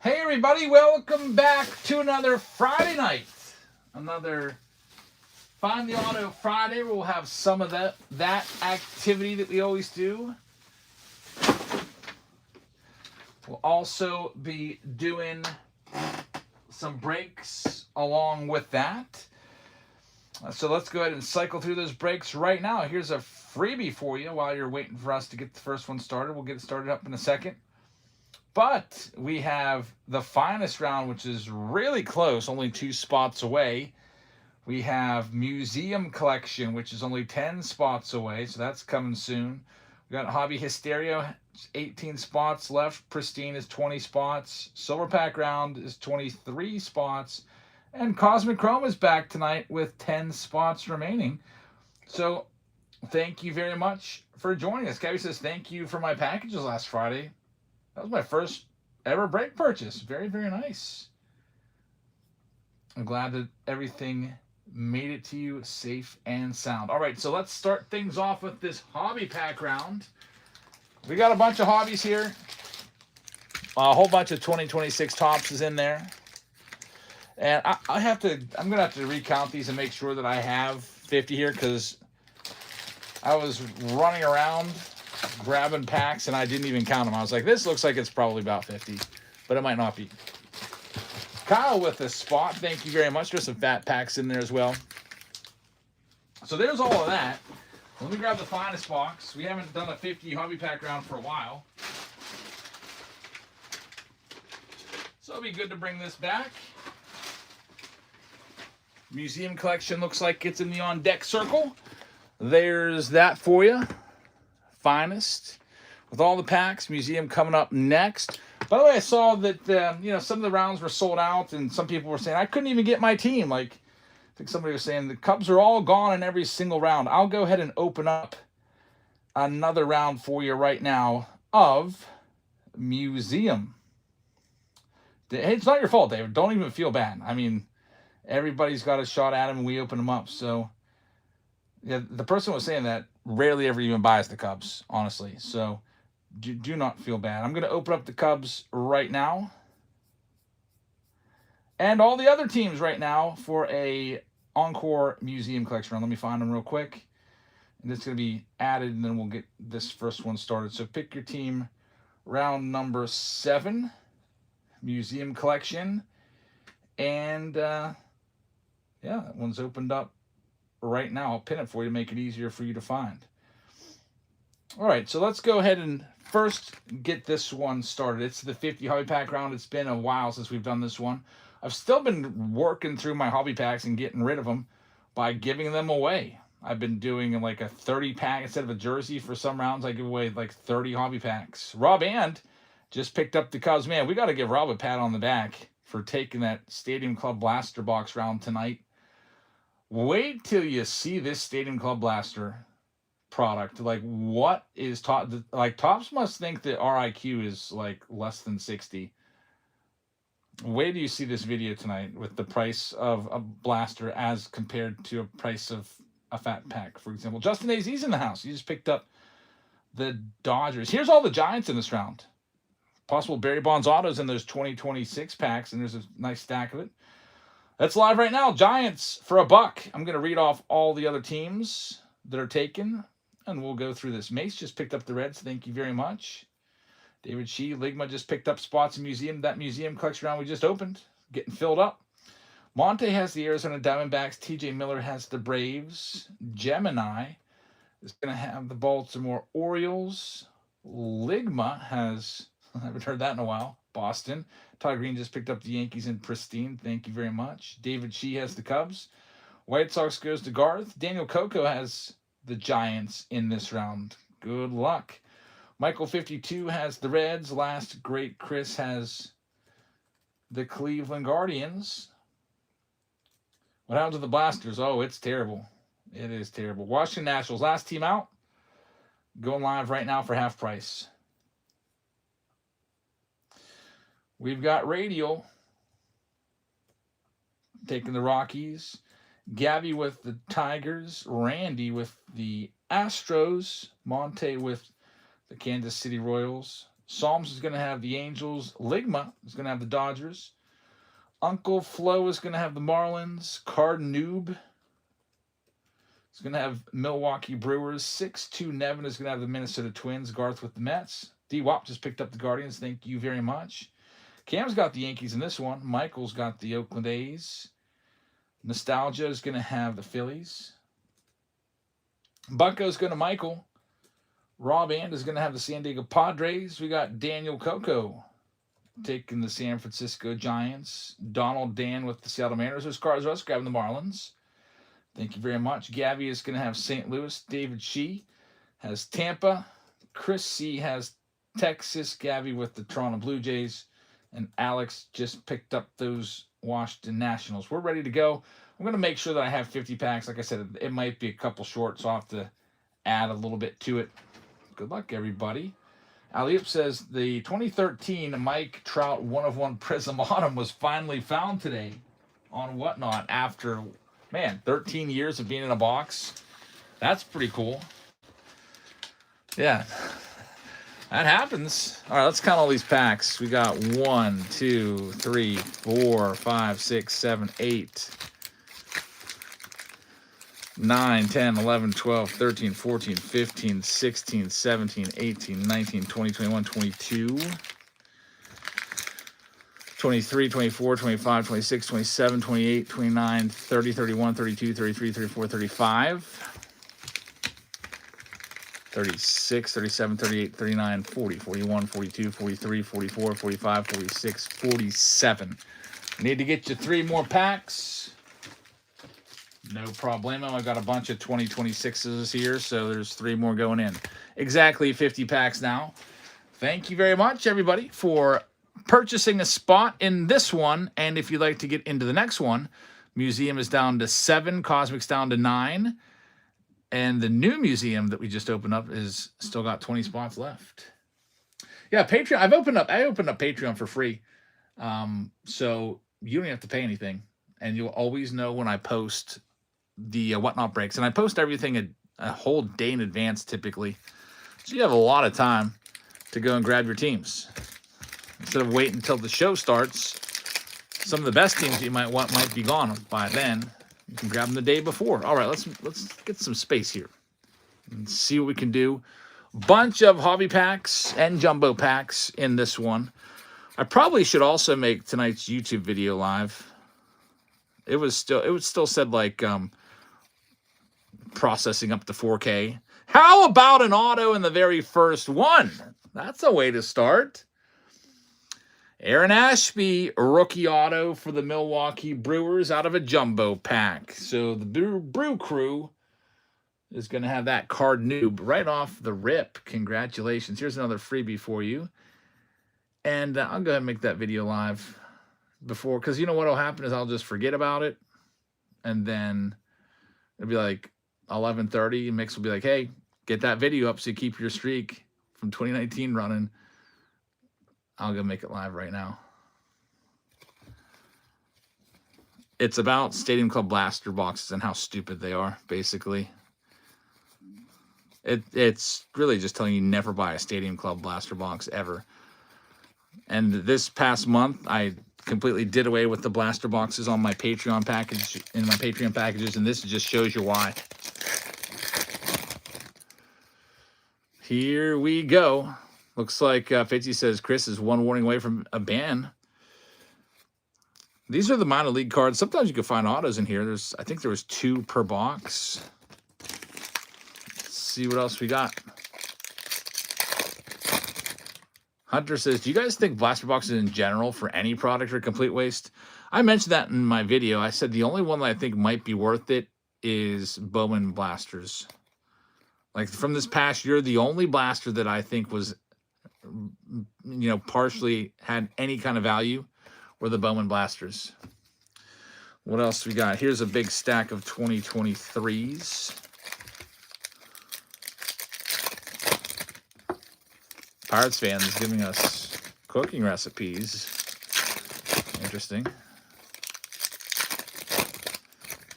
Hey everybody, welcome back to another Friday night. Another Find the Auto Friday. We'll have some of that activity that we always do. We'll also be doing some breaks along with that. So let's go ahead and cycle through those breaks right now. Here's a freebie for you while you're waiting for us to get the first one started. We'll get it started up in a second. But we have the finest round, which is really close, only 2 spots away. We have Museum Collection, which is only 10 spots away, so that's coming soon. We got Hobby Hysteria, 18 spots left. Pristine is 20 spots. Silver Pack Round is 23 spots. And Cosmic Chrome is back tonight with 10 spots remaining. So thank you very much for joining us. Gabby says, thank you for my packages last Friday. That was my first ever break purchase. Very, very nice. I'm glad that everything made it to you safe and sound. All right, so let's start things off with this hobby pack round. We got a bunch of hobbies here. A whole bunch of 2026 tops is in there. And I'm going to have to recount these and make sure that I have 50 here because I was running around grabbing packs and I didn't even count them. I was like, this looks like it's probably about 50, but it might not be. Kyle with a spot, thank you very much. There's some fat packs in there as well. So there's all of that. Let me grab the finest box. We haven't done a 50 hobby pack round for a while, so it'll be good to bring this back. Museum Collection looks like it's in the on deck circle. There's that for you. Finest with all the packs. Museum coming up next. By the way, I saw that some of the rounds were sold out, and some people were saying I couldn't even get my team. Like, I think somebody was saying the Cubs are all gone in every single round. I'll go ahead and open up another round for you right now of Museum. Hey, it's not your fault, David. Don't even feel bad. I mean, everybody's got a shot at them, and we open them up. So, yeah, the person was saying that rarely ever even buys the Cubs, honestly. So do not feel bad. I'm going to open up the Cubs right now. And all the other teams right now for a Encore Museum Collection round. Let me find them real quick. And it's going to be added, and then we'll get this first one started. So pick your team, round number 7, Museum Collection. And, yeah, that one's opened up right now. I'll pin it for you to make it easier for you to find. All right, so let's go ahead and first get this one started. It's the 50 hobby pack round. It's been a while since we've done this one. I've still been working through my hobby packs and getting rid of them by giving them away. I've been doing like a 30 pack instead of a jersey. For some rounds I give away like 30 hobby packs. Rob And just picked up the Cubs. Man, we got to give Rob a pat on the back for taking that Stadium Club Blaster box round tonight. Wait till you see this Stadium Club Blaster product. Like, what is top? Like, Topps must think that RIQ is like less than 60. Wait till you see this video tonight with the price of a blaster as compared to a price of a fat pack. For example, Justin AZ's in the house. He just picked up the Dodgers. Here's all the Giants in this round. Possible Barry Bonds autos in those 2026 packs, and there's a nice stack of it. That's live right now. Giants for $1. I'm going to read off all the other teams that are taken, and we'll go through this. Mace just picked up the Reds. Thank you very much. David Shee, Ligma just picked up spots in Museum. That Museum Collection round we just opened, getting filled up. Monte has the Arizona Diamondbacks. TJ Miller has the Braves. Gemini is going to have the Baltimore Orioles. Ligma has, I haven't heard that in a while, Boston. Todd Green just picked up the Yankees in Pristine. Thank you very much. David Shee has the Cubs. White Sox goes to Garth. Daniel Coco has the Giants in this round. Good luck. Michael 52 has the Reds. Last Great Chris has the Cleveland Guardians. What happened to the Blasters? Oh, it's terrible. It is terrible. Washington Nationals, last team out. Going live right now for half price. We've got Radial taking the Rockies. Gabby with the Tigers. Randy with the Astros. Monte with the Kansas City Royals. Psalms is going to have the Angels. Ligma is going to have the Dodgers. Uncle Flo is going to have the Marlins. Card Noob is going to have Milwaukee Brewers. 6-2 Nevin is going to have the Minnesota Twins. Garth with the Mets. D-Wop just picked up the Guardians. Thank you very much. Cam's got the Yankees in this one. Michael's got the Oakland A's. Nostalgia is going to have the Phillies. Bunko's going to Michael. Rob And is going to have the San Diego Padres. We got Daniel Coco taking the San Francisco Giants. Donald Dan with the Seattle Mariners. There's Cars Russ grabbing the Marlins. Thank you very much. Gabby is going to have St. Louis. David Shee has Tampa. Chris C has Texas. Gabby with the Toronto Blue Jays. And Alex just picked up those Washington Nationals. We're ready to go. I'm going to make sure that I have 50 packs. Like I said, it might be a couple short, so I'll have to add a little bit to it. Good luck, everybody. Aliup says the 2013 Mike Trout 1/1 Prism Autumn was finally found today on Whatnot after, 13 years of being in a box. That's pretty cool. Yeah, that happens. All right, let's count all these packs. We got 1, 2, 3, 4, 5, 6, 7, 8. 9, 10, 11, 12, 13, 14, 15, 16, 17, 18, 19, 20, 21, 22, 23, 24, 25, 26, 27, 28, 29, 30, 31, 32, 33, 34, 35, 36, 37, 38, 39, 40, 41, 42, 43, 44, 45, 46, 47. Need to get you 3 more packs. No problemo. I got a bunch of 2026s here, so there's 3 more going in. Exactly 50 packs now. Thank you very much, everybody, for purchasing a spot in this one. And if you'd like to get into the next one, Museum is down to 7, Cosmic's down to 9. And the new museum that we just opened up is still got 20 spots left. Yeah, Patreon. I opened up Patreon for free. So you don't have to pay anything. And you'll always know when I post the Whatnot breaks. And I post everything a whole day in advance typically. So you have a lot of time to go and grab your teams. Instead of waiting until the show starts, some of the best teams you might want might be gone by then. You can grab them the day before. All right, let's get some space here and see what we can do. Bunch of hobby packs and jumbo packs in this one. I probably should also make tonight's YouTube video live. It still said like processing up to 4K. How about an auto in the very first one? That's a way to start. Aaron Ashby, rookie auto for the Milwaukee Brewers out of a jumbo pack. So the Brew Crew is going to have that card noob right off the rip. Congratulations. Here's another freebie for you. And I'll go ahead and make that video live before, because you know what will happen is I'll just forget about it. And then it'll be like 11:30, and Mix will be like, hey, get that video up so you keep your streak from 2019 running. I'll go make it live right now. It's about Stadium Club blaster boxes and how stupid they are, basically. It's really just telling you never buy a Stadium Club blaster box ever. And this past month, I completely did away with the blaster boxes on my Patreon package, in my Patreon packages, and this just shows you why. Here we go. Looks like Fitzy says Chris is 1 warning away from a ban. These are the minor league cards. Sometimes you can find autos in here. I think there was 2 per box. Let's see what else we got. Hunter says, do you guys think blaster boxes in general for any product are complete waste? I mentioned that in my video. I said the only one that I think might be worth it is Bowman blasters. Like from this past year, the only blaster that I think was, partially had any kind of value were the Bowman blasters. What else we got? Here's a big stack of 2023s. Pirates fans giving us cooking recipes. Interesting.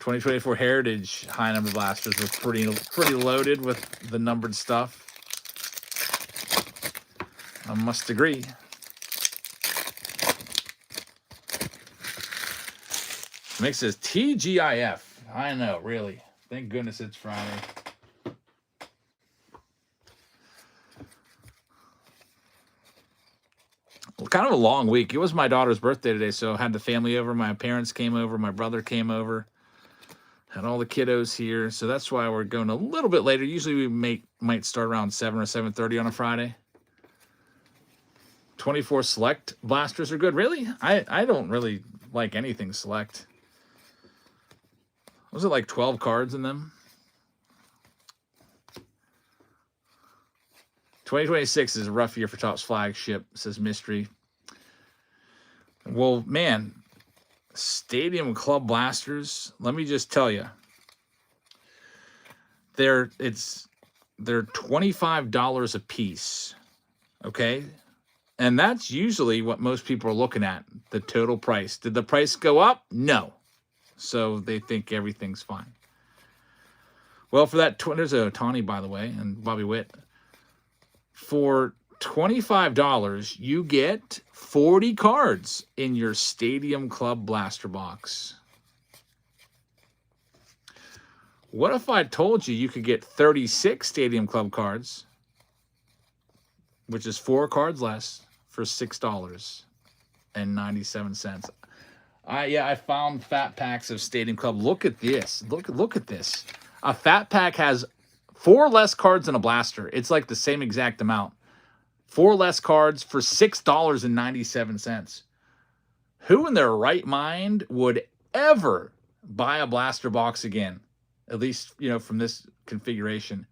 2024 Heritage high number blasters were pretty loaded with the numbered stuff. I must agree. Mick says TGIF. I know, really. Thank goodness it's Friday. Kind of a long week. It was my daughter's birthday today, so I had the family over. My parents came over. My brother came over. Had all the kiddos here, so that's why we're going a little bit later. Usually we might start around 7 or 7:30 on a Friday. 24 select blasters are good. Really? I don't really like anything select. Was it like 12 cards in them? 2026 is a rough year for Topps flagship, says Mystery. Well, man, Stadium Club blasters, let me just tell you. They're $25 a piece. Okay? And that's usually what most people are looking at, the total price. Did the price go up? No. So they think everything's fine. Well, for that, there's a Otani, by the way, and Bobby Witt. For $25, you get 40 cards in your Stadium Club blaster box. What if I told you you could get 36 Stadium Club cards, which is 4 cards less, for $6.97? I found fat packs of Stadium Club. Look at this. Look at this. A fat pack has 4 less cards than a blaster. It's like the same exact amount. 4 less cards for $6.97. Who in their right mind would ever buy a blaster box again? At least, from this configuration.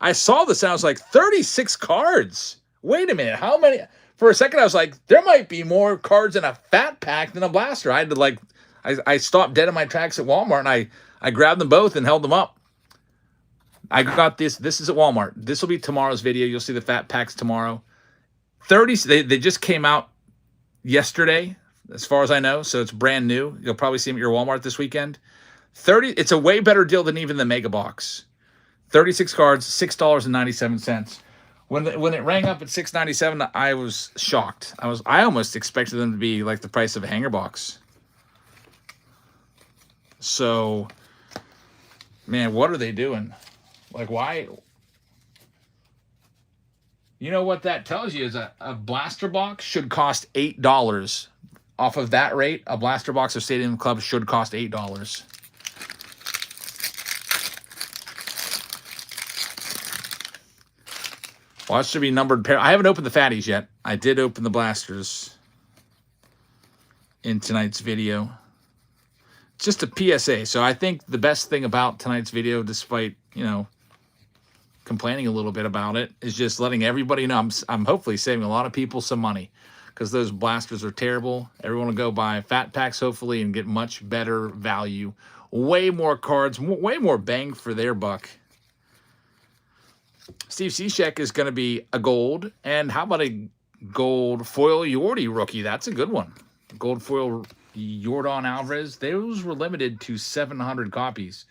I saw this and I was like, 36 cards. Wait a minute. How many? For a second, I was like, there might be more cards in a fat pack than a blaster. I had to I stopped dead in my tracks at Walmart and I grabbed them both and held them up. I got this. This is at Walmart. This will be tomorrow's video. You'll see the fat packs tomorrow. 30. They just came out yesterday, as far as I know. So it's brand new. You'll probably see them at your Walmart this weekend. 30. It's a way better deal than even the mega box. 36 cards, $6.97. When it rang up at $6.97, I was shocked. I almost expected them to be like the price of a hanger box. So, man, what are they doing? Like, why? You know what that tells you is a blaster box should cost $8. Off of that rate, a blaster box of Stadium Club should cost $8. Well, that should be numbered pair. I haven't opened the fatties yet. I did open the blasters in tonight's video. Just a PSA. So I think the best thing about tonight's video, despite, complaining a little bit about it, is just letting everybody know I'm hopefully saving a lot of people some money, because those blasters are terrible. Everyone will go buy fat packs, hopefully, and get much better value. Way more cards, way more bang for their buck. Steve Cishek is going to be a gold. And how about a gold foil Yordi rookie? That's a good one. Gold foil Yordan Alvarez. Those were limited to 700 copies.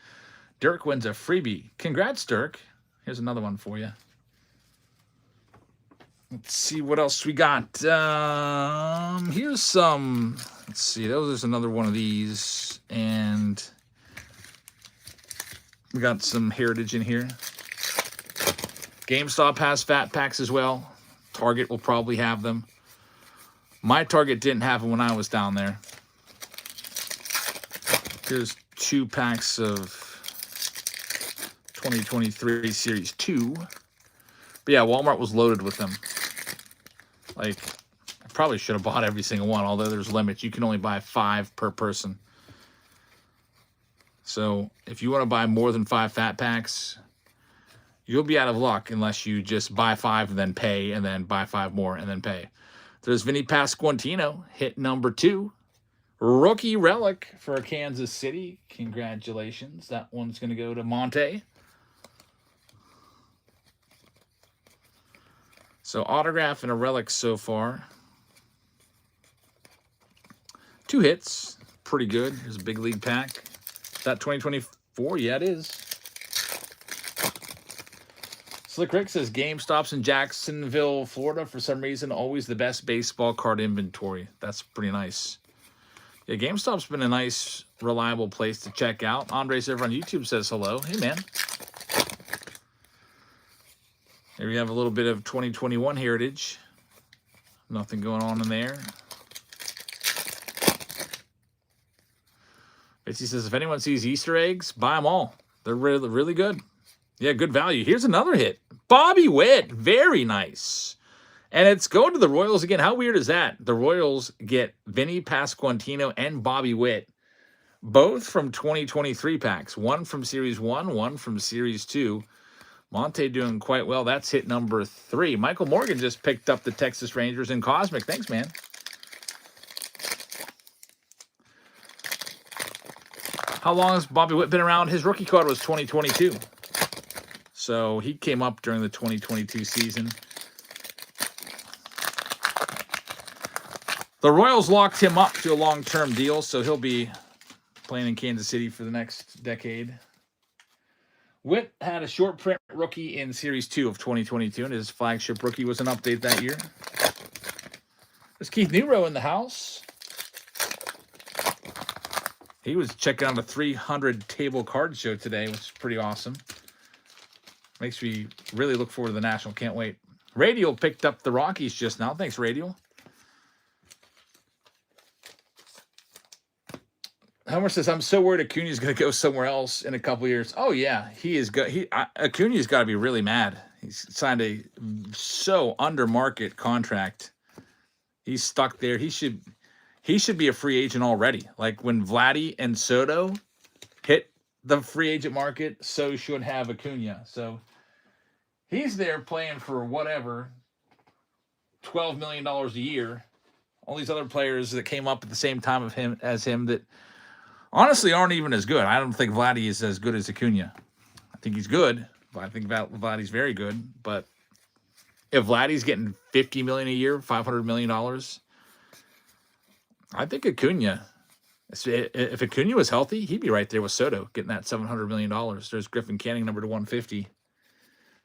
Dirk wins a freebie. Congrats, Dirk. Here's another one for you. Let's see what else we got. Here's some. Let's see. There's another one of these. And we got some Heritage in here. GameStop has fat packs as well. Target will probably have them. My Target didn't have them when I was down there. Here's 2 packs of 2023 Series 2. But yeah, Walmart was loaded with them. Like, I probably should have bought every single one, although there's limits. You can only buy 5 per person. So if you want to buy more than 5 fat packs, you'll be out of luck unless you just buy 5 and then pay, and then buy 5 more and then pay. There's Vinny Pasquantino, hit number 2. Rookie relic for Kansas City. Congratulations. That one's going to go to Monte. So autograph and a relic so far. 2 hits. Pretty good. Here's a big league pack. Is that 2024? Yeah, it is. So Slick Rick says GameStop's in Jacksonville, Florida. For some reason, always the best baseball card inventory. That's pretty nice. Yeah, GameStop's been a nice, reliable place to check out. Andres over on YouTube says hello. Hey, man. Here we have a little bit of 2021 heritage. Nothing going on in there. Betsy says, if anyone sees Easter eggs, buy them all. They're really, really good. Yeah, good value. Here's another hit. Bobby Witt. Very nice. And it's going to the Royals again. How weird is that? The Royals get Vinny Pasquantino and Bobby Witt, both from 2023 packs. One from Series 1, one from Series 2. Monte doing quite well. That's hit number 3. Michael Morgan just picked up the Texas Rangers in Cosmic. Thanks, man. How long has Bobby Witt been around? His rookie card was 2022. So he came up during the 2022 season. The Royals locked him up to a long-term deal, so he'll be playing in Kansas City for the next decade. Witt had a short print rookie in Series 2 of 2022, and his flagship rookie was an update that year. There's Keith Nero in the house. He was checking out a 300 table card show today, which is pretty awesome. Makes me really look forward to the National. Can't wait. Radial picked up the Rockies just now. Thanks, Radial. Homer says, I'm so worried Acuna's going to go somewhere else in a couple years. Oh, yeah. He is good. Acuna's got to be really mad. He's signed a so under-market contract. He's stuck there. He should be a free agent already. Like when Vladdy and Soto hit the free agent market, so should have Acuna. So he's there playing for whatever, $12 million a year. All these other players that came up at the same time as him that honestly aren't even as good. I don't think Vladdy is as good as Acuna. I think he's good, but I think Vladdy's very good. But if Vladdy's getting $50 million a year, $500 million, I think Acuna, if Acuna was healthy, he'd be right there with Soto, getting that $700 million. There's Griffin Canning, number to 150. He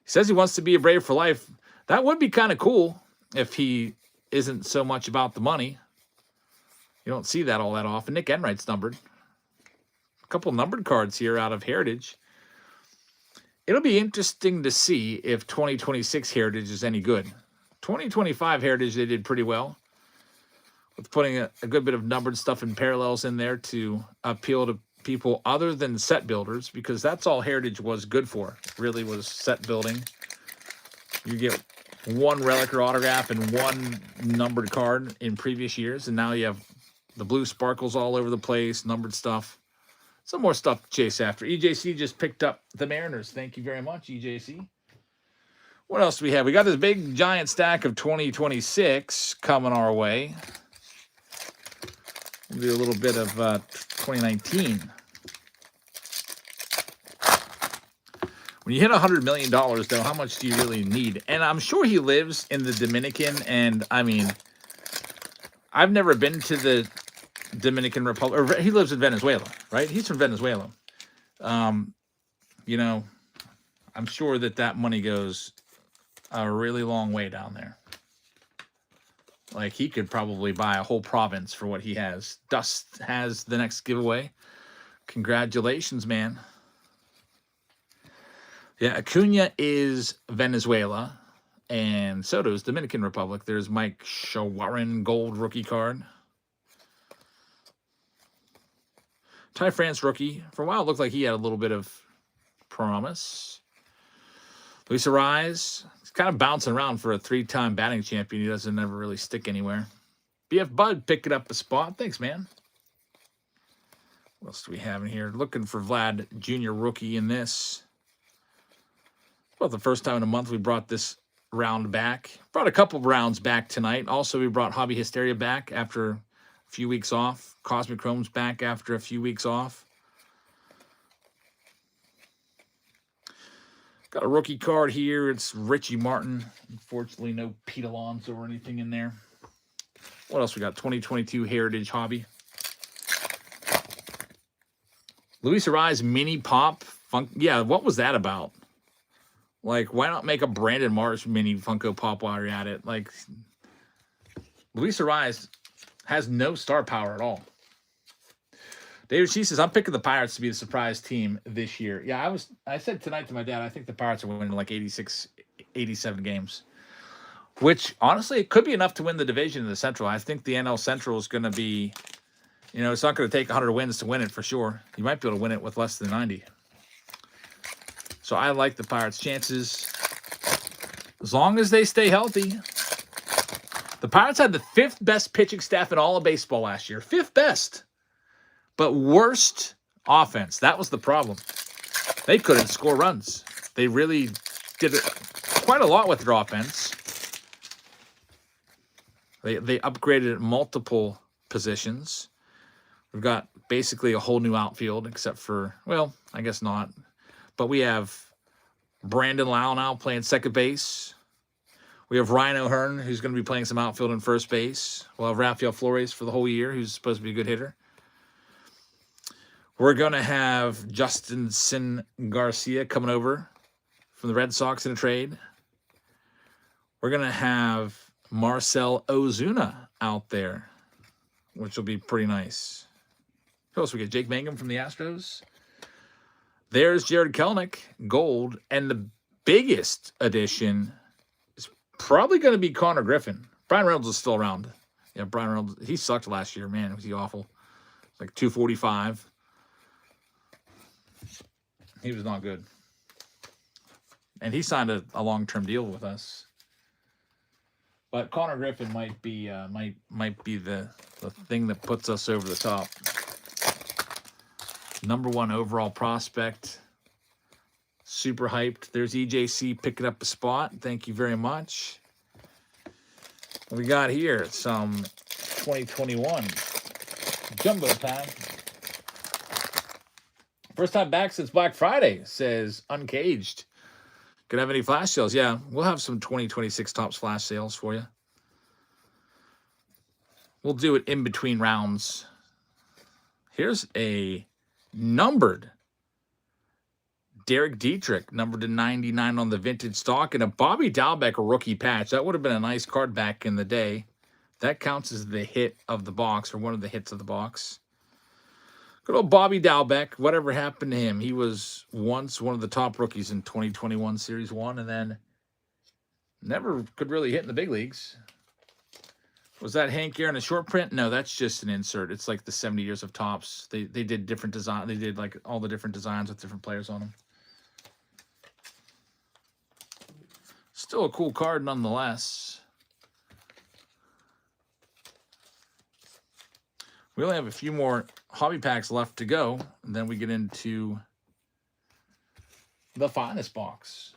says he wants to be a Brave for life. That would be kind of cool if he isn't so much about the money. You don't see that all that often. Nick Enright's numbered. A couple numbered cards here out of Heritage. It'll be interesting to see if 2026 Heritage is any good. 2025 Heritage, they did pretty well with putting a good bit of numbered stuff and parallels in there to appeal to people other than set builders, because that's all Heritage was good for. Really was set building. You get one relic or autograph and one numbered card in previous years, and now you have the blue sparkles all over the place, numbered stuff. Some more stuff to chase after. EJC just picked up the Mariners. Thank you very much, EJC. What else do we have? We got this big giant stack of 2026 coming our way. We'll do a little bit of 2019. When you hit $100 million, though, how much do you really need? And I'm sure he lives in the Dominican, and I mean, I've never been to the Dominican Republic, or he lives in Venezuela, right? He's from Venezuela. You know, I'm sure that money goes a really long way down there. Like, he could probably buy a whole province for what he has. Dust has the next giveaway. Congratulations, man. Yeah, Acuna is Venezuela, and Soto's Dominican Republic. There's Mike Shawaryn gold rookie card. Ty France rookie. For a while, it looked like he had a little bit of promise. Luis Ariz. He's kind of bouncing around for a 3-time batting champion. He doesn't ever really stick anywhere. BF Bud picking up a spot. Thanks, man. What else do we have in here? Looking for Vlad Jr. rookie in this. Well, the first time in a month we brought this round back. Brought a couple of rounds back tonight. Also, we brought Hobby Hysteria back after a few weeks off. Cosmic Chrome's back after a few weeks off. Got a rookie card here. It's Richie Martin. Unfortunately, no Pete Alonso or anything in there. What else we got? 2022 Heritage Hobby. Luis Ariz mini pop. Yeah, what was that about? Like, why not make a Brandon Marsh mini Funko Pop while you're at it? Like, Luis Ariz has no star power at all. David She says, I'm picking the Pirates to be the surprise team this year. Yeah, I said tonight to my dad, I think the Pirates are winning like 86, 87 games. Which, honestly, it could be enough to win the division in the Central. I think the NL Central is going to be, you know, it's not going to take 100 wins to win it for sure. You might be able to win it with less than 90. So I like the Pirates' chances as long as they stay healthy. The Pirates had the 5th best pitching staff in all of baseball last year. 5th best. But worst offense. That was the problem. They couldn't score runs. They really did quite a lot with their offense. They upgraded at multiple positions. We've got basically a whole new outfield, except for, well, I guess not. But we have Brandon Lau now playing second base. We have Ryan O'Hearn, who's going to be playing some outfield and first base. We'll have Rafael Flores for the whole year, who's supposed to be a good hitter. We're going to have Justin Garcia coming over from the Red Sox in a trade. We're going to have Marcell Ozuna out there, which will be pretty nice. Who else we get? Jake Mangum from the Astros. There's Jared Kelenic, gold. And the biggest addition is probably going to be Connor Griffin. Brian Reynolds is still around. Yeah, Brian Reynolds, he sucked last year, man. Was he awful? Like 245. He was not good. And he signed a long-term deal with us. But Connor Griffin might be the thing that puts us over the top. #1 overall prospect. Super hyped. There's EJC picking up a spot. Thank you very much. We got here some 2021 jumbo pack. First time back since Black Friday, says Uncaged. Could have any flash sales? Yeah, we'll have some 2026 Topps flash sales for you. We'll do it in between rounds. Here's a numbered Derek Dietrich, numbered to 99 on the vintage stock, and a Bobby Dalbec rookie patch. That would have been a nice card back in the day. That counts as the hit of the box, or one of the hits of the box. Good old Bobby Dalbec. Whatever happened to him? He was once one of the top rookies in 2021 Series 1, and then never could really hit in the big leagues. Was that Hank Aaron a short print? No, that's just an insert. It's like the 70 years of Topps. They did different design. They did like all the different designs with different players on them. Still a cool card nonetheless. We only have a few more hobby packs left to go, and then we get into the finest box.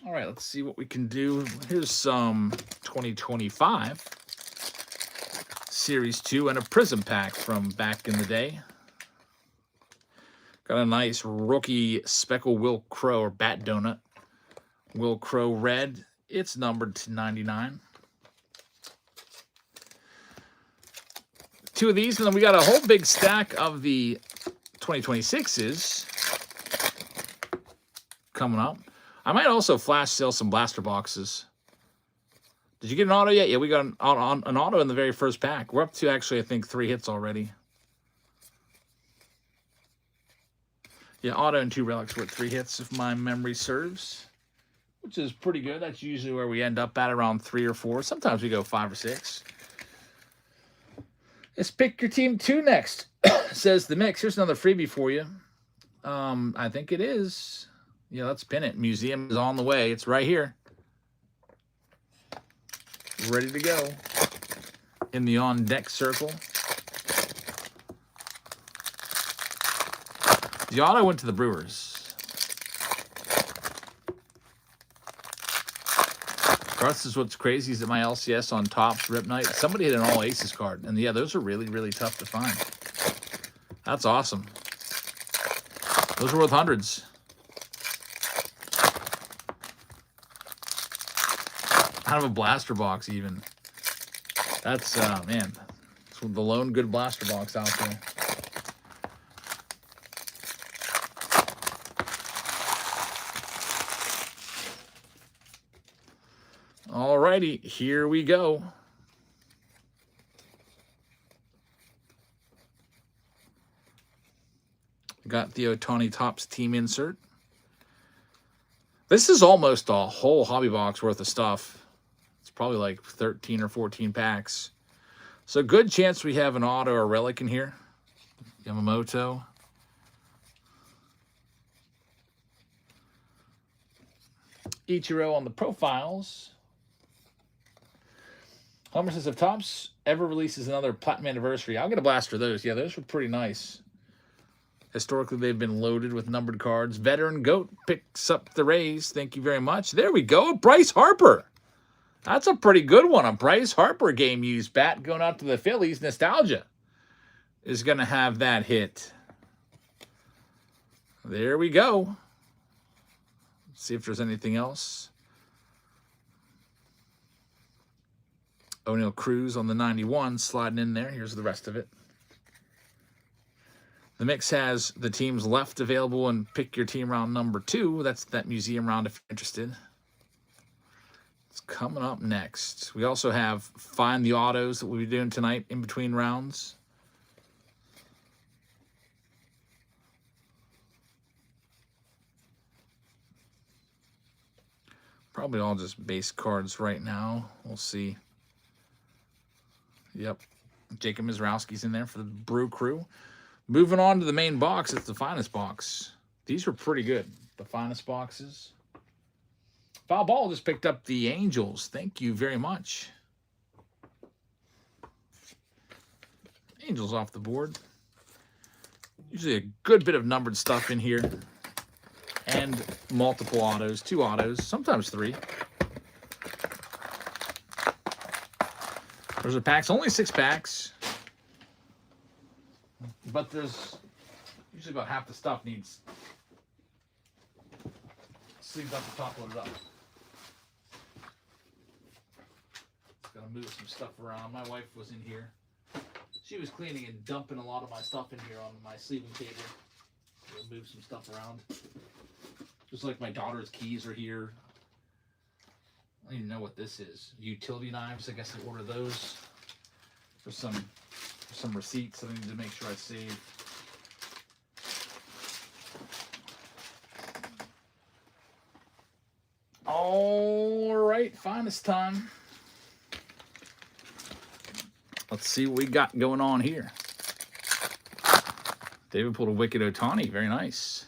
All right, let's see what we can do. Here's some 2025 Series 2 and a Prism pack from back in the day. Got a nice rookie Speckle Will Crow, or Bat Donut. Will Crow red. It's numbered to 99. 2 of these, and then we got a whole big stack of the 2026s coming up. I might also flash sale some blaster boxes. Did you get an auto yet? Yeah, we got an auto in the very first pack. We're up to actually, I think, 3 hits already. Yeah, auto and 2 relics were 3 hits if my memory serves, which is pretty good. That's usually where we end up at, around 3 or 4. Sometimes we go 5 or 6. Let's pick your team 2 next, says the mix. Here's another freebie for you. I think it is. Yeah, let's pin it. Museum is on the way. It's right here. Ready to go. In the on-deck circle. The auto went to the Brewers. Russ is what's crazy is that my LCS on Topps Rip Night, somebody had an all aces card. And yeah, those are really, really tough to find. That's awesome. Those are worth hundreds. Kind of a blaster box even. That's, man, it's the lone good blaster box out there. righty, here we go. Got the Ohtani Topps team insert. This is almost a whole hobby box worth of stuff. It's probably like 13 or 14 packs. So good chance we have an auto or relic in here. Yamamoto. Ichiro on the profiles. Homer says, if Topps ever releases another Platinum Anniversary, I'll get a blast for those. Yeah, those were pretty nice. Historically, they've been loaded with numbered cards. Veteran Goat picks up the Rays. Thank you very much. There we go. Bryce Harper. That's a pretty good one. A Bryce Harper game used bat going out to the Phillies. Nostalgia is going to have that hit. There we go. Let's see if there's anything else. O'Neal Cruz on the 91 sliding in there. Here's the rest of it. The mix has the teams left available and pick your team round number 2. That's that museum round if you're interested. It's coming up next. We also have Find the Autos that we'll be doing tonight in between rounds. Probably all just base cards right now. We'll see. Yep. Jacob Mizrowski's in there for the Brew Crew. Moving on to the main box, it's the finest box. These were pretty good. The finest boxes. Foul Ball just picked up the Angels. Thank you very much. Angels off the board. Usually a good bit of numbered stuff in here. And multiple autos. 2 autos. Sometimes 3. There's a packs. Only 6 packs. But there's usually about half the stuff needs sleeved up the top, loaded up. Just gotta move some stuff around. My wife was in here. She was cleaning and dumping a lot of my stuff in here on my sleeving table. We'll move some stuff around. Just like my daughter's keys are here. I don't even know what this is. Utility knives. I guess I ordered those for some receipts that I need to make sure I save. All right, finest time. Let's see what we got going on here. David pulled a Wicked Ohtani. Very nice.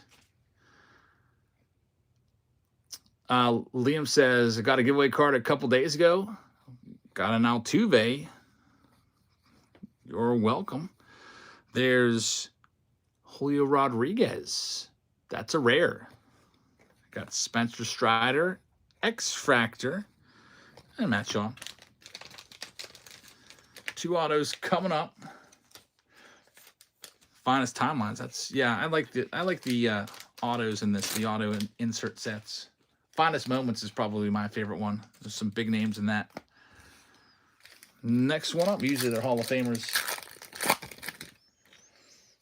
Liam says, I got a giveaway card a couple days ago. Got an Altuve. You're welcome. There's Julio Rodriguez. That's a rare. Got Spencer Strider, X-Fractor, and Matt Shaw. 2 autos coming up. Finest timelines. That's I like the autos in this, the auto insert sets. Finest Moments is probably my favorite one. There's some big names in that. Next one up, usually they're Hall of Famers.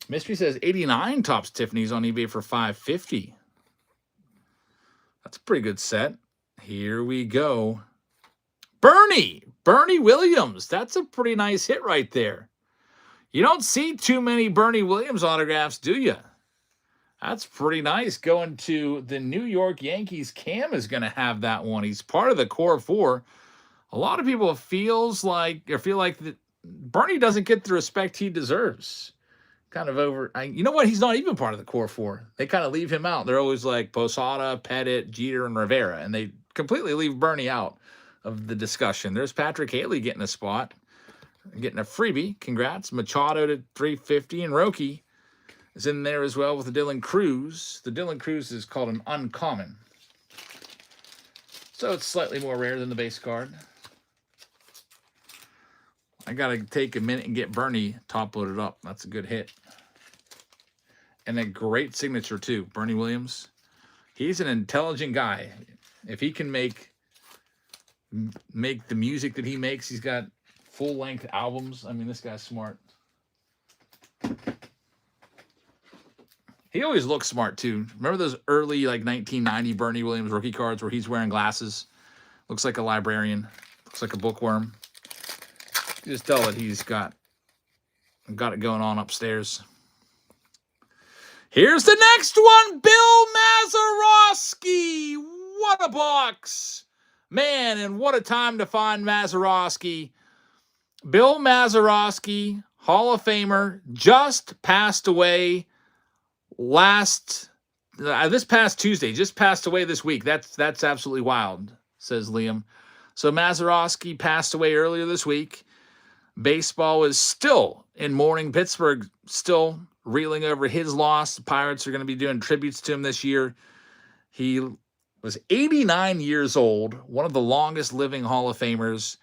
Mystery says 89 Topps Tiffany's on eBay for $550. That's a pretty good set. Here we go. Bernie Williams. That's a pretty nice hit right there. You don't see too many Bernie Williams autographs, do you? That's pretty nice. Going to the New York Yankees. Cam is going to have that one. He's part of the core 4. A lot of people feel like that Bernie doesn't get the respect he deserves. Kind of over. You know what? He's not even part of the core 4. They kind of leave him out. They're always like Posada, Pettit, Jeter, and Rivera, and they completely leave Bernie out of the discussion. There's Patrick Haley getting a spot, getting a freebie. Congrats. Machado to 350, and Roki is in there as well with the Dylan Cruz. The Dylan Cruz is called an uncommon, so it's slightly more rare than the base card. I got to take a minute and get Bernie top loaded up. That's a good hit. And a great signature, too. Bernie Williams. He's an intelligent guy. If he can make the music that he makes, he's got full-length albums. I mean, this guy's smart. He always looks smart, too. Remember those early, like, 1990 Bernie Williams rookie cards where he's wearing glasses? Looks like a librarian. Looks like a bookworm. You just tell that he's got it going on upstairs. Here's the next one, Bill Mazeroski. What a box. Man, and what a time to find Mazeroski. Bill Mazeroski, Hall of Famer, just passed away this past Tuesday. Just passed away this week. That's absolutely wild, says Liam. So Mazeroski passed away earlier this week. Baseball is still in mourning. Pittsburgh still reeling over his loss. The Pirates are going to be doing tributes to him this year. He was 89 years old, one of the longest living Hall of Famers,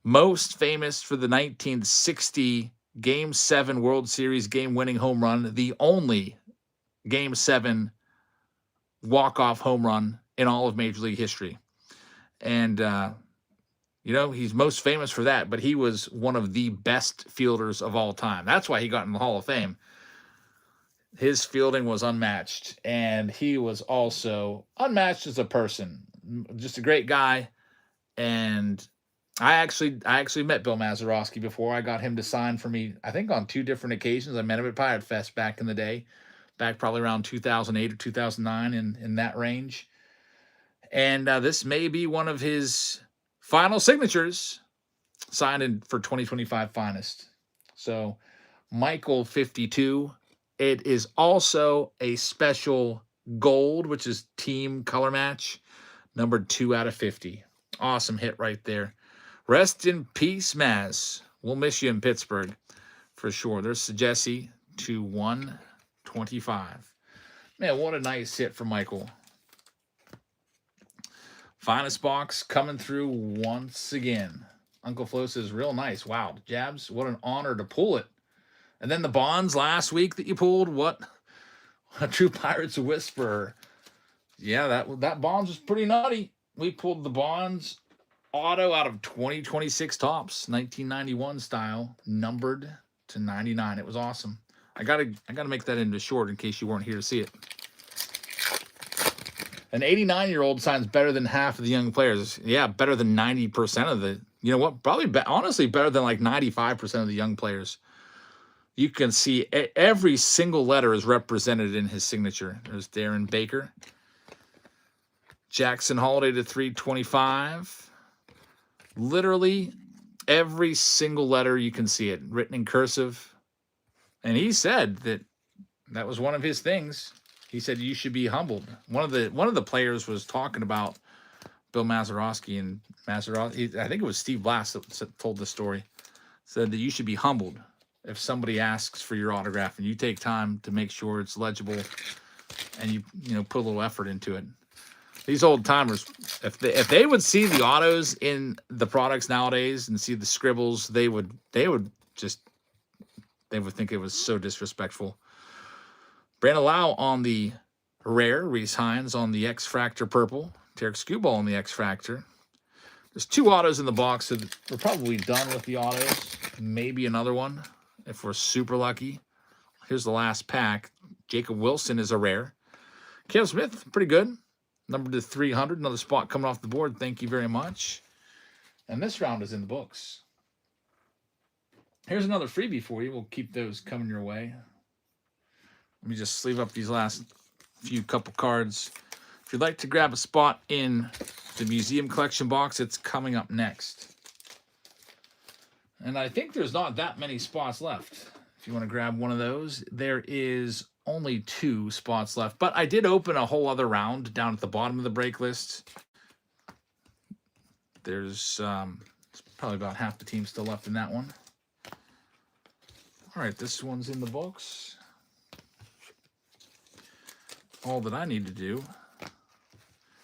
most famous for the 1960 Game 7 World Series game-winning home run, the only Game 7 walk-off home run in all of Major League history. And, he's most famous for that, but he was one of the best fielders of all time. That's why he got in the Hall of Fame. His fielding was unmatched, and he was also unmatched as a person. Just a great guy. And I actually met Bill Mazeroski before. I got him to sign for me, I think on 2 different occasions. I met him at Pirate Fest back in the day, back probably around 2008 or 2009 in that range. And this may be one of his final signatures signed for 2025 Finest. So Michael 52. It is also a special gold, which is team color match, numbered 2 out of 50. Awesome hit right there. Rest in peace, Maz. We'll miss you in Pittsburgh for sure. There's Jesse to 125. Man, what a nice hit for Michael. Finest box coming through once again. Uncle Flo says, real nice. Wow, Jabs, what an honor to pull it. And then the Bonds last week that you pulled, what a true Pirates whisperer. Yeah, that Bonds was pretty nutty. We pulled the Bonds auto out of 2026 Topps, 1991 style, numbered to 99. It was awesome. I gotta make that into short in case you weren't here to see it. An 89-year-old signs better than half of the young players. Yeah, better than 90% of the. You know what? Probably, honestly, better than like 95% of the young players. You can see every single letter is represented in his signature. There's Darren Baker. Jackson Holiday to 325. Literally every single letter you can see it written in cursive. And he said that was one of his things. He said you should be humbled. One of the players was talking about Bill Mazeroski, and Mazeroski, I think it was Steve Blass that told the story. Said that you should be humbled if somebody asks for your autograph and you take time to make sure it's legible and you put a little effort into it. These old timers, if they would see the autos in the products nowadays and see the scribbles, they would think it was so disrespectful. Brandon Lau on the rare, Reese Hines on the X-Fractor purple, Tarek Skubal on the X-Fractor. There's 2 autos in the box, so we're probably done with the autos. Maybe another one if we're super lucky. Here's the last pack. Jacob Wilson is a rare. Caleb Smith, pretty good. Numbered to 300. Another spot coming off the board. Thank you very much. And this round is in the books. Here's another freebie for you. We'll keep those coming your way. Let me just sleeve up these last few couple cards. If you'd like to grab a spot in the museum collection box, it's coming up next. And I think there's not that many spots left. If you want to grab one of those, there is only 2 spots left. But I did open a whole other round down at the bottom of the break list. There's probably about half the team still left in that one. All right, this one's in the books. All that I need to do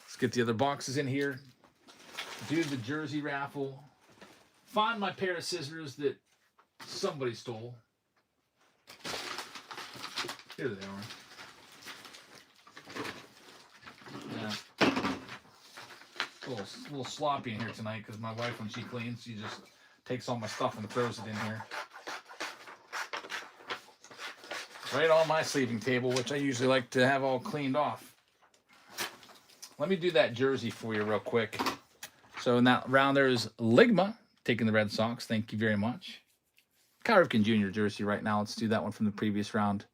is get the other boxes in here, do the jersey raffle, find my pair of scissors that somebody stole. Here they are. Yeah. A little sloppy in here tonight because my wife, when she cleans, she just takes all my stuff and throws it in here. Right on my sleeving table, which I usually like to have all cleaned off. Let me do that jersey for you real quick. So in that round, there's Ligma taking the Red Sox. Thank you very much. Cal Ripken Jr. jersey right now. Let's do that one from the previous round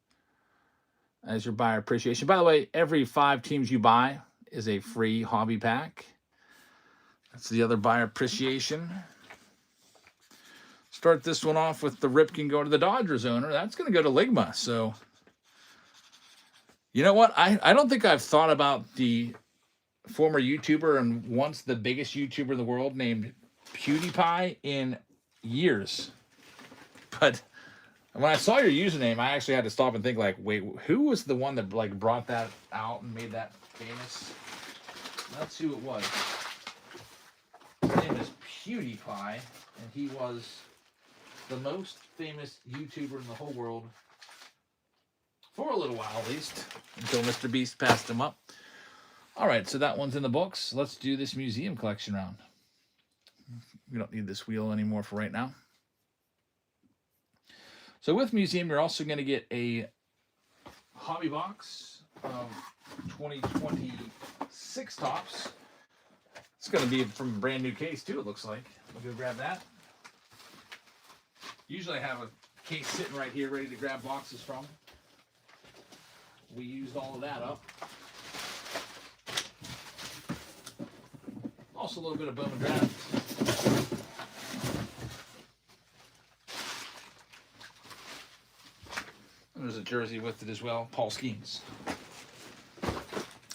as your buyer appreciation. By the way, every 5 teams you buy is a free hobby pack. That's the other buyer appreciation. Start this one off with the Ripken going to the Dodgers owner. That's going to go to Ligma. So, you know what? I don't think I've thought about the former YouTuber and once the biggest YouTuber in the world named PewDiePie in years. But when I saw your username, I actually had to stop and think, like, wait, who was the one that like brought that out and made that famous? Let's see who it was. His name is PewDiePie, and he was the most famous YouTuber in the whole world for a little while, at least, until Mr. Beast passed him up. All right, so that one's in the books. Let's do this museum collection round. We don't need this wheel anymore for right now. So with museum, you're also going to get a hobby box of 2026 tops. It's going to be from a brand new case too, it looks like. We'll go grab that. Usually I have a case sitting right here ready to grab boxes from. We used all of that up. Also a little bit of Bowman Draft. And there's a jersey with it as well, Paul Skeens.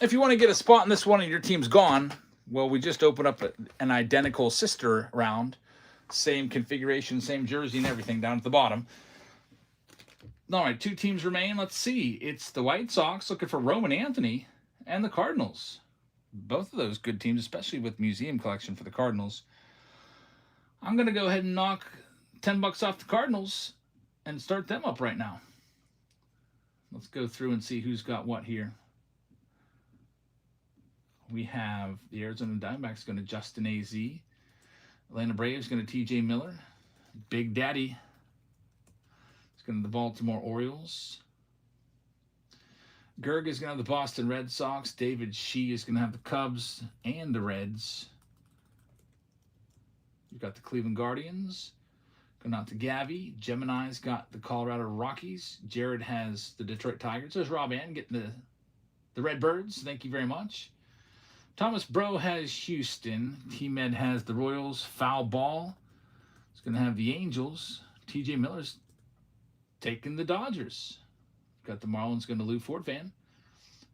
If you want to get a spot in this one and your team's gone, well, we just opened up an identical sister round. Same configuration, same jersey and everything down at the bottom. All right, 2 teams remain. Let's see. It's the White Sox looking for Roman Anthony and the Cardinals. Both of those good teams, especially with museum collection for the Cardinals. I'm going to go ahead and knock $10 off the Cardinals and start them up right now. Let's go through and see who's got what here. We have the Arizona Diamondbacks going to Justin AZ. Atlanta Braves going to TJ Miller. Big Daddy is going to the Baltimore Orioles. Gerg is going to have the Boston Red Sox. David Shee is going to have the Cubs and the Reds. We've got the Cleveland Guardians. Going out to Gavi. Gemini's got the Colorado Rockies. Jared has the Detroit Tigers. There's Rob Ann getting the Redbirds. Thank you very much. Thomas Bro has Houston. T-Med has the Royals. Foul Ball is going to have the Angels. TJ Miller's taking the Dodgers. Got the Marlins going to Lou Ford fan.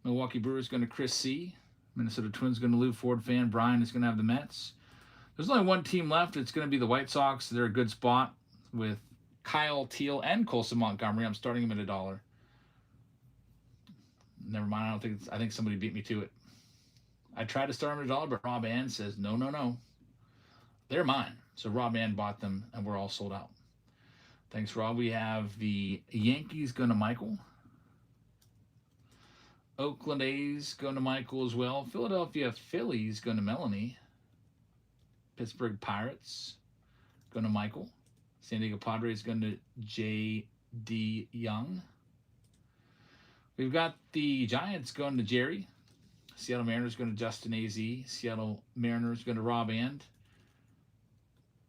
Milwaukee Brewers going to Chris C. Minnesota Twins going to Lou Ford fan. Brian is going to have the Mets. There's only one team left. It's going to be the White Sox. They're a good spot with Kyle Teal and Colson Montgomery. I'm starting them at $1. Never mind. I think somebody beat me to it. I tried to start them at $1, but Rob Ann says, no. They're mine. So Rob Ann bought them, and we're all sold out. Thanks, Rob. We have the Yankees going to Michael. Oakland A's going to Michael as well. Philadelphia Phillies going to Melanie. Pittsburgh Pirates going to Michael. San Diego Padres going to J.D. Young. We've got the Giants going to Jerry. Seattle Mariners going to Justin A.Z. Seattle Mariners going to Rob And.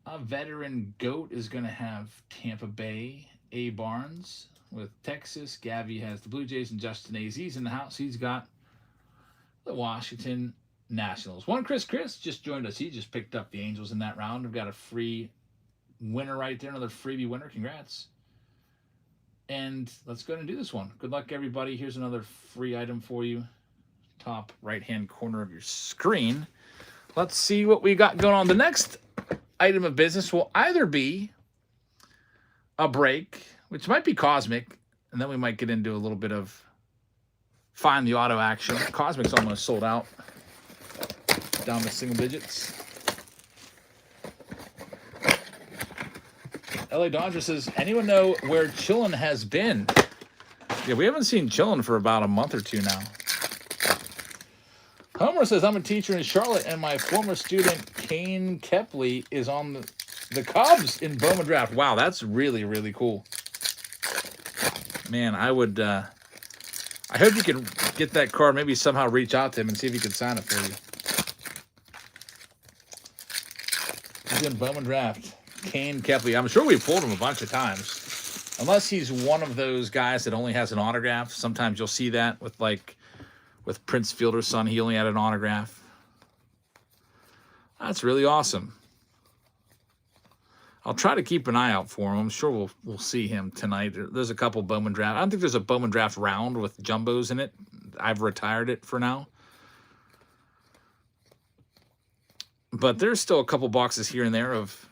A veteran GOAT is going to have Tampa Bay. A. Barnes with Texas. Gavi has the Blue Jays, and Justin A.Z.'s in the house. He's got the Washington Nationals. One Chris just joined us. He just picked up the Angels in that round. We've got a free winner right there. Another freebie winner. Congrats. And let's go ahead and do this one. Good luck, everybody. Here's another free item for you. Top right-hand corner of your screen. Let's see what we got going on. The next item of business will either be a break, which might be Cosmic, and then we might get into a little bit of Find the Auto action. Cosmic's almost sold out. Down to single digits. LA Dodger says, anyone know where Chillin has been? Yeah, we haven't seen Chillin for about a month or two now. Homer says, I'm a teacher in Charlotte, and my former student, Kane Kepley, is on the Cubs in Bowman Draft. Wow, that's really, really cool. Man, I would... I hope you can get that card, maybe somehow reach out to him and see if he can sign it for you. doing Bowman draft. Kane Kepley. I'm sure we pulled him a bunch of times. Unless he's one of those guys that only has an autograph. Sometimes you'll see that with Prince Fielder's son. He only had an autograph. That's really awesome. I'll try to keep an eye out for him. I'm sure we'll see him tonight. There's a couple Bowman draft. I don't think there's a Bowman draft round with jumbos in it. I've retired it for now. But there's still a couple boxes here and there of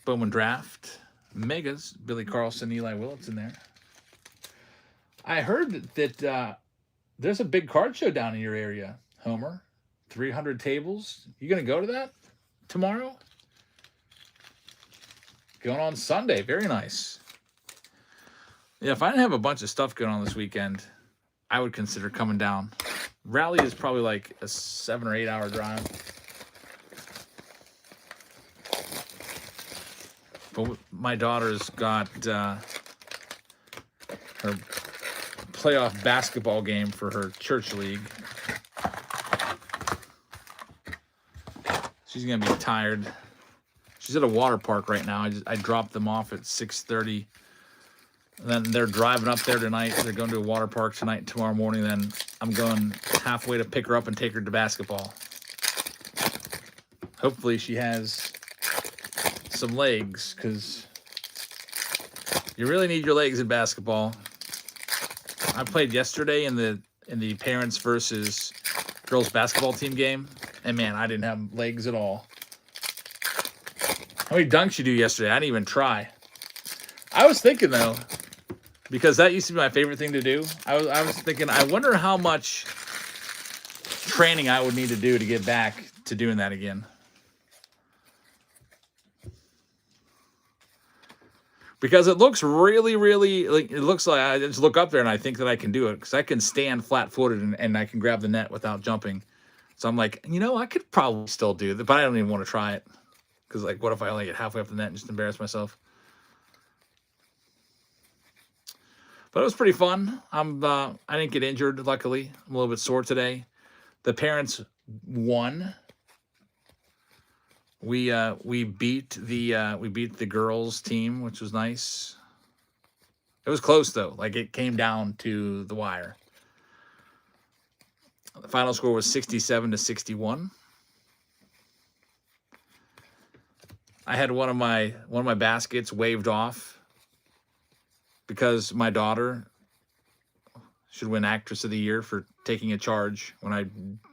Bowman draft. Megas, Billy Carlson, Eli Willits in there. I heard that there's a big card show down in your area, Homer. 300 tables. You going to go to that tomorrow? Going on Sunday. Very nice. Yeah, if I didn't have a bunch of stuff going on this weekend, I would consider coming down. Raleigh is probably like a 7 or 8 hour drive. But my daughter's got her playoff basketball game for her church league. She's going to be tired. She's at a water park right now. I dropped them off at 6:30. And then they're driving up there tonight. They're going to a water park tonight and tomorrow morning. Then I'm going halfway to pick her up and take her to basketball. Hopefully she has some legs, because you really need your legs in basketball. I played yesterday in the parents versus girls basketball team game, and man, I didn't have legs at all. How many dunks you do yesterday? I didn't even try. I was thinking though, because that used to be my favorite thing to do. I was thinking, I wonder how much training I would need to do to get back to doing that again. Because it looks really, really, like it looks like I just look up there and I think that I can do it, because I can stand flat-footed and I can grab the net without jumping. So I'm like, I could probably still do that, but I don't even want to try it. Because, like, what if I only get halfway up the net and just embarrass myself? But it was pretty fun. I didn't get injured, luckily. I'm a little bit sore today. The parents won. We beat the girls team, which was nice. It was close though. Like, it came down to the wire. The final score was 67-61. I had one of my baskets waved off because my daughter should win Actress of the Year for taking a charge when I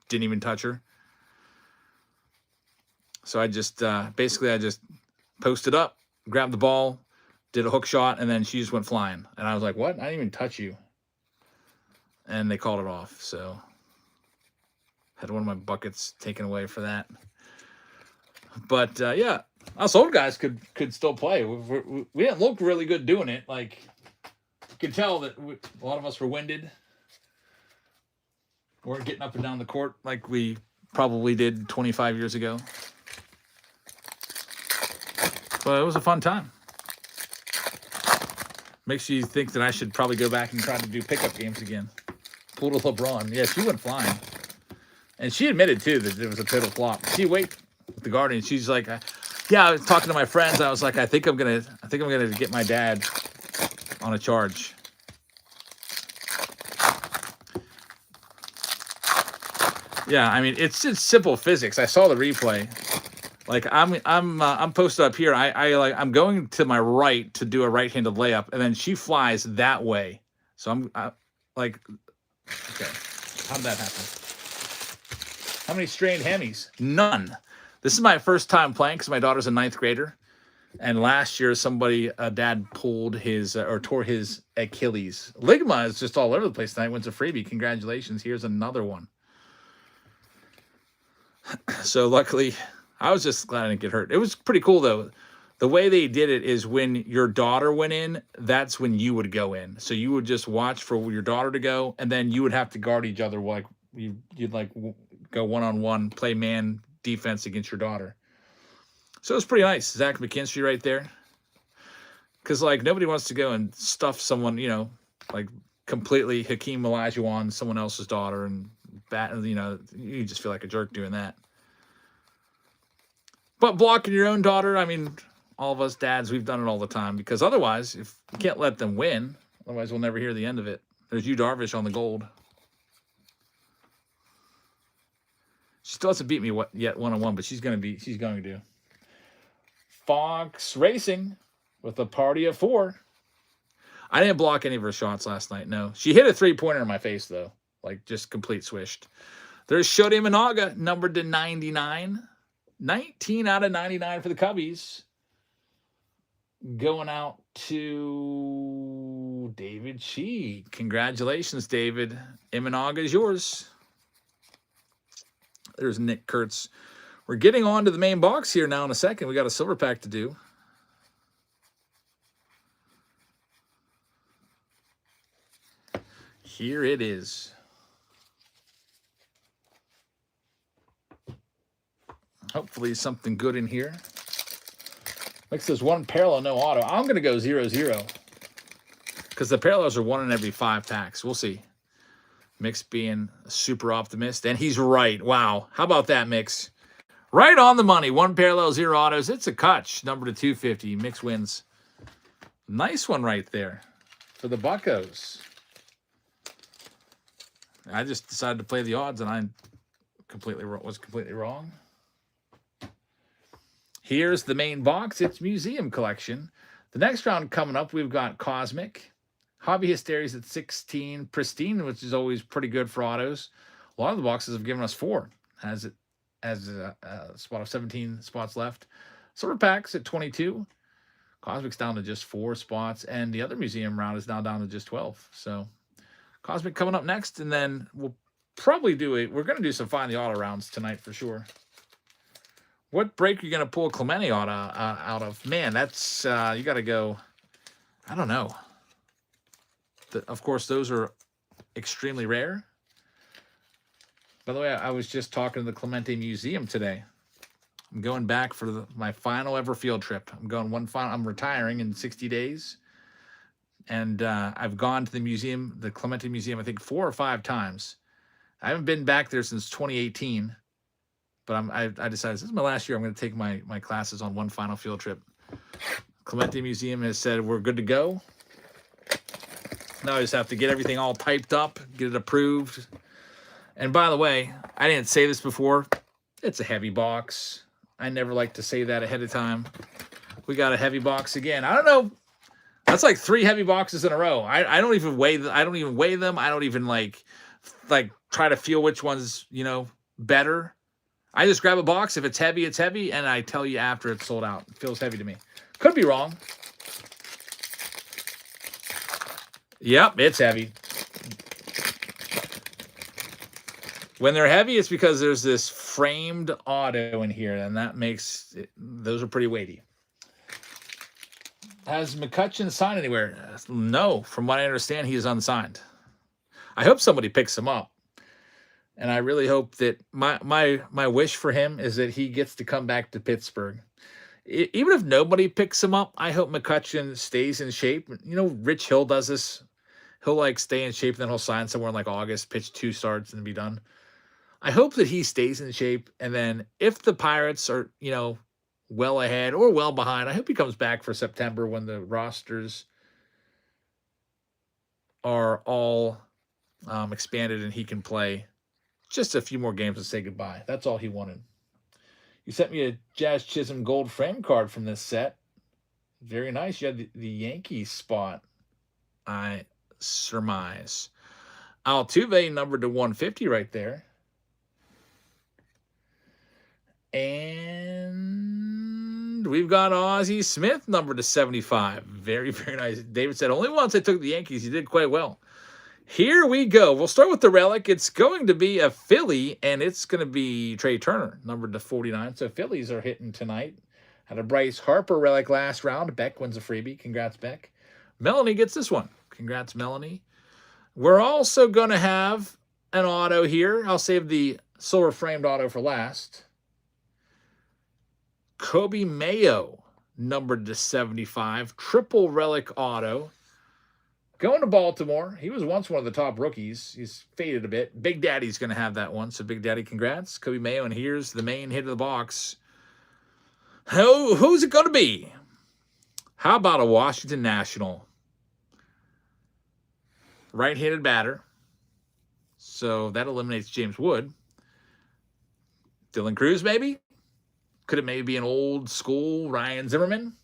didn't even touch her. So I just basically posted up, grabbed the ball, did a hook shot, and then she just went flying. And I was like, "What? I didn't even touch you." And they called it off. So had one of my buckets taken away for that. But yeah, us old guys could still play. We didn't look really good doing it. Like, you could tell that a lot of us were winded. We weren't getting up and down the court like we probably did 25 years ago. But it was a fun time. Makes you think that I should probably go back and try to do pickup games again. Pulled a LeBron. Yeah, she went flying. And she admitted, too, that it was a total flop. She wait with the Guardian. She's like, yeah, I was talking to my friends. I was like, I think I'm gonna get my dad on a charge. Yeah, I mean, it's simple physics. I saw the replay. Like, I'm posted up here. I'm going to my right to do a right-handed layup, and then she flies that way. So I'm like, okay, how did that happen? How many strained hammies? None. This is my first time playing because my daughter's a 9th grader, and last year a dad pulled his or tore his Achilles. Ligma is just all over the place tonight. Wins a freebie. Congratulations. Here's another one. So luckily, I was just glad I didn't get hurt. It was pretty cool, though. The way they did it is when your daughter went in, that's when you would go in. So you would just watch for your daughter to go, and then you would have to guard each other. Like, you'd like go one-on-one, play man defense against your daughter. So it was pretty nice. Zach McKinstry right there. Because, like, nobody wants to go and stuff someone, like completely Hakeem Olajuwon, someone else's daughter, and you just feel like a jerk doing that. But blocking your own daughter, I mean, all of us dads, we've done it all the time. Because otherwise, if you can't let them win, otherwise we'll never hear the end of it. There's Yu Darvish on the gold. She still hasn't beat me yet one-on-one, but she's going to. Fox Racing with a party of 4. I didn't block any of her shots last night, no. She hit a 3-pointer in my face, though. Like, just complete swished. There's Shodi Minaga, numbered to 99. 19 out of 99 for the Cubbies. Going out to David Shee. Congratulations, David. Imanaga is yours. There's Nick Kurtz. We're getting on to the main box here now in a second. We got a silver pack to do. Here it is. Hopefully something good in here. Mix says 1 parallel, no auto. I'm going to go 0-0. Because the parallels are 1 in every 5 packs. We'll see. Mix being a super optimist. And he's right. Wow. How about that, Mix? Right on the money. 1 parallel, 0 autos. It's a Kutch. Number to 250. Mix wins. Nice one right there for the Buccos. I just decided to play the odds, and I was completely wrong. Here's the main box. It's Museum Collection. The next round coming up, we've got Cosmic. Hobby Hysteria's at 16. Pristine, which is always pretty good for autos. A lot of the boxes have given us 4. Has a spot of 17 spots left. Silver Packs at 22. Cosmic's down to just 4 spots. And the other museum round is now down to just 12. So Cosmic coming up next. And then we'll probably we're going to do some Find the Auto rounds tonight for sure. What break are you going to pull Clemente out of? Man, that's, you got to go, I don't know. Of course, those are extremely rare. By the way, I was just talking to the Clemente Museum today. I'm going back for my final ever field trip. I'm retiring in 60 days. And I've gone to the museum, the Clemente Museum, I think 4 or 5 times. I haven't been back there since 2018. But I decided this is my last year. I'm going to take my classes on one final field trip. Clemente Museum has said we're good to go. Now I just have to get everything all typed up, get it approved. And by the way, I didn't say this before. It's a heavy box. I never like to say that ahead of time. We got a heavy box again. I don't know. That's like 3 heavy boxes in a row. I don't even weigh them. I don't even weigh them. I don't even like try to feel which one's, better. I just grab a box. If it's heavy, and I tell you after it's sold out. It feels heavy to me. Could be wrong. Yep, it's heavy. When they're heavy, it's because there's this framed auto in here, and that makes those are pretty weighty. Has McCutcheon signed anywhere? No. From what I understand, he is unsigned. I hope somebody picks him up. And I really hope that my wish for him is that he gets to come back to Pittsburgh. Even if nobody picks him up, I hope McCutcheon stays in shape. Rich Hill does this. He'll stay in shape, and then he'll sign somewhere in August, pitch 2 starts, and be done. I hope that he stays in shape, and then if the Pirates are, well ahead or well behind, I hope he comes back for September when the rosters are all expanded and he can play just a few more games and say goodbye. That's all he wanted. You sent me a Jazz Chisholm gold frame card from this set. Very nice. You had the Yankees spot, I surmise. Altuve numbered to 150 right there. And we've got Ozzie Smith numbered to 75. Very, very nice. David said, only once I took the Yankees. You did quite well. Here we go. We'll start with the relic. It's going to be a Philly, and it's going to be Trey Turner, numbered to 49. So Phillies are hitting tonight. Had a Bryce Harper relic last round. Beck wins a freebie. Congrats, Beck. Melanie gets this one. Congrats, Melanie. We're also going to have an auto here. I'll save the silver framed auto for last. Kobe Mayo, numbered to 75. Triple relic auto. Going to Baltimore. He was once one of the top rookies. He's faded a bit. Big Daddy's going to have that one. So Big Daddy, congrats. Kobe Mayo, and here's the main hit of the box. Who's it going to be? How about a Washington National? Right-handed batter. So that eliminates James Wood. Dylan Cruz, maybe? Could it maybe be an old school Ryan Zimmerman?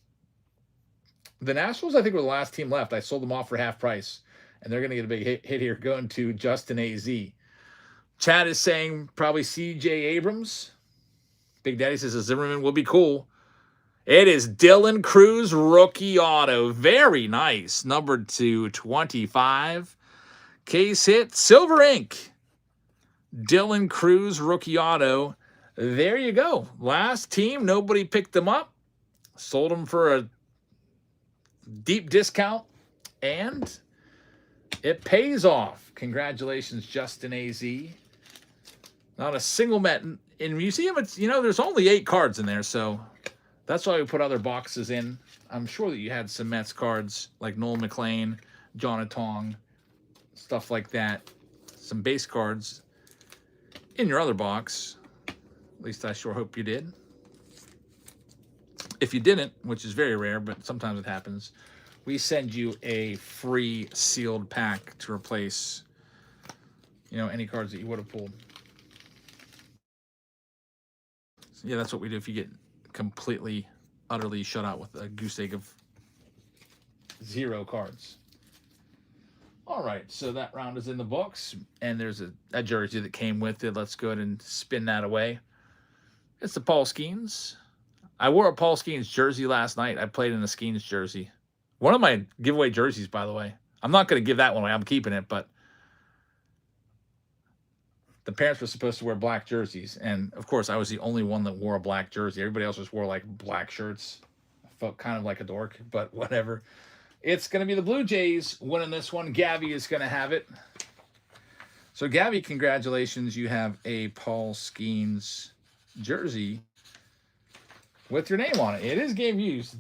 The Nationals, I think, were the last team left. I sold them off for half price, and they're going to get a big hit here going to Justin AZ. Chad is saying probably C.J. Abrams. Big Daddy says a Zimmerman will be cool. It is Dylan Cruz rookie auto. Very nice. Number 225. Case hit. Silver ink. Dylan Cruz rookie auto. There you go. Last team. Nobody picked them up. Sold them for a deep discount. And it pays off. Congratulations, Justin AZ. Not a single Met in museum. It's, there's only 8 cards in there, so that's why we put other boxes in. I'm sure that you had some Mets cards like Noel McLean, John Atong, stuff like that. Some base cards in your other box. At least I sure hope you did. If you didn't, which is very rare, but sometimes it happens, we send you a free sealed pack to replace, any cards that you would have pulled. So yeah, that's what we do if you get completely, utterly shut out with a goose egg of 0 cards. All right, so that round is in the books, and there's a jersey that came with it. Let's go ahead and spin that away. It's the Paul Skeens. I wore a Paul Skeens jersey last night. I played in a Skeens jersey. One of my giveaway jerseys, by the way. I'm not going to give that one away. I'm keeping it, but the parents were supposed to wear black jerseys, and of course, I was the only one that wore a black jersey. Everybody else just wore like black shirts. I felt kind of like a dork, but whatever. It's going to be the Blue Jays winning this one. Gabby is going to have it. So, Gabby, congratulations. You have a Paul Skeens jersey with your name on it. It is game used.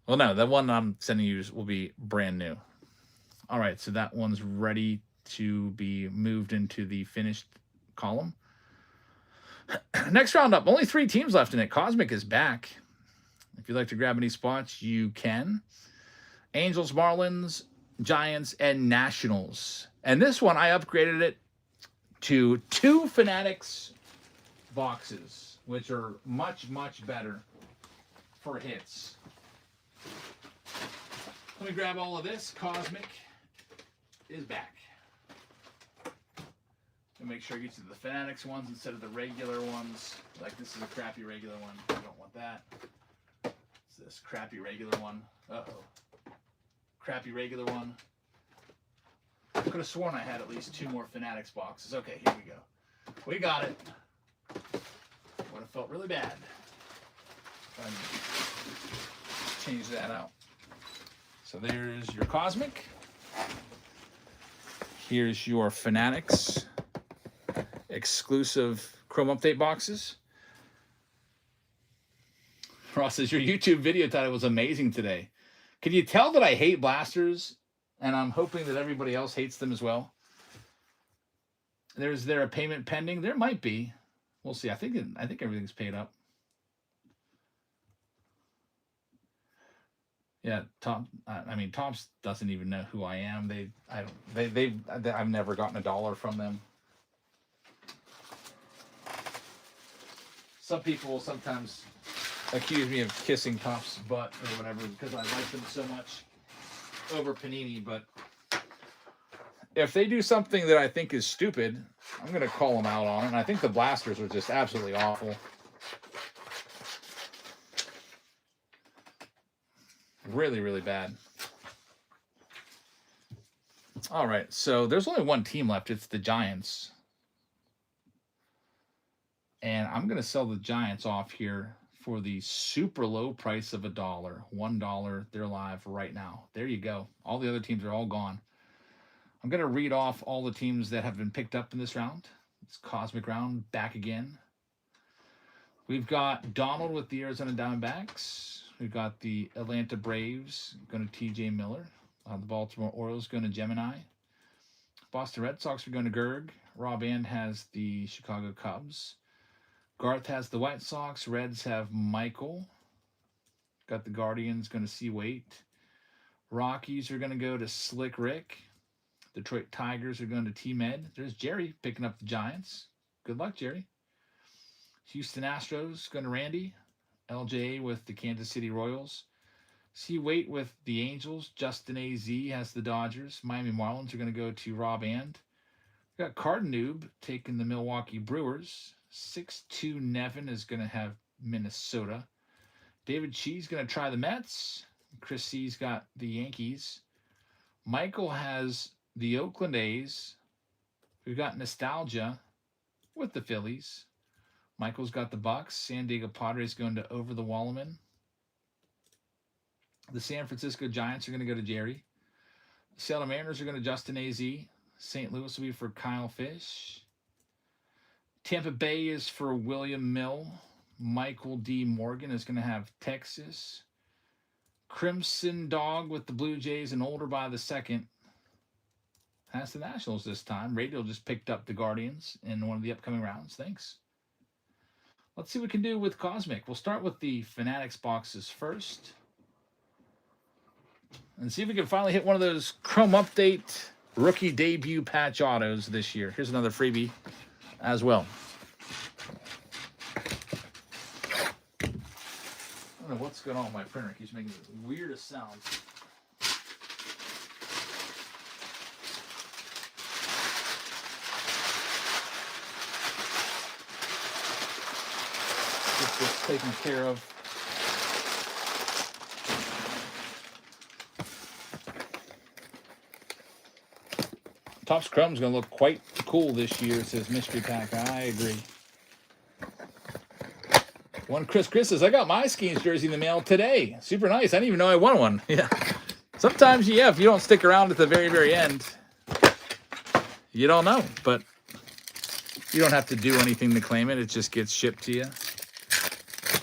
Well, no, the one I'm sending you will be brand new. All right, so that one's ready to be moved into the finished column. Next roundup, only 3 teams left in it. Cosmic is back. If you'd like to grab any spots, you can. Angels, Marlins, Giants, and Nationals. And this one, I upgraded it to 2 Fanatics boxes, which are much, much better for hits. Let me grab all of this. Cosmic is back. And make sure you get to the Fanatics ones instead of the regular ones. Like this is a crappy regular one. I don't want that. It's this crappy regular one. Uh-oh. Crappy regular one. I could have sworn I had at least 2 more Fanatics boxes. Okay, here we go. We got it. Would have felt really bad if I change that out. So there's your Cosmic. Here's your Fanatics exclusive Chrome Update boxes. Ross says, your YouTube video title was amazing today. Can you tell that I hate blasters? And I'm hoping that everybody else hates them as well. Is there a payment pending? There might be. We'll see. I think everything's paid up. Yeah, Tops doesn't even know who I am. I've never gotten $1 from them. Some people will sometimes accuse me of kissing Tops' butt or whatever because I like them so much over Panini, but if they do something that I think is stupid, I'm going to call them out on it. And I think the blasters are just absolutely awful. Really, really bad. All right, so there's only one team left. It's the Giants. And I'm going to sell the Giants off here for the super low price of $1. $1, they're live right now. There you go. All the other teams are all gone. I'm going to read off all the teams that have been picked up in this round. It's Cosmic Round back again. We've got Donald with the Arizona Diamondbacks. We've got the Atlanta Braves going to TJ Miller. The Baltimore Orioles going to Gemini. Boston Red Sox are going to Gerg. Rob And has the Chicago Cubs. Garth has the White Sox. Reds have Michael. Got the Guardians going to see Waite. Rockies are going to go to Slick Rick. Detroit Tigers are going to T-Med. There's Jerry picking up the Giants. Good luck, Jerry. Houston Astros going to Randy. LJ with the Kansas City Royals. C. Waite with the Angels. Justin A.Z. has the Dodgers. Miami Marlins are going to go to Rob And. We got Cardinoob taking the Milwaukee Brewers. 6-2 Nevin is going to have Minnesota. David Chee's going to try the Mets. Chris C's got the Yankees. Michael has the Oakland A's. We've got Nostalgia with the Phillies. Michael's got the Bucks. San Diego Padres going to Over the Wallerman. The San Francisco Giants are going to go to Jerry. The Seattle Mariners are going to Justin A.Z. St. Louis will be for Kyle Fish. Tampa Bay is for William Mill. Michael D. Morgan is going to have Texas. Crimson Dog with the Blue Jays and Older by the Second has the Nationals this time. Radial just picked up the Guardians in one of the upcoming rounds. Thanks. Let's see what we can do with Cosmic. We'll start with the Fanatics boxes first. And see if we can finally hit one of those Chrome Update rookie debut patch autos this year. Here's another freebie as well. I don't know what's going on with my printer. It keeps making the weirdest sounds. Get this taken care of. Topps Chrome's going to look quite cool this year, says Mystery Pack. I agree. One Chris says, I got my Skeens jersey in the mail today. Super nice. I didn't even know I won one. Yeah. Sometimes, yeah, if you don't stick around at the very, very end, you don't know. But you don't have to do anything to claim it. It just gets shipped to you.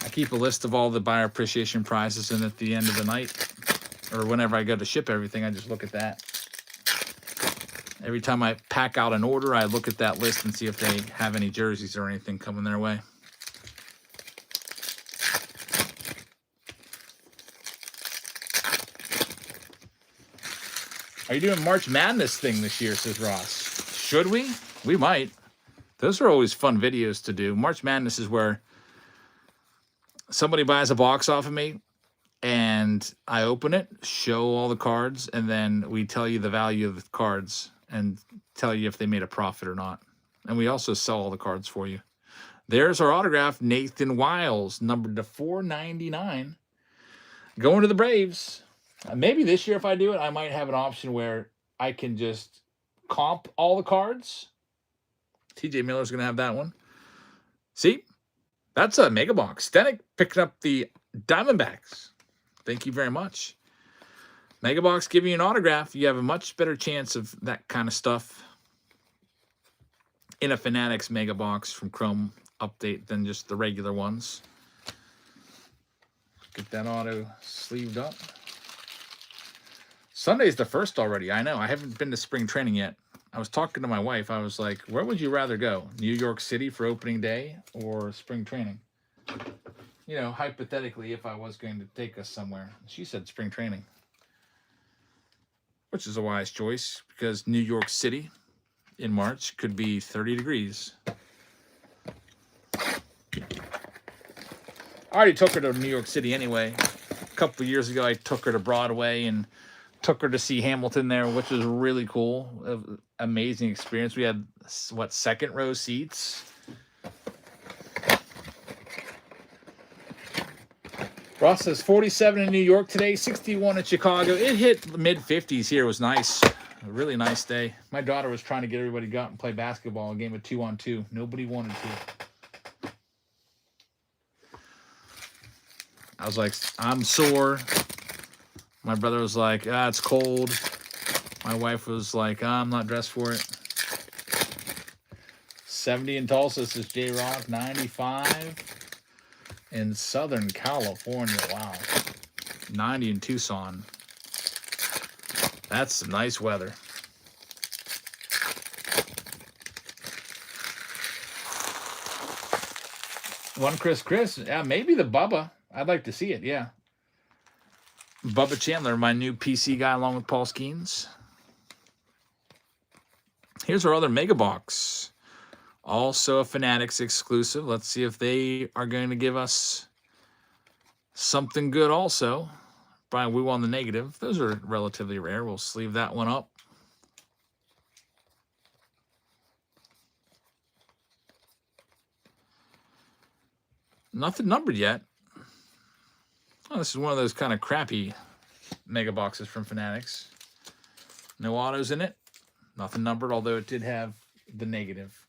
I keep a list of all the buyer appreciation prizes, and at the end of the night, or whenever I go to ship everything, I just look at that. Every time I pack out an order, I look at that list and see if they have any jerseys or anything coming their way. Are you doing March Madness thing this year, says Ross? Should we? We might. Those are always fun videos to do. March Madness is where somebody buys a box off of me, and I open it, show all the cards, and then we tell you the value of the cards and tell you if they made a profit or not. And we also sell all the cards for you. There's our autograph, Nathan Wiles, numbered to 499. Going to the Braves. Maybe this year if I do it, I might have an option where I can just comp all the cards. TJ Miller's going to have that one. See? That's a mega box. Stenick picking up the Diamondbacks. Thank you very much. Mega box giving you an autograph. You have a much better chance of that kind of stuff in a Fanatics mega box from Chrome Update than just the regular ones. Get that auto sleeved up. Sunday's the first already. I know. I haven't been to spring training yet. I was talking to my wife. I was like, where would you rather go? New York City for opening day or spring training? You know, hypothetically, if I was going to take us somewhere. She said spring training. Which is a wise choice because New York City in March could be 30 degrees. I already took her to New York City anyway. A couple of years ago, I took her to Broadway and took her to see Hamilton there, which was really cool. Amazing experience. We had, what, second row seats? Ross says 47 in New York today, 61 in Chicago. It hit mid-50s here. It was nice. A really nice day. My daughter was trying to get everybody to go out and play basketball, a game of 2-on-2. Nobody wanted to. I was like, I'm sore. My brother was like, it's cold. My wife was like, I'm not dressed for it. 70 in Tulsa, says J-Rock. 95 in Southern California. Wow. 90 in Tucson. That's some nice weather. One Chris. Yeah, maybe the Bubba. I'd like to see it, yeah. Bubba Chandler, my new PC guy, along with Paul Skeens. Here's our other Mega Box. Also a Fanatics exclusive. Let's see if they are going to give us something good also. Brian Wu on the negative. Those are relatively rare. We'll sleeve that one up. Nothing numbered yet. Oh, this is one of those kind of crappy Mega Boxes from Fanatics. No autos in it. Nothing numbered, although it did have the negative.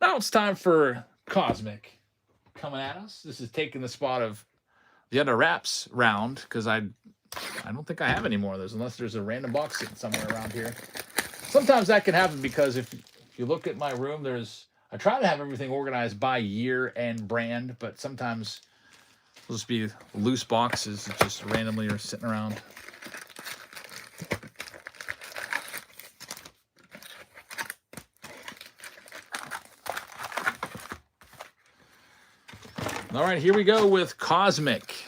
Now it's time for Cosmic coming at us. This is taking the spot of the Under Wraps round, because I don't think I have any more of those, unless there's a random box sitting somewhere around here. Sometimes that can happen because if you look at my room, I try to have everything organized by year and brand, but sometimes it'll just be loose boxes that just randomly are sitting around. All right, here we go with Cosmic.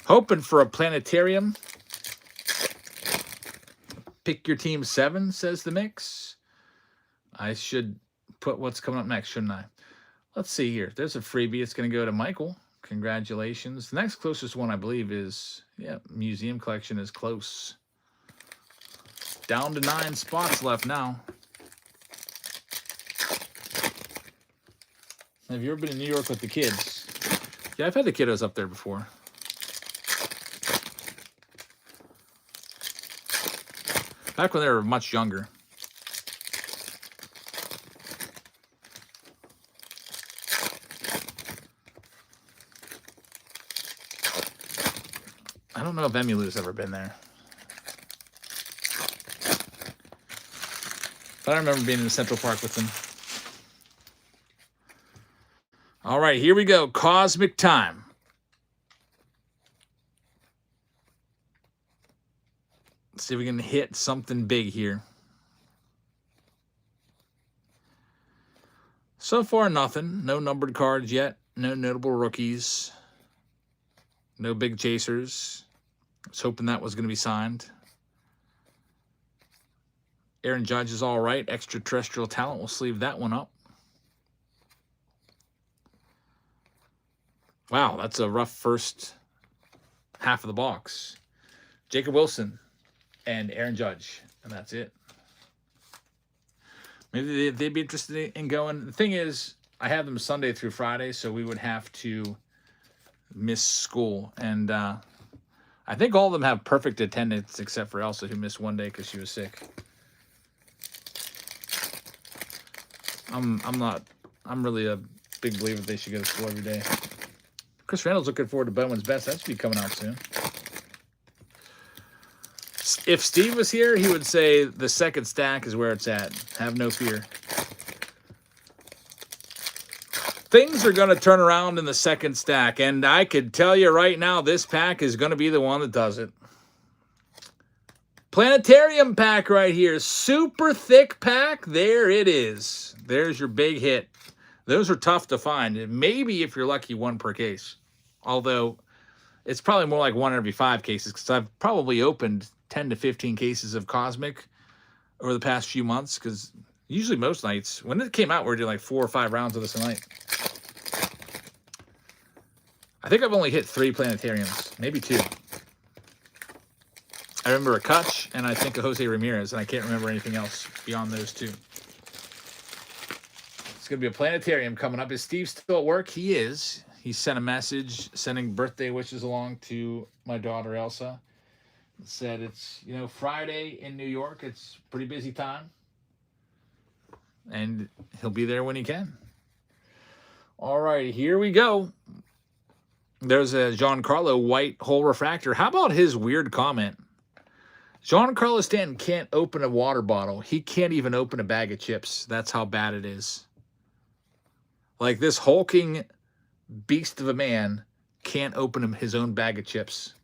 Hoping for a planetarium. Pick your team 7, says the mix. I should put what's coming up next, shouldn't I? Let's see here. There's a freebie. It's going to go to Michael. Congratulations. The next closest one, I believe, is, Museum Collection is close. Down to 9 spots left now. Have you ever been in New York with the kids? Yeah, I've had the kiddos up there before. Back when they were much younger. I don't know if Emilu's ever been there. But I remember being in Central Park with them. All right, here we go. Cosmic time. Let's see if we can hit something big here. So far, nothing. No numbered cards yet. No notable rookies. No big chasers. I was hoping that was going to be signed. Aaron Judge is all right. Extraterrestrial talent. We'll sleeve that one up. Wow, that's a rough first half of the box. Jacob Wilson and Aaron Judge, and that's it. Maybe they'd be interested in going. The thing is, I have them Sunday through Friday, so we would have to miss school. And I think all of them have perfect attendance except for Elsa, who missed one day because she was sick. I'm really a big believer they should go to school every day. Chris Randall's looking forward to Bowman's Best. That should be coming out soon. If Steve was here, he would say the second stack is where it's at. Have no fear. Things are going to turn around in the second stack, and I could tell you right now, this pack is going to be the one that does it. Planetarium pack right here. Super thick pack. There it is. There's your big hit. Those are tough to find. Maybe if you're lucky, 1 per case. Although, it's probably more like 1 every 5 cases, because I've probably opened 10 to 15 cases of Cosmic over the past few months, because usually most nights, when it came out, we were doing like 4 or 5 rounds of this a night. I think I've only hit 3 planetariums, maybe 2. I remember a Kutch, and I think a Jose Ramirez, and I can't remember anything else beyond those 2. It's going to be a planetarium coming up. Is Steve still at work? He is. He sent a message sending birthday wishes along to my daughter, Elsa. Said it's, Friday in New York. It's a pretty busy time. And he'll be there when he can. All right, here we go. There's a Giancarlo white hole refractor. How about his weird comment? Giancarlo Stanton can't open a water bottle. He can't even open a bag of chips. That's how bad it is. Like, this hulking beast of a man can't open his own bag of chips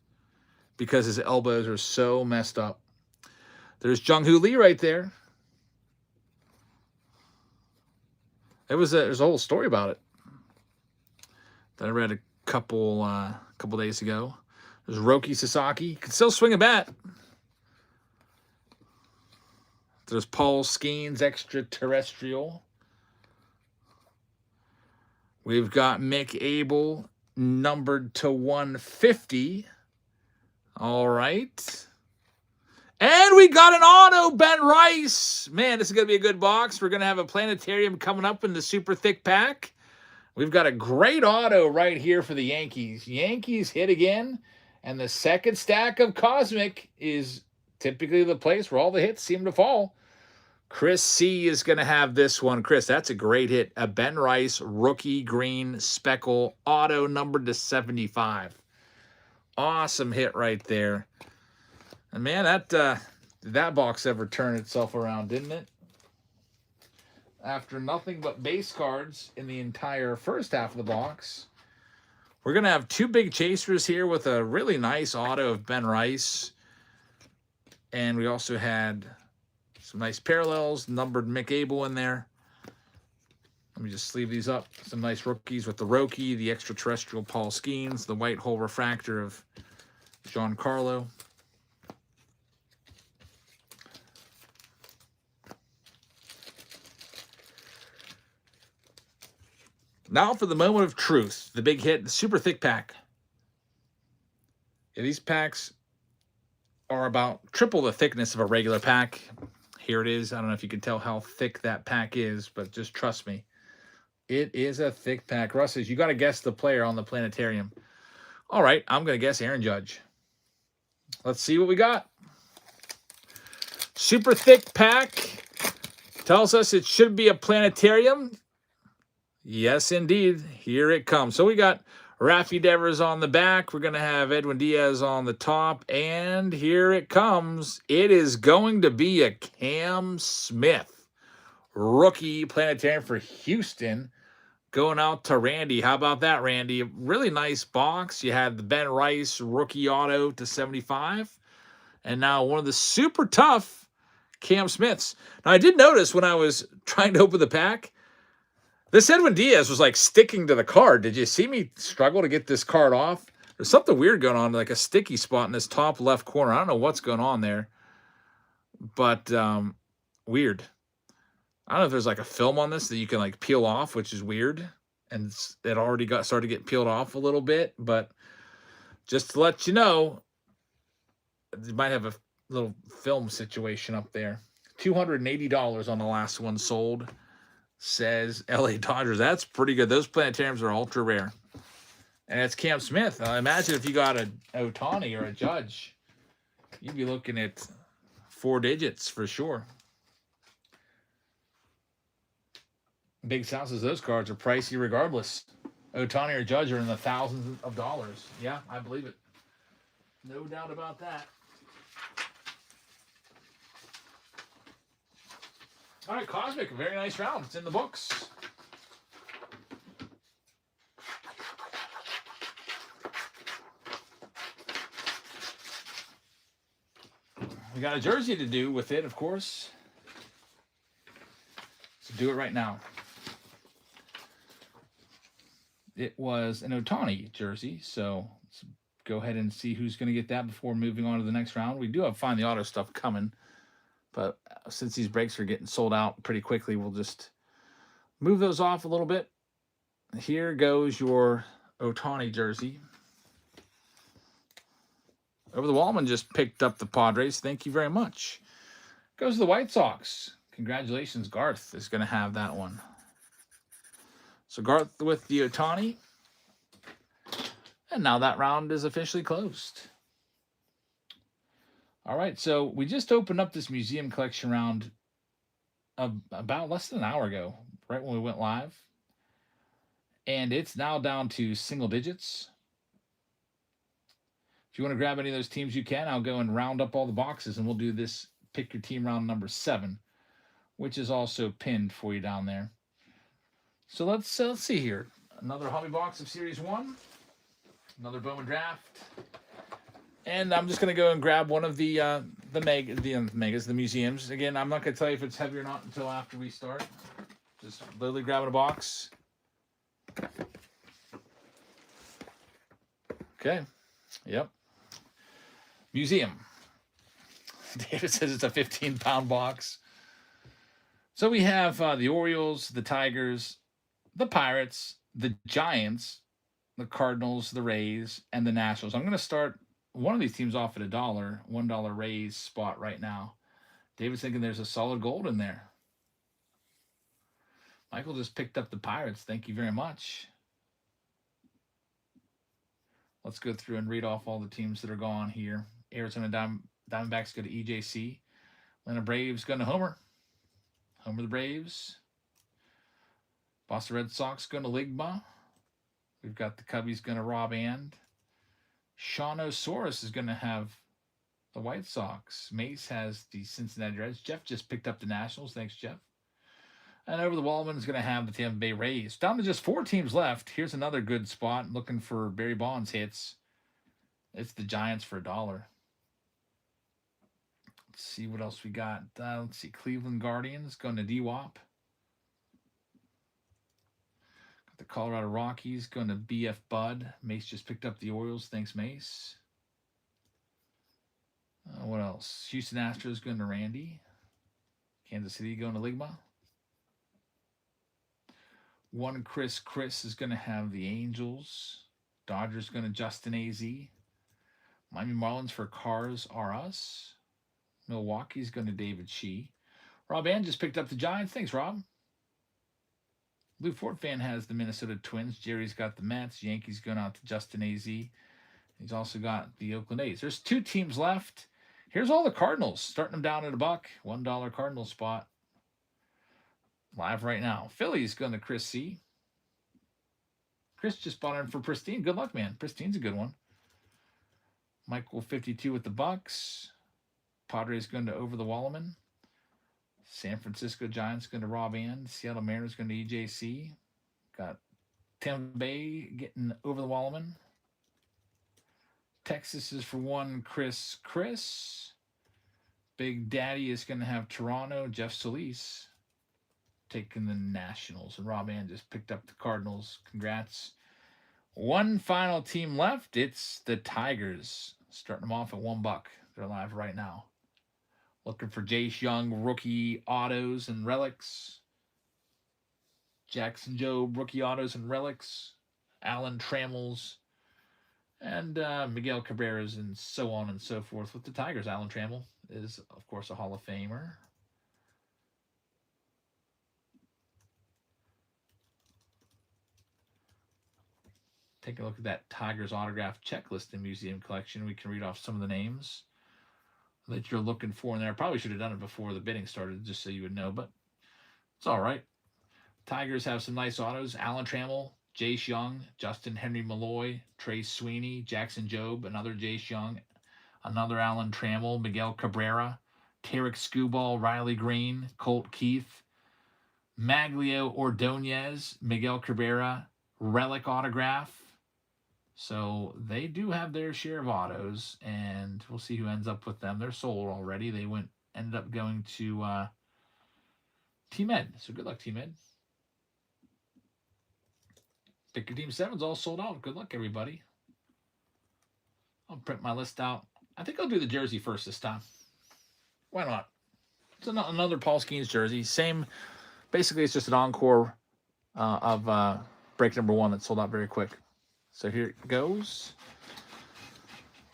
because his elbows are so messed up. There's Jung-Hoo Lee right there. There's a whole story about it. that I read a couple days ago. There's Roki Sasaki. Can still swing a bat. There's Paul Skeens, extraterrestrial. We've got Mick Abel, numbered to 150. All right. And we got an auto, Ben Rice. Man, this is going to be a good box. We're going to have a planetarium coming up in the super thick pack. We've got a great auto right here for the Yankees. Yankees hit again. And the second stack of Cosmic is typically the place where all the hits seem to fall. Chris C is going to have this one. Chris, that's a great hit. A Ben Rice rookie green speckle auto numbered to 75. Awesome hit right there. And man, did that box ever turn itself around, didn't it? After nothing but base cards in the entire first half of the box, we're going to have two big chasers here with a really nice auto of Ben Rice. And we also had some nice parallels, numbered Mick Abel in there. Let me just sleeve these up. Some nice rookies with the Roki, the extraterrestrial Paul Skeens, the white hole refractor of Giancarlo. Now for the moment of truth, the big hit, the super thick pack. Yeah, these packs are about triple the thickness of a regular pack. Here it is. I don't know if you can tell how thick that pack is, but just trust me. It is a thick pack. Russ says, you got to guess the player on the planetarium. All right, I'm going to guess Aaron Judge. Let's see what we got. Super thick pack. Tells us it should be a planetarium. Yes, indeed. Here it comes. So we got Raffy Devers on the back. We're going to have Edwin Diaz on the top. And here it comes. It is going to be a Cam Smith rookie planetarium for Houston going out to Randy. How about that, Randy? A really nice box. You had the Ben Rice rookie auto to 75. And now one of the super tough Cam Smiths. Now, I did notice when I was trying to open the pack, this Edwin Diaz was like sticking to the card. Did you see me struggle to get this card off? There's something weird going on, like a sticky spot in this top left corner. I don't know what's going on there, but weird. I don't know if there's like a film on this that you can like peel off, which is weird. And it already started to get peeled off a little bit, but just to let you know, you might have a little film situation up there. $280 on the last one sold. Says LA Dodgers. That's pretty good. Those planetariums are ultra rare. And it's Cam Smith. Imagine if you got a Ohtani or a Judge. You'd be looking at 4 digits for sure. Big South says those cards are pricey regardless. Ohtani or Judge are in the thousands of dollars. Yeah, I believe it. No doubt about that. All right, Cosmic, a very nice round. It's in the books. We got a jersey to do with it, of course. So do it right now. It was an Ohtani jersey, so let's go ahead and see who's going to get that before moving on to the next round. We do have Find the Auto stuff coming. But since these breaks are getting sold out pretty quickly, we'll just move those off a little bit. Here goes your Ohtani jersey. Over the Wallman just picked up the Padres. Thank you very much. Goes to the White Sox. Congratulations, Garth is going to have that one. So Garth with the Ohtani. And now that round is officially closed. All right, so we just opened up this museum collection round about less than an hour ago, right when we went live. And it's now down to single digits. If you want to grab any of those teams, you can. I'll go and round up all the boxes, and we'll do this Pick Your Team round number 7, which is also pinned for you down there. So let's see here. Another hobby box of Series 1. Another Bowman Draft. And I'm just going to go and grab one of the megas, the museums. Again, I'm not going to tell you if it's heavy or not until after we start. Just literally grabbing a box. Okay. Yep. Museum. David says it's a 15-pound box. So we have the Orioles, the Tigers, the Pirates, the Giants, the Cardinals, the Rays, and the Nationals. I'm going to start one of these teams off at $1 Rays spot right now. David's thinking there's a solid gold in there. Michael just picked up the Pirates. Thank you very much. Let's go through and read off all the teams that are gone here. Arizona Diamondbacks go to EJC. Atlanta Braves going to Homer. Homer the Braves. Boston Red Sox going to Ligma. We've got the Cubbies going to Rob And. Sean Osoris is going to have the White Sox. Mace has the Cincinnati Reds. Jeff just picked up the Nationals. Thanks, Jeff. And over the Wallman is going to have the Tampa Bay Rays. Down to just 4 teams left. Here's another good spot. Looking for Barry Bonds hits. It's the Giants for $1. Let's see what else we got. Let's see. Cleveland Guardians going to D-Wop. Got the Colorado Rockies going to BF Bud. Mace just picked up the Orioles. Thanks, Mace. What else? Houston Astros going to Randy. Kansas City going to Ligma. One Chris is going to have the Angels. Dodgers going to Justin AZ. Miami Marlins for Cars R Us. Milwaukee's going to David Shee. Rob Ann just picked up the Giants. Thanks, Rob. Blue Fort fan has the Minnesota Twins. Jerry's got the Mets. Yankees going out to Justin AZ. He's also got the Oakland A's. There's 2 teams left. Here's all the Cardinals. Starting them down at $1. $1 Cardinal spot. Live right now. Philly's going to Chris C. Chris just bought in for Pristine. Good luck, man. Pristine's a good one. Michael 52 with the Bucks. Padres going to Over the Wallaman. San Francisco Giants going to Rob And. Seattle Mariners going to EJC. Got Tampa Bay getting Over the Wallaman. Texas is for one Chris. Big Daddy is going to have Toronto. Jeff Solis taking the Nationals. And Rob And just picked up the Cardinals. Congrats. One final team left. It's the Tigers. Starting them off at $1. They're live right now. Looking for Jace Young, rookie autos and relics. Jackson Jobe, rookie autos and relics. Alan Trammell's. And Miguel Cabrera's and so on and so forth. With the Tigers, Alan Trammell is, of course, a Hall of Famer. Take a look at that Tigers autograph checklist in Museum Collection. We can read off some of the names that you're looking for in there. I probably should have done it before the bidding started, just so you would know, but it's all right. Tigers have some nice autos. Alan Trammell, Jace Young, Justin Henry Malloy, Trey Sweeney, Jackson Jobe, another Jace Young, another Alan Trammell, Miguel Cabrera, Tarek Skubal, Riley Green, Colt Keith, Maglio Ordonez, Miguel Cabrera, relic autograph. So they do have their share of autos, and we'll see who ends up with them. They're sold already. They ended up going to Team Ed. So good luck, Team Ed. Pick your Team 7's all sold out. Good luck, everybody. I'll print my list out. I think I'll do the jersey first this time. Why not? It's another Paul Skeens jersey. Same. Basically, it's just an encore of break number 1 that sold out very quick. So here it goes.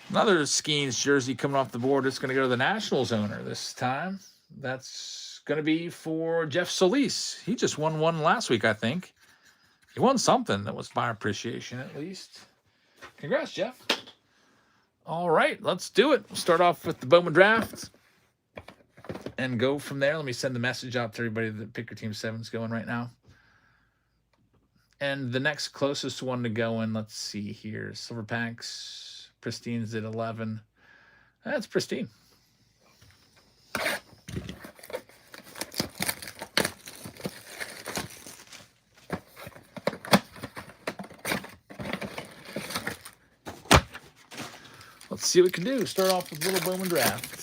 Another Skeens jersey coming off the board. It's going to go to the Nationals owner this time. That's going to be for Jeff Solis. He just won one last week, I think. He won something that was buyer appreciation, at least. Congrats, Jeff. All right, let's do it. We'll start off with the Bowman draft and go from there. Let me send the message out to everybody that Pick Your Team 7's going right now. And the next closest one to go in, let's see here. Silver Packs, Pristine's at 11. That's Pristine. Let's see what we can do. Start off with Little Bowman Draft.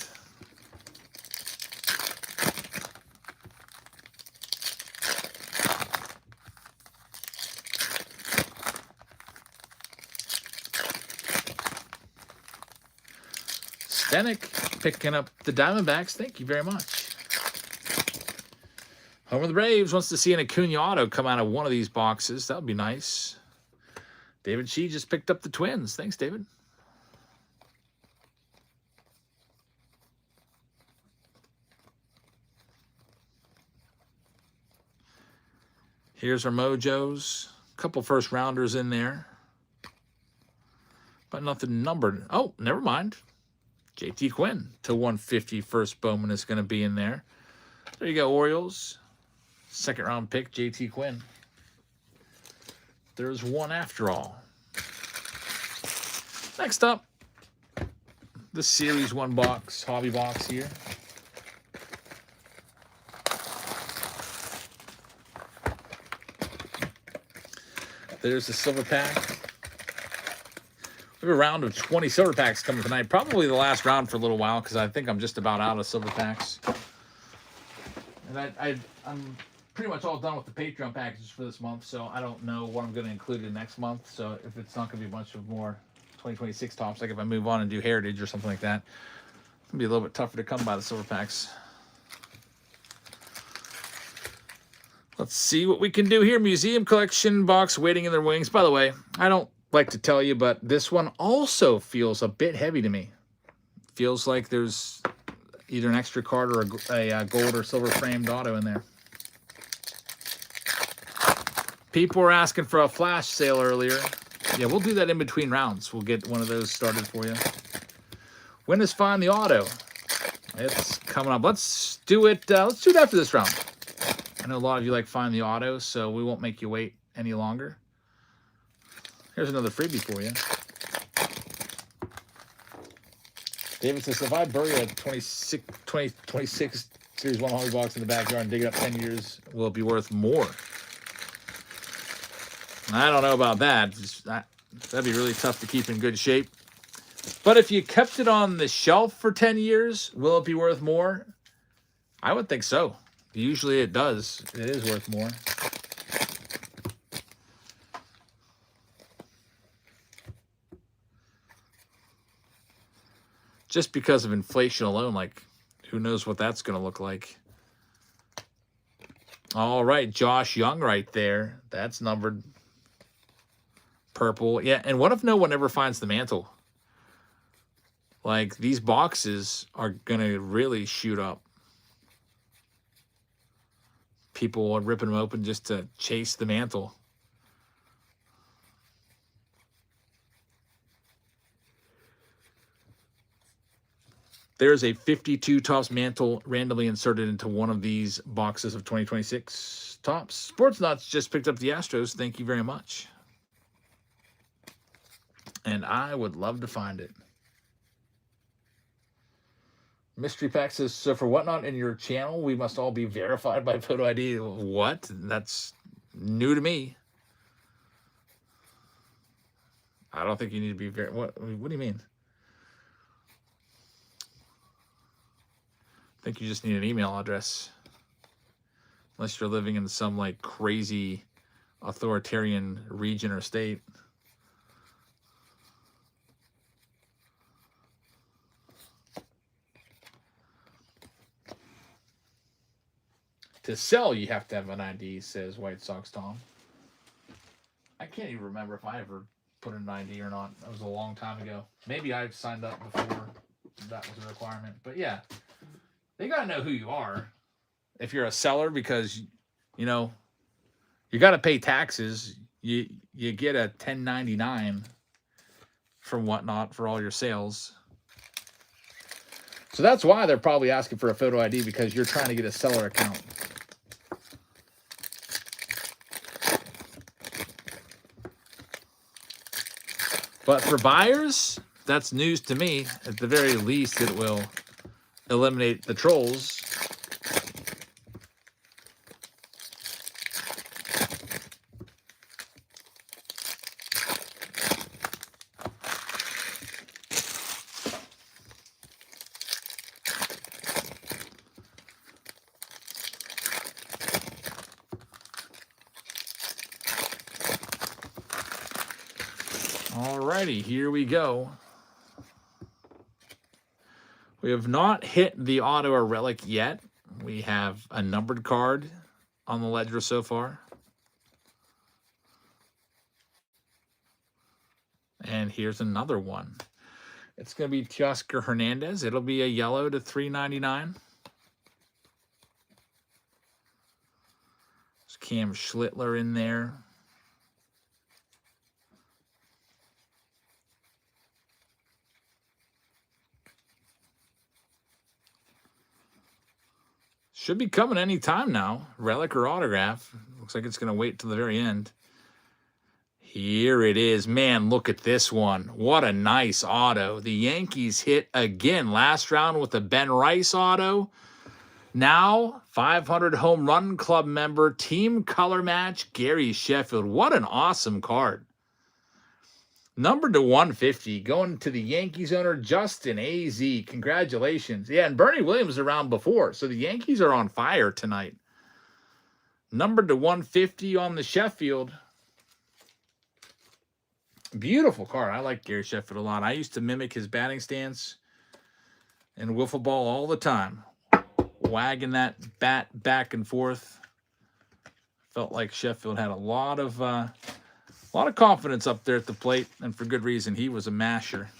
Stenick picking up the Diamondbacks. Thank you very much. Homer the Braves wants to see an Acuna auto come out of one of these boxes. That would be nice. David Shee just picked up the Twins. Thanks, David. Here's our Mojos. A couple first rounders in there. But nothing numbered. Oh, never mind. JT Quinn to 150. First Bowman is going to be in there. There you go, Orioles. Second round pick, JT Quinn. There's one after all. Next up, the Series 1 box, hobby box here. There's the silver pack. We have a round of 20 silver packs coming tonight. Probably the last round for a little while because I think I'm just about out of silver packs. And I'm pretty much all done with the Patreon packages for this month, so I don't know what I'm going to include in next month. So if it's not going to be a bunch of more 2026 tops, like if I move on and do Heritage or something like that, it's going to be a little bit tougher to come by the silver packs. Let's see what we can do here. Museum collection box waiting in their wings. By the way, I don't like to tell you, but this one also feels a bit heavy to me. Feels like there's either an extra card or a gold or silver framed auto in there. People were asking for a flash sale earlier. Yeah, we'll do that in between rounds. We'll get one of those started for you. When is Find the Auto? It's coming up. Let's do it. Let's do it after this round. I know a lot of you like Find the Auto, so we won't make you wait any longer. Here's another freebie for you. David says, if I bury a 2026 Series 1 hobby box in the backyard and dig it up 10 years, will it be worth more? I don't know about that. That'd be really tough to keep in good shape. But if you kept it on the shelf for 10 years, will it be worth more? I would think so. Usually it does. It is worth more. Just because of inflation alone, like, who knows what that's going to look like. All right, Josh Young right there. That's numbered purple. Yeah, and what if no one ever finds the mantle? Like, these boxes are going to really shoot up. People are ripping them open just to chase the mantle. There's a 52 Topps mantle randomly inserted into one of these boxes of 2026 Topps. Sports Nuts just picked up the Astros. Thank you very much. And I would love to find it. Mystery Pack says, so for Whatnot in your channel, we must all be verified by photo ID. What? That's new to me. I don't think you need to be What do you mean? I think you just need an email address. Unless you're living in some like crazy authoritarian region or state. To sell, you have to have an ID, says White Sox Tom. I can't even remember if I ever put an ID or not. That was a long time ago. Maybe I've signed up before that was a requirement. But yeah, they got to know who you are. If you're a seller, because, you know, you got to pay taxes. You get a 1099 from Whatnot for all your sales. So that's why they're probably asking for a photo ID, because you're trying to get a seller account. But for buyers, that's news to me. At the very least, it will eliminate the trolls. Alrighty, here we go. We have not hit the auto or relic yet. We have a numbered card on the ledger so far. And here's another one. It's going to be Teoscar Hernandez. It'll be a yellow to $3.99. There's Cam Schlittler in there. Should be coming any time now. Relic or autograph. Looks like it's going to wait till the very end. Here it is. Man, look at this one. What a nice auto. The Yankees hit again last round with the Ben Rice auto. Now, 500 home run club member, team color match, Gary Sheffield. What an awesome card. Numbered to 150, going to the Yankees owner, Justin A.Z. Congratulations. Yeah, and Bernie Williams around before, so the Yankees are on fire tonight. Numbered to 150 on the Sheffield. Beautiful card. I like Gary Sheffield a lot. I used to mimic his batting stance in wiffle ball all the time. Wagging that bat back and forth. Felt like Sheffield had a lot of confidence up there at the plate, and for good reason. He was a masher.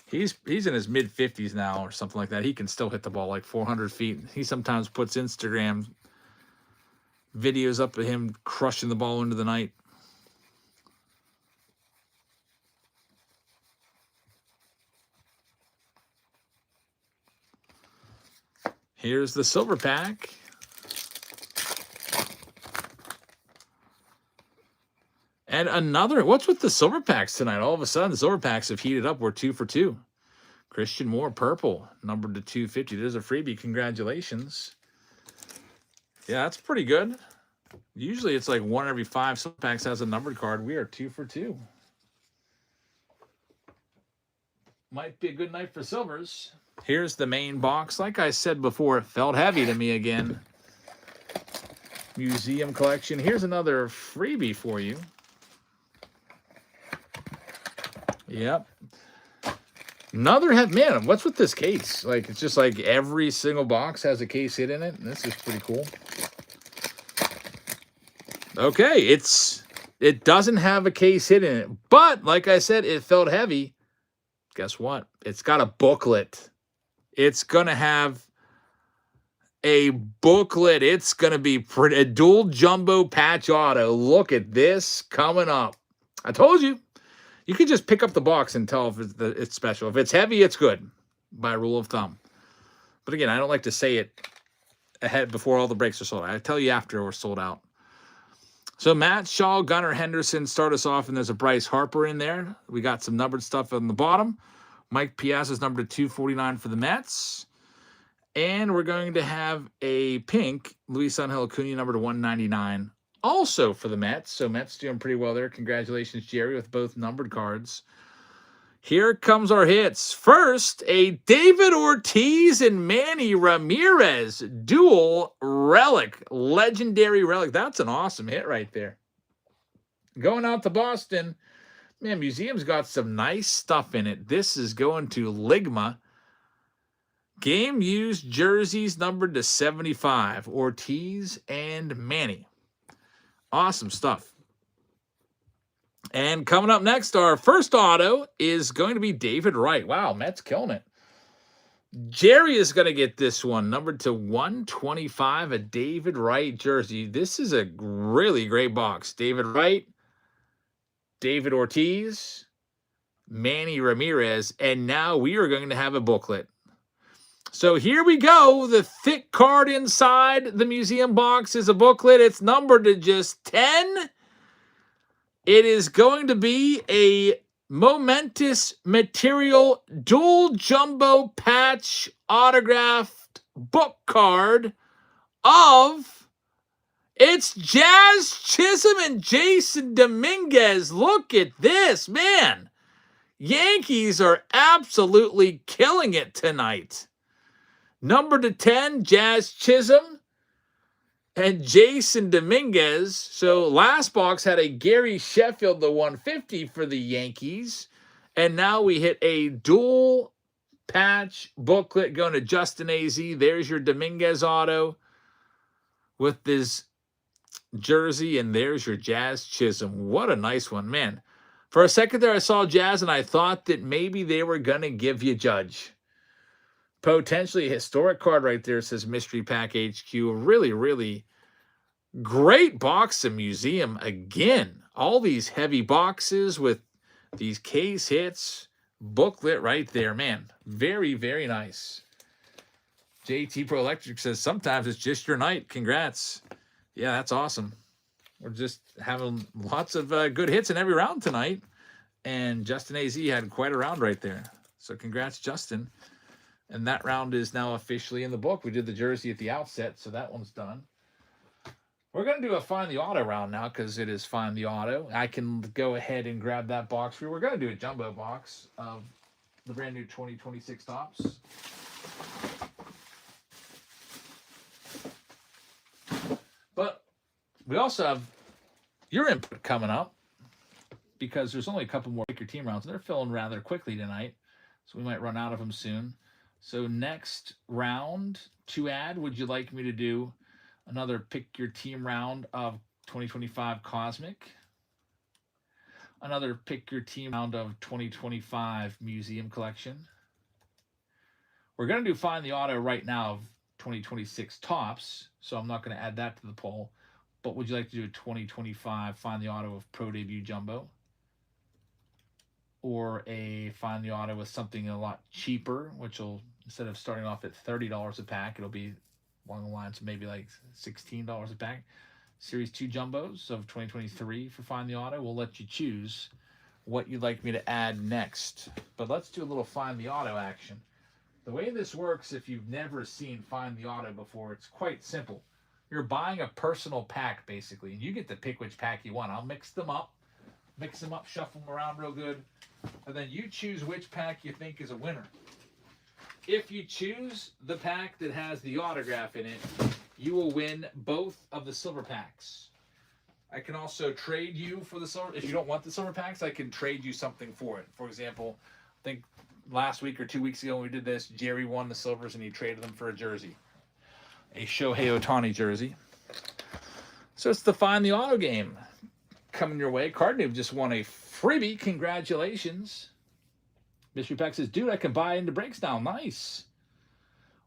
He's in his mid-50s now or something like that. He can still hit the ball like 400 feet. He sometimes puts Instagram videos up of him crushing the ball into the night. Here's the silver pack. And another, what's with the silver packs tonight? All of a sudden, the silver packs have heated up. We're 2 for 2. Christian Moore, purple, numbered to 250. There's a freebie. Congratulations. Yeah, that's pretty good. Usually it's like 1 every 5 silver packs has a numbered card. We are 2 for 2. Might be a good night for silvers. Here's the main box. Like I said before, it felt heavy to me again. Museum collection. Here's another freebie for you. Yep. Another man, what's with this case? Like, it's just like every single box has a case hit in it. And this is pretty cool. Okay, it doesn't have a case hit in it. But, like I said, it felt heavy. Guess what? It's got a booklet. It's going to have a booklet. It's going to be pretty, a dual jumbo patch auto. Look at this coming up. I told you. You can just pick up the box and tell if it's special. If it's heavy, it's good, by rule of thumb. But again, I don't like to say it ahead before all the breaks are sold out. I tell you after we're sold out. So Matt Shaw, Gunnar Henderson start us off, and there's a Bryce Harper in there. We got some numbered stuff on the bottom. Mike Piazza's numbered to 249 for the Mets. And we're going to have a pink Luis Angel Acuna number to 199 also for the Mets. So Mets doing pretty well there. Congratulations, Jerry, with both numbered cards. Here comes our hits. First, a David Ortiz and Manny Ramirez dual relic. Legendary relic. That's an awesome hit right there. Going out to Boston. Man, Museum's got some nice stuff in it. This is going to Ligma. Game used jerseys numbered to 75. Ortiz and Manny. Awesome stuff. And coming up next, our first auto is going to be David Wright. Wow, Mets killing it. Jerry is going to get this one, numbered to 125, a David Wright jersey. This is a really great box. David Wright, David Ortiz, Manny Ramirez, and now we are going to have a booklet. So here we go. The thick card inside the museum box is a booklet. It's numbered to just 10. It is going to be a momentous material dual jumbo patch autographed book card of it's Jazz Chisholm and Jason Dominguez. Look at this, man. Yankees are absolutely killing it tonight. Number to 10, Jazz Chisholm and Jason Dominguez. So last box had a Gary Sheffield, the 150 for the Yankees. And now we hit a dual patch booklet going to Justin AZ. There's your Dominguez auto with this jersey, and there's your Jazz Chisholm. What a nice one, man. For a second there, I saw Jazz, and I thought that maybe they were going to give you Judge. Potentially a historic card right there. It says Mystery Pack HQ. Really, really great box of museum. Again, all these heavy boxes with these case hits. Booklet right there, man. Very, very nice. JT Pro Electric says, sometimes it's just your night. Congrats. Yeah, that's awesome. We're just having lots of good hits in every round tonight. And Justin AZ had quite a round right there. So congrats, Justin. And that round is now officially in the book. We did the jersey at the outset, so that one's done. We're going to do a Find the Auto round now because it is Find the Auto. I can go ahead and grab that box for you. We're going to do a jumbo box of the brand new 2026 Topps. But we also have your input coming up because there's only a couple more Pick Your Team rounds, and they're filling rather quickly tonight, so we might run out of them soon. So next round to add, would you like me to do another Pick Your Team round of 2025 Cosmic? Another Pick Your Team round of 2025 Museum Collection? We're going to do Find the Auto right now of 2026 Topps, so I'm not going to add that to the poll. But would you like to do a 2025 Find the Auto of Pro Debut Jumbo? Or a Find the Auto with something a lot cheaper, which will, instead of starting off at $30 a pack, it'll be along the lines of maybe like $16 a pack. Series 2 Jumbos of 2023 for Find the Auto. We'll let you choose what you'd like me to add next. But let's do a little Find the Auto action. The way this works, if you've never seen Find the Auto before, it's quite simple. You're buying a personal pack, basically, and you get to pick which pack you want. I'll mix them up, shuffle them around real good, and then you choose which pack you think is a winner. If you choose the pack that has the autograph in it, you will win both of the silver packs. I can also trade you for the silver. If you don't want the silver packs, I can trade you something for it. For example, I think last week or 2 weeks ago when we did this, Jerry won the silvers and he traded them for a jersey. A Shohei Ohtani jersey. So it's the Find the Auto game coming your way. Cardinoob just won a freebie. Congratulations. Mystery Pack says, dude, I can buy into breaks now. Nice.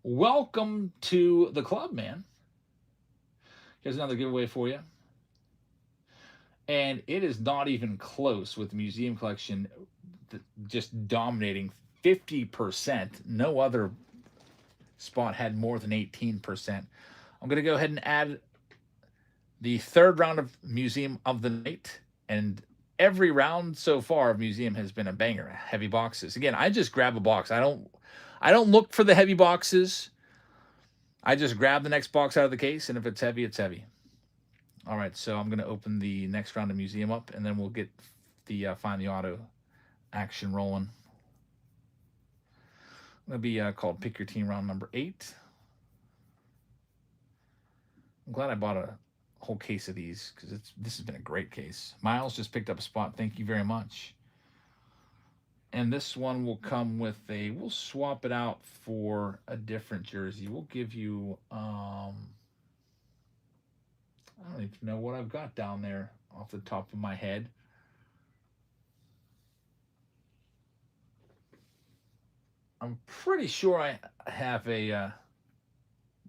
Welcome to the club, man. Here's another giveaway for you. And it is not even close with the museum collection just dominating 50%. No other spot had more than 18%. I'm going to go ahead and add the third round of Museum of the Night. And every round so far of Museum has been a banger. Heavy boxes. Again, I just grab a box. I don't look for the heavy boxes. I just grab the next box out of the case, and if it's heavy, it's heavy. All right, so I'm going to open the next round of Museum up, and then we'll get the Find the Auto action rolling. It'll be called Pick Your Team round number 8. I'm glad I bought a whole case of these because this has been a great case. Miles just picked up a spot. Thank you very much. And this one will come with we'll swap it out for a different jersey. We'll give you, I don't even know what I've got down there off the top of my head. I'm pretty sure I have I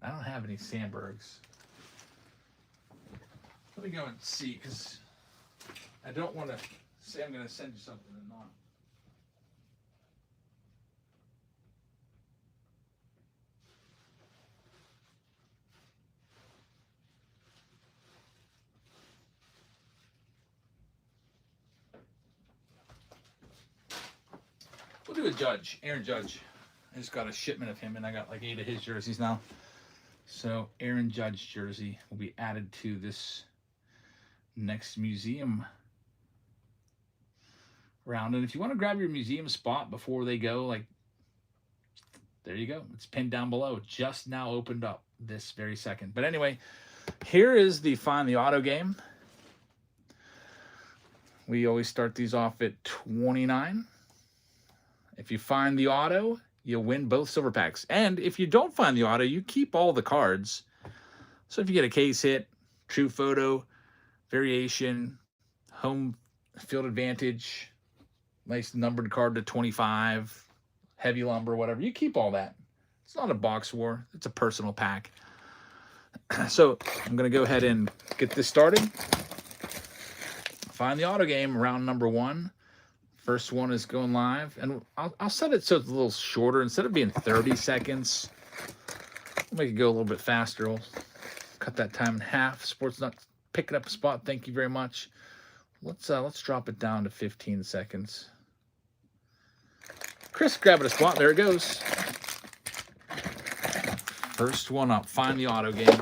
don't have any Sandbergs. Let me go and see, because I don't want to say I'm going to send you something and not. We'll do a Judge, Aaron Judge. I just got a shipment of him, and I got like 8 of his jerseys now. So Aaron Judge jersey will be added to this next museum round. And if you want to grab your museum spot before they go, like, there you go. It's pinned down below. Just now opened up this very second. But anyway, here is the Find the Auto game. We always start these off at 29. If you find the auto, you'll win both silver packs. And if you don't find the auto, you keep all the cards. So if you get a case hit, true photo, variation, home field advantage, nice numbered card to 25, heavy lumber, whatever, you keep all that. It's not a box war. It's a personal pack. So I'm going to go ahead and get this started. Find the auto game, round number 1. First one is going live. And I'll set it so it's a little shorter. Instead of being 30 seconds, we'll make it go a little bit faster. We'll cut that time in half. Sports Nut picking up a spot. Thank you very much. Let's drop it down to 15 seconds. Chris grabbing a spot. There it goes. First one up. Find the auto game.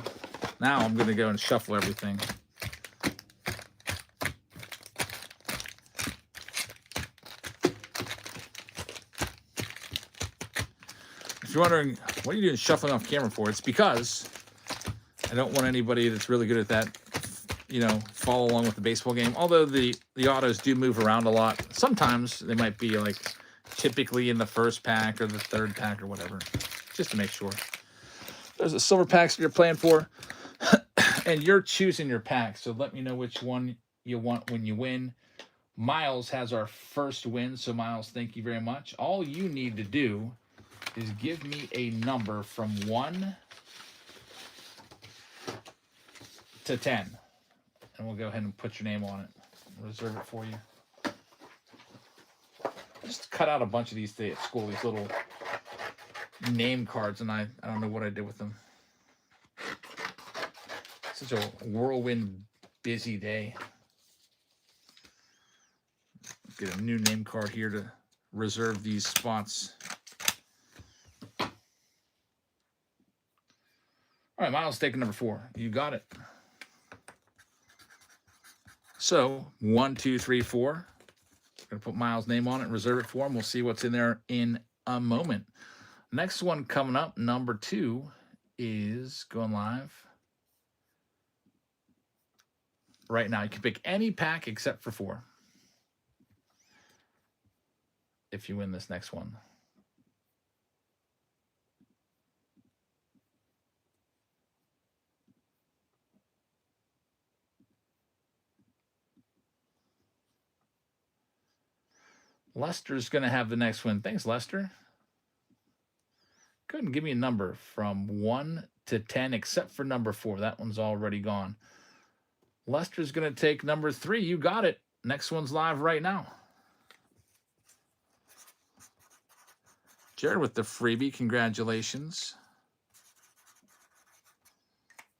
Now I'm going to go and shuffle everything. If you're wondering, what are you doing shuffling off camera for? It's because I don't want anybody that's really good at that, follow along with the baseball game. Although the autos do move around a lot. Sometimes they might be like typically in the first pack or the third pack or whatever, just to make sure. There's a silver packs you're playing for, and you're choosing your pack. So let me know which one you want when you win. Miles has our first win. So Miles, thank you very much. All you need to do is give me a number from 1 to 10. And we'll go ahead and put your name on it. Reserve it for you. I just cut out a bunch of these today at school, these little name cards, and I don't know what I did with them. Such a whirlwind busy day. Get a new name card here to reserve these spots. All right, Miles taking number 4. You got it. So 1, 2, 3, 4. I'm gonna put Miles' name on it and reserve it for him. We'll see what's in there in a moment. Next one coming up, number 2, is going live right now. You can pick any pack except for 4 if you win this next one. Lester's going to have the next one. Thanks, Lester. Go ahead and give me a number from 1 to 10, except for number 4. That one's already gone. Lester's going to take number 3. You got it. Next one's live right now. Jared with the freebie. Congratulations.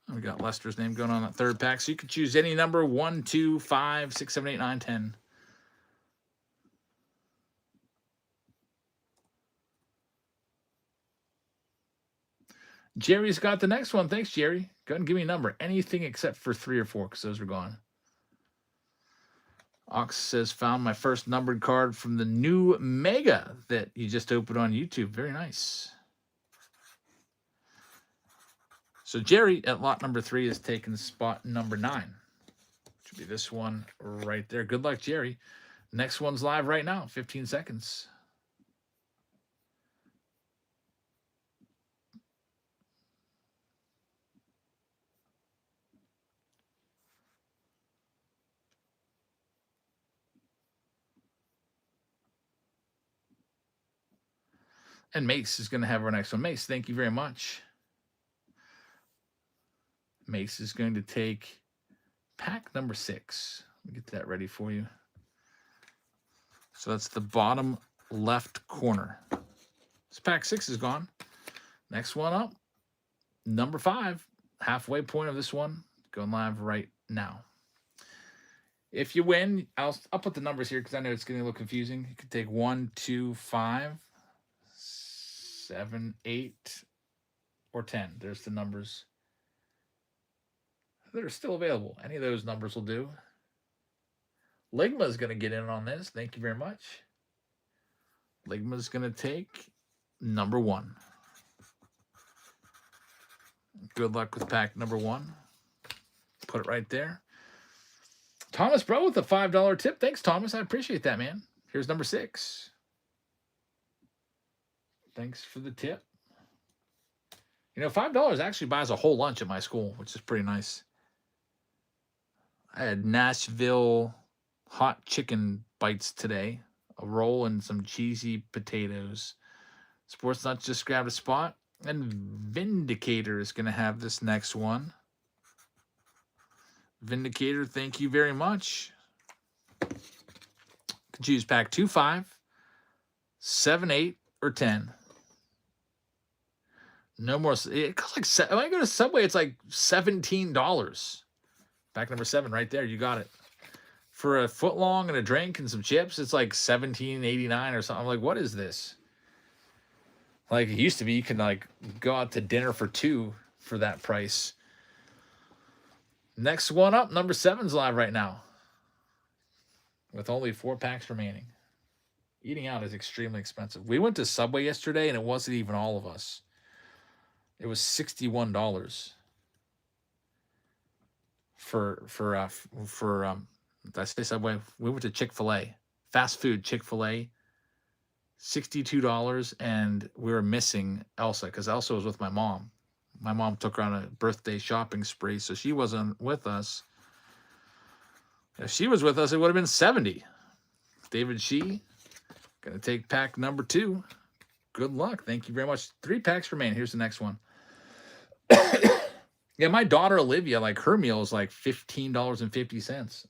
We got Lester's name going on that third pack. So you can choose any number, 1, 2, 5, 6, 7, 8, 9, 10. Jerry's got the next one. Thanks, Jerry. Go ahead and give me a number. Anything except for 3 or 4, because those are gone. Ox says, found my first numbered card from the new Mega that you just opened on YouTube. Very nice. So Jerry at lot number 3 is taking spot number 9. Should be this one right there. Good luck, Jerry. Next one's live right now. 15 seconds. And Mace is going to have our next one. Mace, thank you very much. Mace is going to take pack number 6. Let me get that ready for you. So that's the bottom left corner. This pack 6 is gone. Next one up, number 5. Halfway point of this one. Going live right now. If you win, I'll put the numbers here because I know it's getting a little confusing. You can take 1, 2, 5, 7, 8, or 10. There's the numbers that are still available. Any of those numbers will do. Ligma is going to get in on this. Thank you very much. Ligma is going to take number 1. Good luck with pack number 1. Put it right there. Thomas Bro with a $5 tip. Thanks, Thomas. I appreciate that, man. Here's number 6. Thanks for the tip. You know, $5 actually buys a whole lunch at my school, which is pretty nice. I had Nashville hot chicken bites today, a roll and some cheesy potatoes. Sports Nuts just grabbed a spot, and Vindicator is going to have this next one. Vindicator, thank you very much. Could choose pack 2, 5, 7, 8, or 10. No more. It costs like, when I go to Subway, it's like $17. Pack number 7 right there. You got it. For a foot long and a drink and some chips, it's like $17.89 or something. I'm like, what is this? Like, it used to be, you can like go out to dinner for 2 for that price. Next one up, number 7's live right now, with only 4 packs remaining. Eating out is extremely expensive. We went to Subway yesterday, and it wasn't even all of us. It was $61 for did I say Subway? We went to Chick-fil-A, fast food Chick-fil-A, $62, and we were missing Elsa because Elsa was with my mom. My mom took her on a birthday shopping spree, so she wasn't with us. If she was with us, it would have been $70. David Shee, gonna take pack number 2. Good luck. Thank you very much. 3 packs remain. Here's the next one. Yeah, my daughter Olivia, like her meal is like $15.50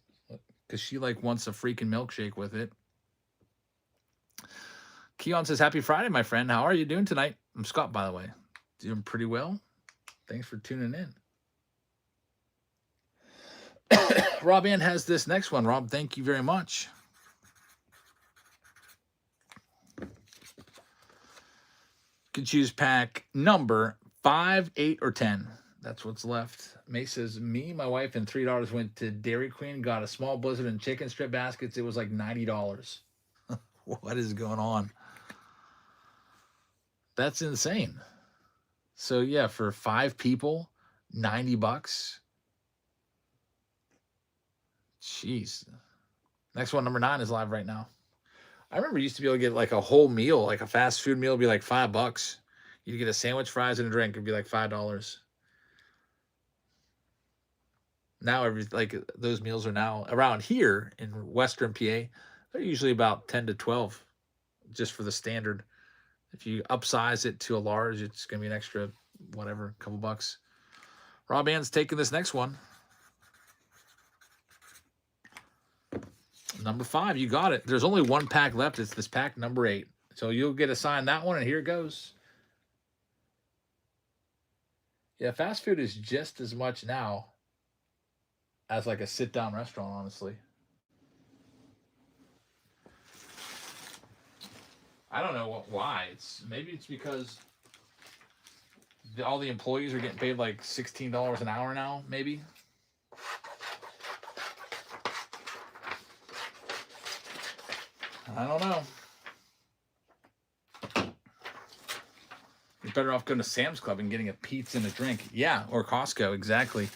because she like wants a freaking milkshake with it. Keon says, "Happy Friday, my friend. How are you doing tonight?" I'm Scott, by the way. Doing pretty well. Thanks for tuning in. Rob Ann has this next one. Rob, thank you very much. Could choose pack number 5, 8, or 10. That's what's left. May says, me, my wife, and $3 went to Dairy Queen, got a small blizzard and chicken strip baskets. It was like $90. What is going on? That's insane. So yeah, for 5 people, $90. Jeez. Next one, number 9, is live right now. I remember you used to be able to get like a whole meal, like a fast food meal would be like $5. You'd get a sandwich, fries, and a drink. It'd be like $5. Now those meals are now around here in Western PA. They're usually about 10 to 12 just for the standard. If you upsize it to a large, it's going to be an extra, whatever, couple bucks. Rob Ann's taking this next one. Number 5, you got it. There's only 1 pack left. It's this pack number 8. So you'll get assigned that one, and here it goes. Yeah, fast food is just as much now as like a sit-down restaurant, honestly. I don't know why. Maybe it's because all the employees are getting paid like $16 an hour now, maybe. I don't know. You're better off going to Sam's Club and getting a pizza and a drink. Yeah, or Costco, exactly.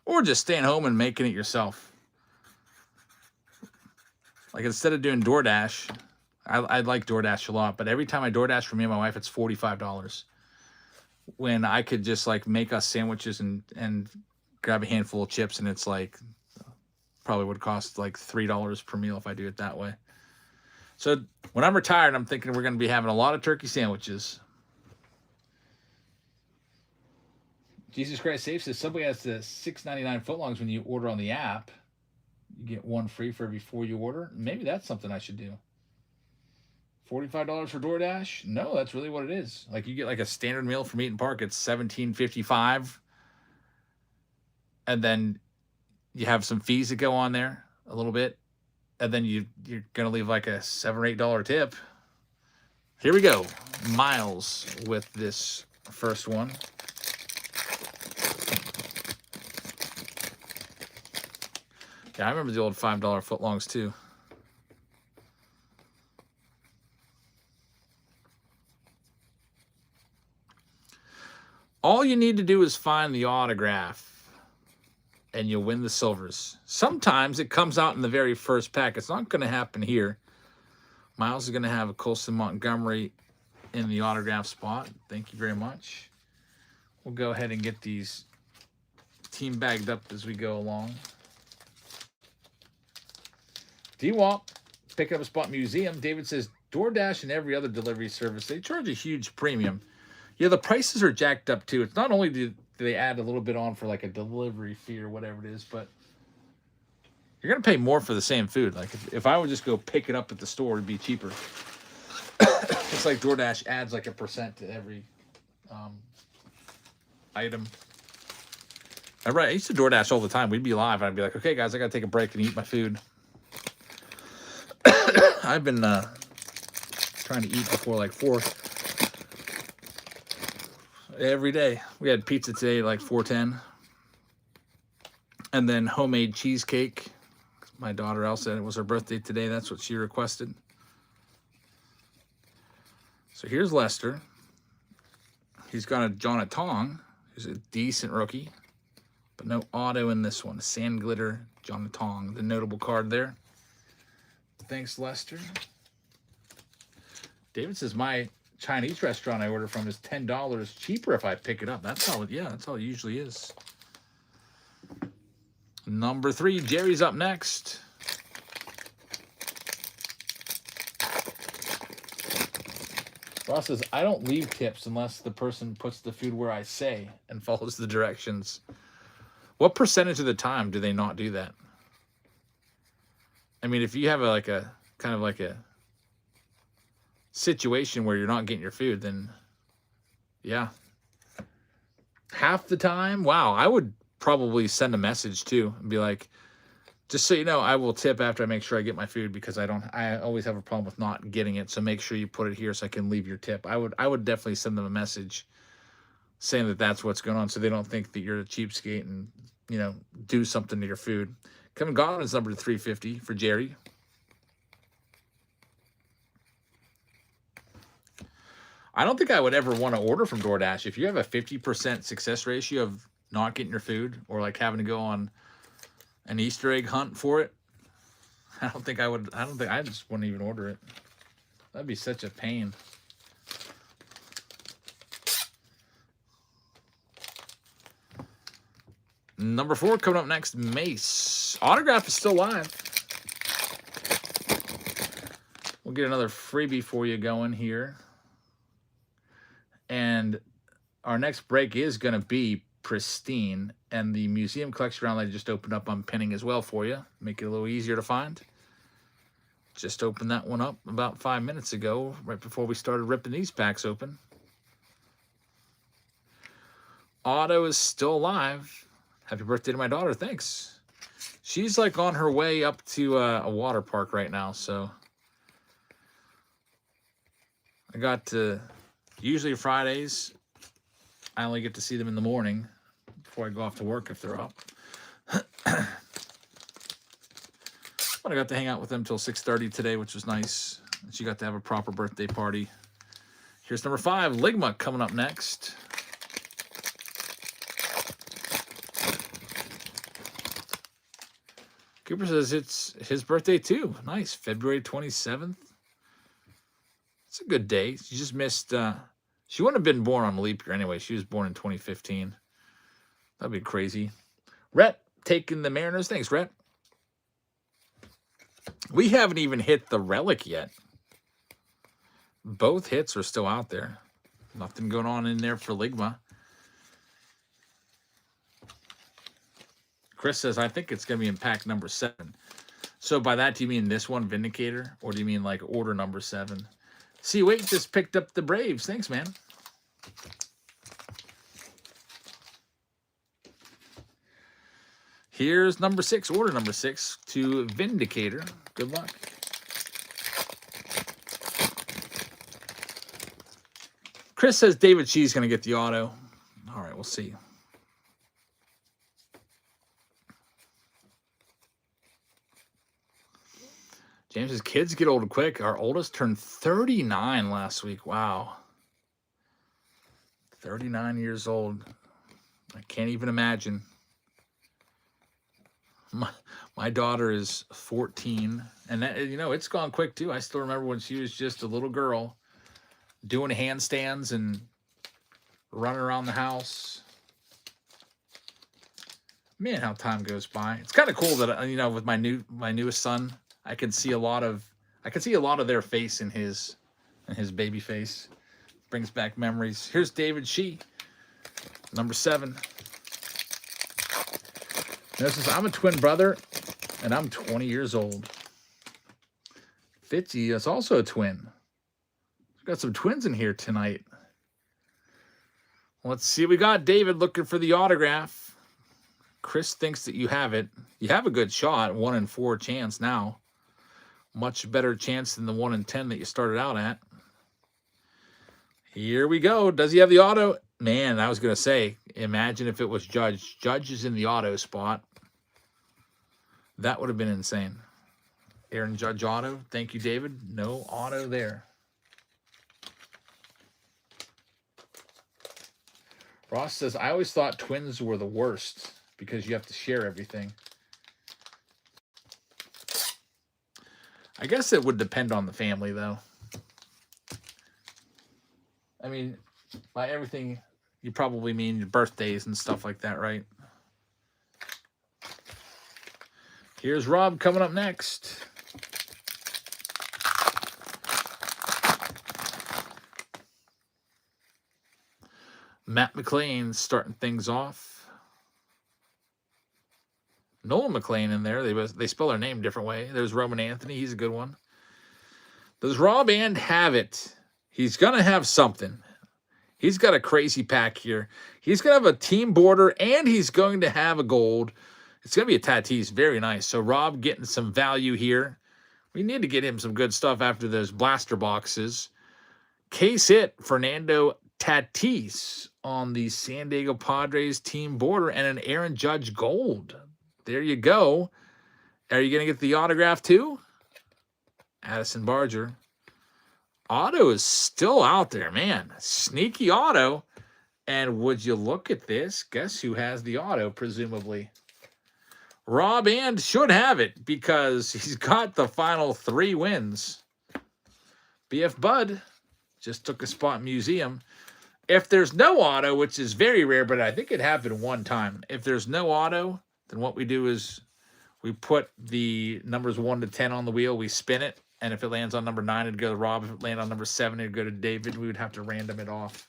Or just staying home and making it yourself. Like instead of doing DoorDash, I like DoorDash a lot, but every time I DoorDash for me and my wife, it's $45. When I could just like make us sandwiches and grab a handful of chips, and it's like probably would cost like $3 per meal if I do it that way. So when I'm retired, I'm thinking we're going to be having a lot of turkey sandwiches. Jesus Christ Safe says Subway has the $6.99 footlongs when you order on the app. You get 1 free for every 4 you order. Maybe that's something I should do. $45 for DoorDash? No, that's really what it is. Like you get like a standard meal from Eaton Park, it's $17.55, and then you have some fees that go on there a little bit, and then you're gonna leave like a $7 or $8 tip. Here we go, Miles with this first one. Yeah, I remember the old $5 footlongs too. All you need to do is find the autograph, and you'll win the silvers. Sometimes it comes out in the very first pack. It's not going to happen here. Miles is going to have a Colson Montgomery in the autograph spot. Thank you very much. We'll go ahead and get these team bagged up as we go along. D-Wop, pick up a spot museum. David says, DoorDash and every other delivery service, they charge a huge premium. Yeah, the prices are jacked up too. It's not only do they add a little bit on for like a delivery fee or whatever it is, but you're going to pay more for the same food. Like if I would just go pick it up at the store, it'd be cheaper. It's like DoorDash adds like 1% to every item. I used to DoorDash all the time. We'd be live, and I'd be like, okay, guys, I got to take a break and eat my food. I've been trying to eat before like 4 every day. We had pizza today like 4:10. And then homemade cheesecake. My daughter Elsa, it was her birthday today. That's what she requested. So here's Lester. He's got a John Tong. He's a decent rookie. But no auto in this one. Sand Glitter, John Tong. The notable card there. Thanks, Lester. David says my Chinese restaurant I order from is $10 cheaper if I pick it up. That's all. Yeah, that's all it usually is. Number 3, Jerry's up next. Ross says, I don't leave tips unless the person puts the food where I say and follows the directions. What percentage of the time do they not do that? I mean, if you have a kind of like a situation where you're not getting your food, then yeah. Half the time, wow, I would probably send a message too and be like, just so you know, I will tip after I make sure I get my food because I always have a problem with not getting it. So make sure you put it here so I can leave your tip. I would definitely send them a message saying that that's what's going on so they don't think that you're a cheapskate and, you know, do something to your food. Kevin Godwin's number 350 for Jerry. I don't think I would ever want to order from DoorDash. If you have a 50% success ratio of not getting your food or like having to go on an Easter egg hunt for it, I just wouldn't even order it. That'd be such a pain. Number 4 coming up next, Mace. Autograph is still live. We'll get another freebie for you going here. And our next break is going to be Pristine. And the museum collection round I just opened up, I'm pinning as well for you. Make it a little easier to find. Just opened that one up about 5 minutes ago, right before we started ripping these packs open. Auto is still alive. Happy birthday to my daughter. Thanks. She's like on her way up to a water park right now. So I got to, usually Fridays, I only get to see them in the morning before I go off to work if they're up. But I got to hang out with them till 6:30 today, which was nice. She got to have a proper birthday party. Here's number 5, Ligma, coming up next. Cooper says it's his birthday too. Nice. February 27th. It's a good day. She just missed... she wouldn't have been born on leap year anyway. She was born in 2015. That'd be crazy. Rhett taking the Mariners. Thanks, Rhett. We haven't even hit the relic yet. Both hits are still out there. Nothing going on in there for Ligma. Chris says, I think it's going to be in pack number 7. So by that, do you mean this one, Vindicator? Or do you mean like order number 7? See, wait, just picked up the Braves. Thanks, man. Here's number 6, order number 6 to Vindicator. Good luck. Chris says David Shee's going to get the auto. All right, we'll see. James says, kids get old quick. Our oldest turned 39 last week. Wow. 39 years old. I can't even imagine. My daughter is 14, and that, you know, it's gone quick too. I still remember when she was just a little girl doing handstands and running around the house. Man, how time goes by. It's kind of cool that, you know, with my newest son, I can see a lot of their face in his baby face. Brings back memories. Here's David Shee, number 7. Notice I'm a twin brother, and I'm 20 years old. Fitzy is also a twin. We've got some twins in here tonight. Let's see. We got David looking for the autograph. Chris thinks that you have it. You have a good shot, 1 in 4 chance now. Much better chance than the 1 in 10 that you started out at. Here we go. Does he have the auto? Man, I was going to say, imagine if it was Judge. Judge is in the auto spot. That would have been insane. Aaron Judge auto. Thank you, David. No auto there. Ross says, I always thought twins were the worst because you have to share everything. I guess it would depend on the family, though. I mean, by everything, you probably mean your birthdays and stuff like that, right? Here's Rob coming up next. Matt McLean starting things off. Nolan McLean in there. They spell their name a different way. There's Roman Anthony. He's a good one. Does Rob and have it? He's going to have something. He's got a crazy pack here. He's going to have a team border, and he's going to have a gold. It's going to be a Tatis. Very nice. So Rob getting some value here. We need to get him some good stuff after those blaster boxes. Case hit, Fernando Tatis on the San Diego Padres team border, and an Aaron Judge gold. There you go. Are you going to get the autograph too? Addison Barger. Auto is still out there, man. Sneaky auto. And would you look at this? Guess who has the auto, presumably? Rob and should have it because he's got the final 3 wins. BF Bud just took a spot in museum. If there's no auto, which is very rare, but I think it happened one time. If there's no auto, then what we do is we put the numbers 1 to 10 on the wheel. We spin it. And if it lands on number 9, it'd go to Rob. If it landed on number 7, it'd go to David. We would have to random it off.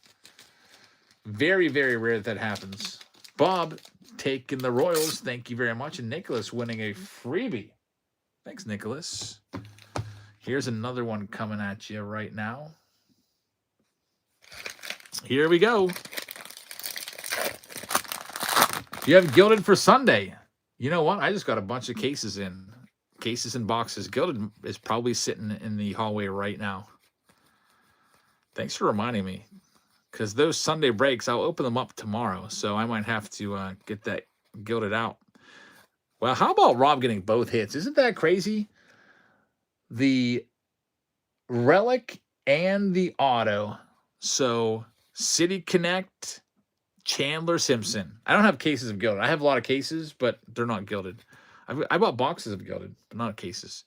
Very, very rare that happens. Bob taking the Royals. Thank you very much. And Nicholas winning a freebie. Thanks, Nicholas. Here's another one coming at you right now. Here we go. You have Gilded for Sunday. You know what? I just got a bunch of cases in. Cases and boxes. Gilded is probably sitting in the hallway right now. Thanks for reminding me. Because those Sunday breaks, I'll open them up tomorrow. So I might have to get that Gilded out. Well, how about Rob getting both hits? Isn't that crazy? The relic and the auto. So City Connect, Chandler Simpson. I don't have cases of Gilded. I have a lot of cases, but they're not Gilded. I bought boxes of Gilded, but not cases.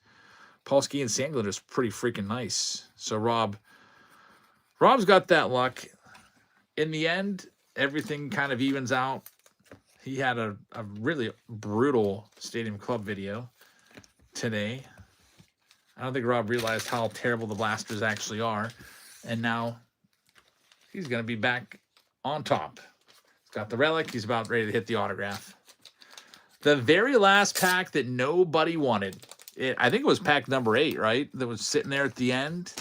Polsky and Sangler is pretty freaking nice. So Rob's got that luck. In the end, everything kind of evens out. He had a really brutal Stadium Club video today. I don't think Rob realized how terrible the blasters actually are. And now he's going to be back on top. He's got the relic. He's about ready to hit the autograph. The very last pack that nobody wanted. I think it was pack number 8, right? That was sitting there at the end.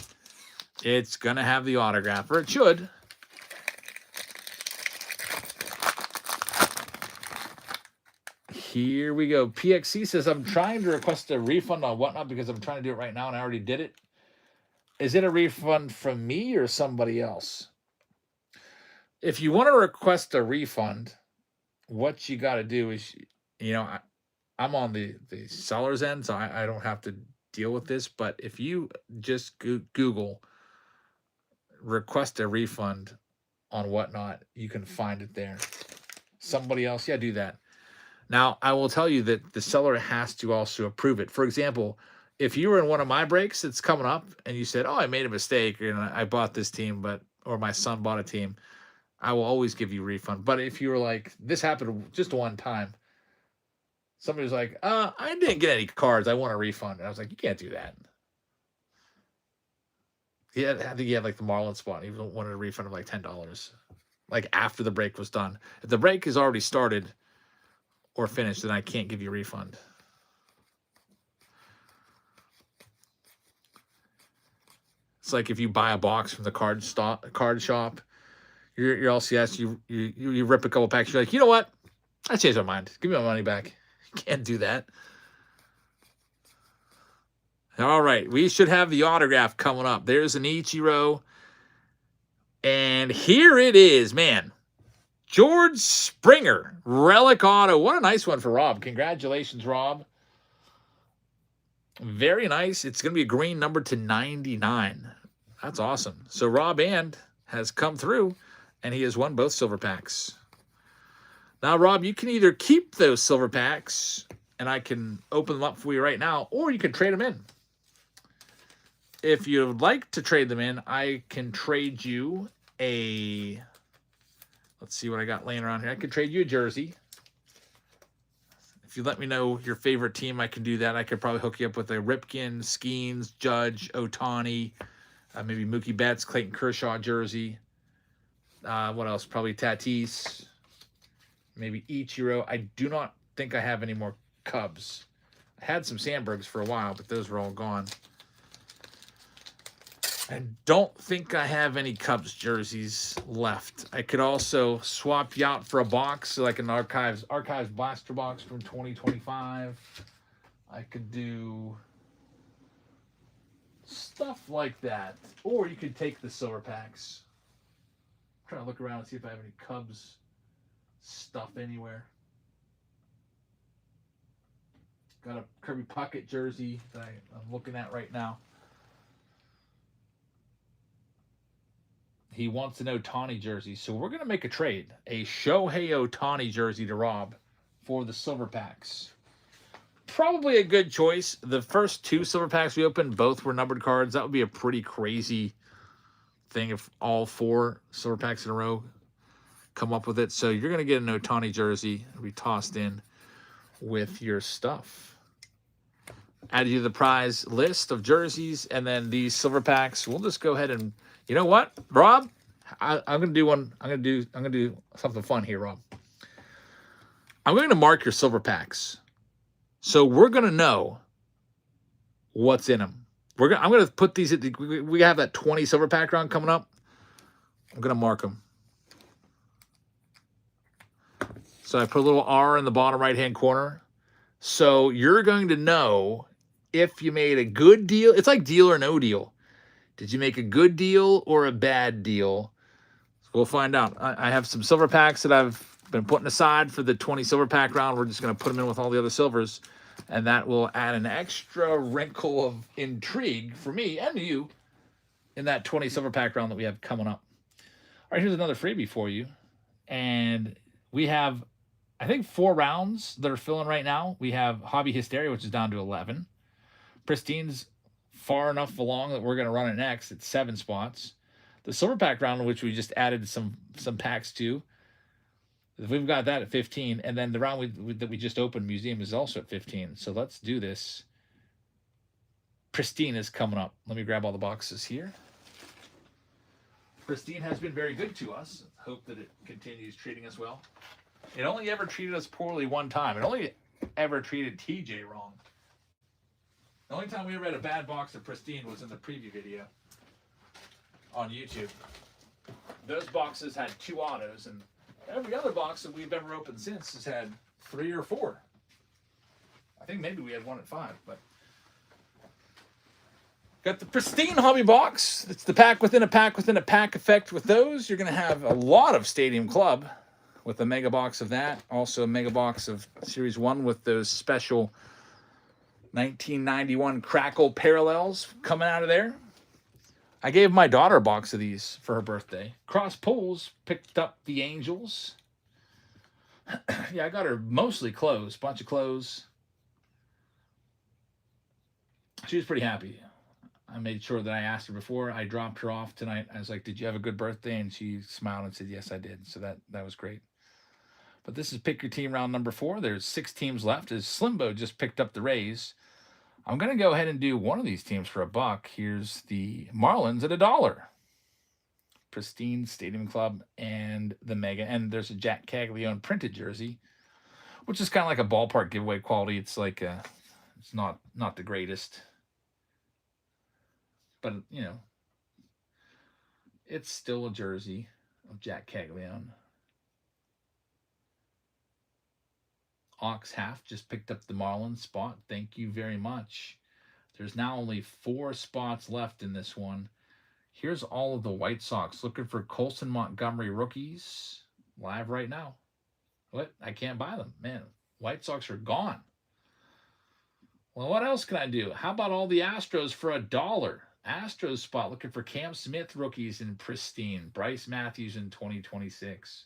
It's going to have the autograph, or it should. Here we go. PXC says, I'm trying to request a refund on Whatnot because I'm trying to do it right now and I already did it. Is it a refund from me or somebody else? If you want to request a refund, what you got to do is, you know, I'm on the seller's end, so I don't have to deal with this. But if you just Google request a refund on Whatnot, you can find it there. Somebody else, yeah, do that. Now, I will tell you that the seller has to also approve it. For example, if you were in one of my breaks that's coming up and you said, "Oh, I made a mistake and I bought this team, or my son bought a team," I will always give you a refund. But if you were like, "This happened just one time," somebody was like, "I didn't get any cards. I want a refund." And I was like, "You can't do that." Yeah, I think he had like the Marlin spot. He wanted a refund of like $10, like after the break was done. If the break is already started or finished, then I can't give you a refund. It's like if you buy a box from the card shop, your LCS, you rip a couple packs. You're like, you know what? I changed my mind. Give me my money back. You can't do that. All right, we should have the autograph coming up. There's an Ichiro. And here it is, man. George Springer, relic auto. What a nice one for Rob. Congratulations, Rob. Very nice. It's going to be a green number to 99. That's awesome. So Rob And has come through, and he has won both silver packs. Now, Rob, you can either keep those silver packs, and I can open them up for you right now, or you can trade them in. If you would like to trade them in, I can trade you a... Let's see what I got laying around here. I could trade you a jersey. If you let me know your favorite team, I can do that. I could probably hook you up with a Ripken, Skeens, Judge, Ohtani, maybe Mookie Betts, Clayton Kershaw jersey. What else? Probably Tatis. Maybe Ichiro. I do not think I have any more Cubs. I had some Sandbergs for a while, but those were all gone. I don't think I have any Cubs jerseys left. I could also swap you out for a box, like an Archives blaster box from 2025. I could do stuff like that. Or you could take the silver packs. I'm trying to look around and see if I have any Cubs stuff anywhere. Got a Kirby Puckett jersey that I'm looking at right now. He wants an Ohtani jersey. So we're going to make a trade. A Shohei Ohtani jersey to Rob for the silver packs. Probably a good choice. The first two silver packs we opened, both were numbered cards. That would be a pretty crazy thing if all four silver packs in a row come up with it. So you're going to get an Ohtani jersey. It'll be tossed in with your stuff. Add you to the prize list of jerseys. And then these silver packs, we'll just go ahead and... You know what, Rob? I'm gonna do one. I'm gonna do something fun here, Rob. I'm going to mark your silver packs, so we're gonna know what's in them. I'm gonna put these. We have that 20 silver pack round coming up. I'm gonna mark them. So I put a little R in the bottom right hand corner. So you're going to know if you made a good deal. It's like deal or no deal. Did you make a good deal or a bad deal? So we'll find out. I have some silver packs that I've been putting aside for the 20 silver pack round. We're just going to put them in with all the other silvers. And that will add an extra wrinkle of intrigue for me and you in that 20 silver pack round that we have coming up. All right, here's another freebie for you. And we have, I think, 4 rounds that are filling right now. We have Hobby Hysteria, which is down to 11. Pristine's far enough along that we're going to run it next. It's 7 spots. The silver pack round, which we just added some packs to, we've got that at 15. And then the round that we just opened, Museum, is also at 15. So let's do this. Pristine is coming up. Let me grab all the boxes here. Pristine has been very good to us. Hope that it continues treating us well. It only ever treated us poorly one time. It only ever treated TJ wrong. The only time we ever had a bad box of Pristine was in the preview video on YouTube. Those boxes had 2 autos, and every other box that we've ever opened since has had 3 or 4. I think maybe we had 1 at 5, but... Got the Pristine hobby box. It's the pack within a pack within a pack effect with those. You're going to have a lot of Stadium Club with a mega box of that. Also a mega box of Series 1 with those special 1991 Crackle parallels coming out of there. I gave my daughter a box of these for her birthday. Cross Polls picked up the Angels. Yeah, I got her mostly clothes, bunch of clothes. She was pretty happy. I made sure that I asked her before I dropped her off tonight. I was like, "Did you have a good birthday?" And she smiled and said, "Yes, I did." So that was great. But this is pick your team round number 4. There's 6 teams left. As Slimbo just picked up the Rays, I'm gonna go ahead and do one of these teams for $1. Here's the Marlins at $1. Pristine Stadium Club and the Mega, and there's a Jack Caglione printed jersey, which is kind of like a ballpark giveaway quality. It's like it's not the greatest, but it's still a jersey of Jack Caglione. Ox Half just picked up the Marlins spot. Thank you very much. There's now only 4 spots left in this one. Here's all of the White Sox looking for Colson Montgomery rookies live right now. What? I can't buy them. Man, White Sox are gone. Well, what else can I do? How about all the Astros for $1? Astros spot looking for Cam Smith rookies in Pristine. Bryce Matthews in 2026.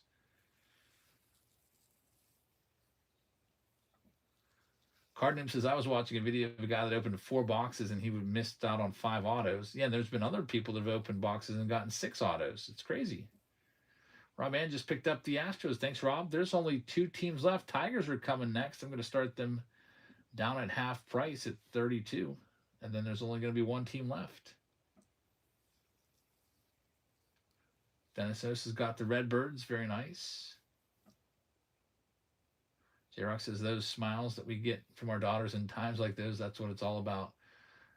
Cardinum says, I was watching a video of a guy that opened 4 boxes and he would missed out on 5 autos. Yeah, there's been other people that have opened boxes and gotten 6 autos. It's crazy. Rob Ann just picked up the Astros. Thanks, Rob. There's only 2 teams left. Tigers are coming next. I'm going to start them down at half price at 32. And then there's only going to be 1 team left. Dennis Oss has got the Redbirds. Very nice. J-Rock says, those smiles that we get from our daughters in times like those, that's what it's all about.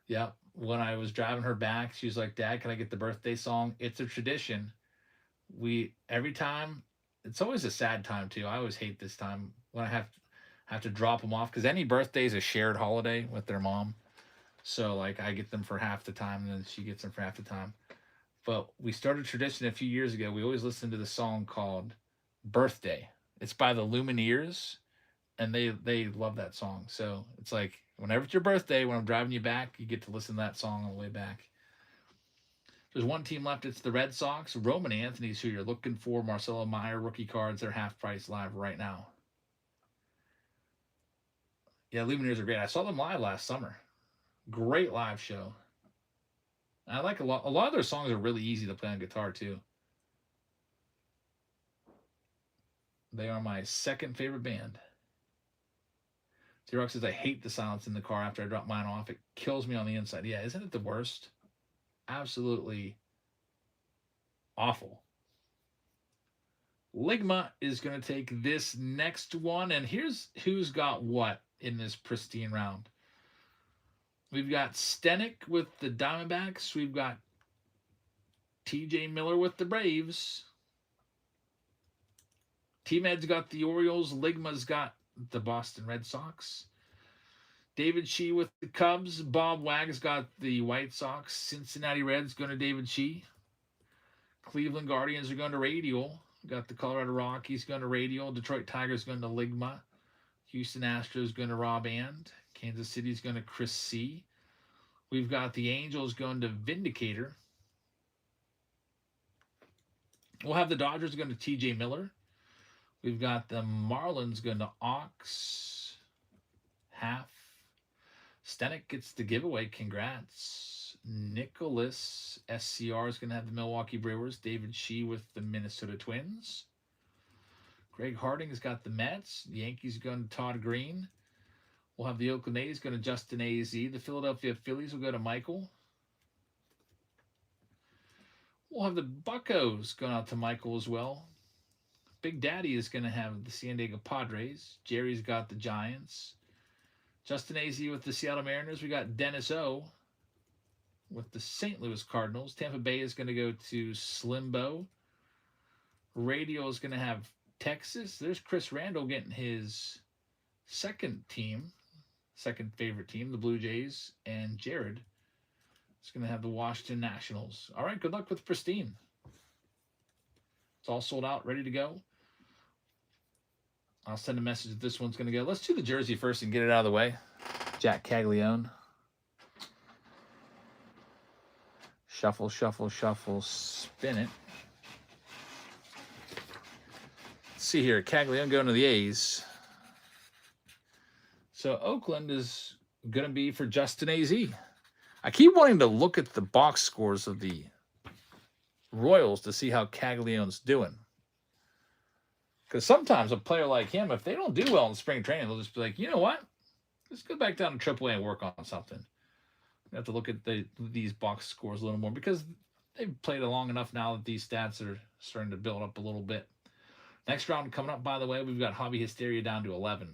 Yep. When I was driving her back, she was like, Dad, can I get the birthday song? It's a tradition. Every time, it's always a sad time too. I always hate this time when I have to drop them off, because any birthday is a shared holiday with their mom. So like I get them for half the time and then she gets them for half the time. But we started a tradition a few years ago. We always listened to the song called Birthday. It's by the Lumineers. And they love that song. So it's like, whenever it's your birthday, when I'm driving you back, you get to listen to that song on the way back. There's 1 team left. It's the Red Sox. Roman Anthony's who you're looking for. Marcelo Meyer rookie cards. They're half price live right now. Yeah, Lumineers are great. I saw them live last summer. Great live show. I like a lot of their songs are really easy to play on guitar too. They are my second favorite band. T-Rock says, I hate the silence in the car after I drop mine off. It kills me on the inside. Yeah, isn't it the worst? Absolutely awful. Ligma is going to take this next one, and here's who's got what in this Pristine round. We've got Stenick with the Diamondbacks. We've got TJ Miller with the Braves. T-Med's got the Orioles. Ligma's got the Boston Red Sox. David Shee with the Cubs. Bob Wag's got the White Sox. Cincinnati Reds going to David Shee. Cleveland Guardians are going to Radial. Got the Colorado Rockies going to Radial. Detroit Tigers going to Ligma. Houston Astros going to Rob And. Kansas City's going to Chris C. We've got the Angels going to Vindicator. We'll have the Dodgers going to TJ Miller. We've got the Marlins going to Ox. Half. Stenick gets the giveaway. Congrats. Nicholas SCR is going to have the Milwaukee Brewers. David Shee with the Minnesota Twins. Greg Harding has got the Mets. The Yankees going to Todd Green. We'll have the Oakland A's going to Justin AZ. The Philadelphia Phillies will go to Michael. We'll have the Buccos going out to Michael as well. Big Daddy is going to have the San Diego Padres. Jerry's got the Giants. Justin AZ with the Seattle Mariners. We got Dennis O with the St. Louis Cardinals. Tampa Bay is going to go to Slimbo. Radio is going to have Texas. There's Chris Randall getting his second favorite team, the Blue Jays. And Jared is going to have the Washington Nationals. All right, good luck with Pristine. It's all sold out, ready to go. I'll send a message that this one's going to go. Let's do the jersey first and get it out of the way. Jack Caglione. Shuffle, shuffle, shuffle, spin it. Let's see here. Caglione going to the A's. So Oakland is going to be for Justin AZ. I keep wanting to look at the box scores of the Royals to see how Caglione's doing. Because sometimes a player like him, if they don't do well in spring training, they'll just be like, you know what? Let's go back down to AAA and work on something. You have to look at these box scores a little more because they've played it long enough now that these stats are starting to build up a little bit. Next round coming up, by the way, we've got Hobby Hysteria down to 11.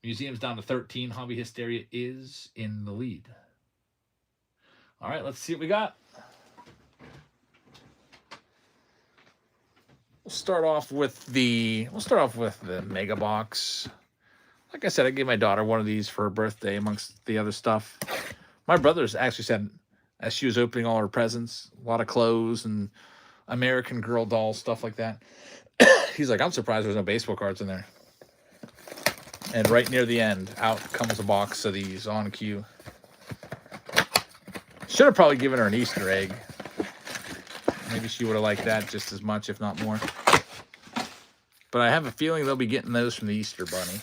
Museum's down to 13. Hobby Hysteria is in the lead. All right, let's see what we got. We'll start off with the mega box. Like I said, I gave my daughter one of these for her birthday amongst the other stuff. My brother's actually said, as she was opening all her presents, a lot of clothes and American Girl dolls, stuff like that. He's like, I'm surprised there's no baseball cards in there. And right near the end, out comes a box of these on cue. Should have probably given her an Easter egg. Maybe she would have liked that just as much, if not more. But I have a feeling they'll be getting those from the Easter Bunny,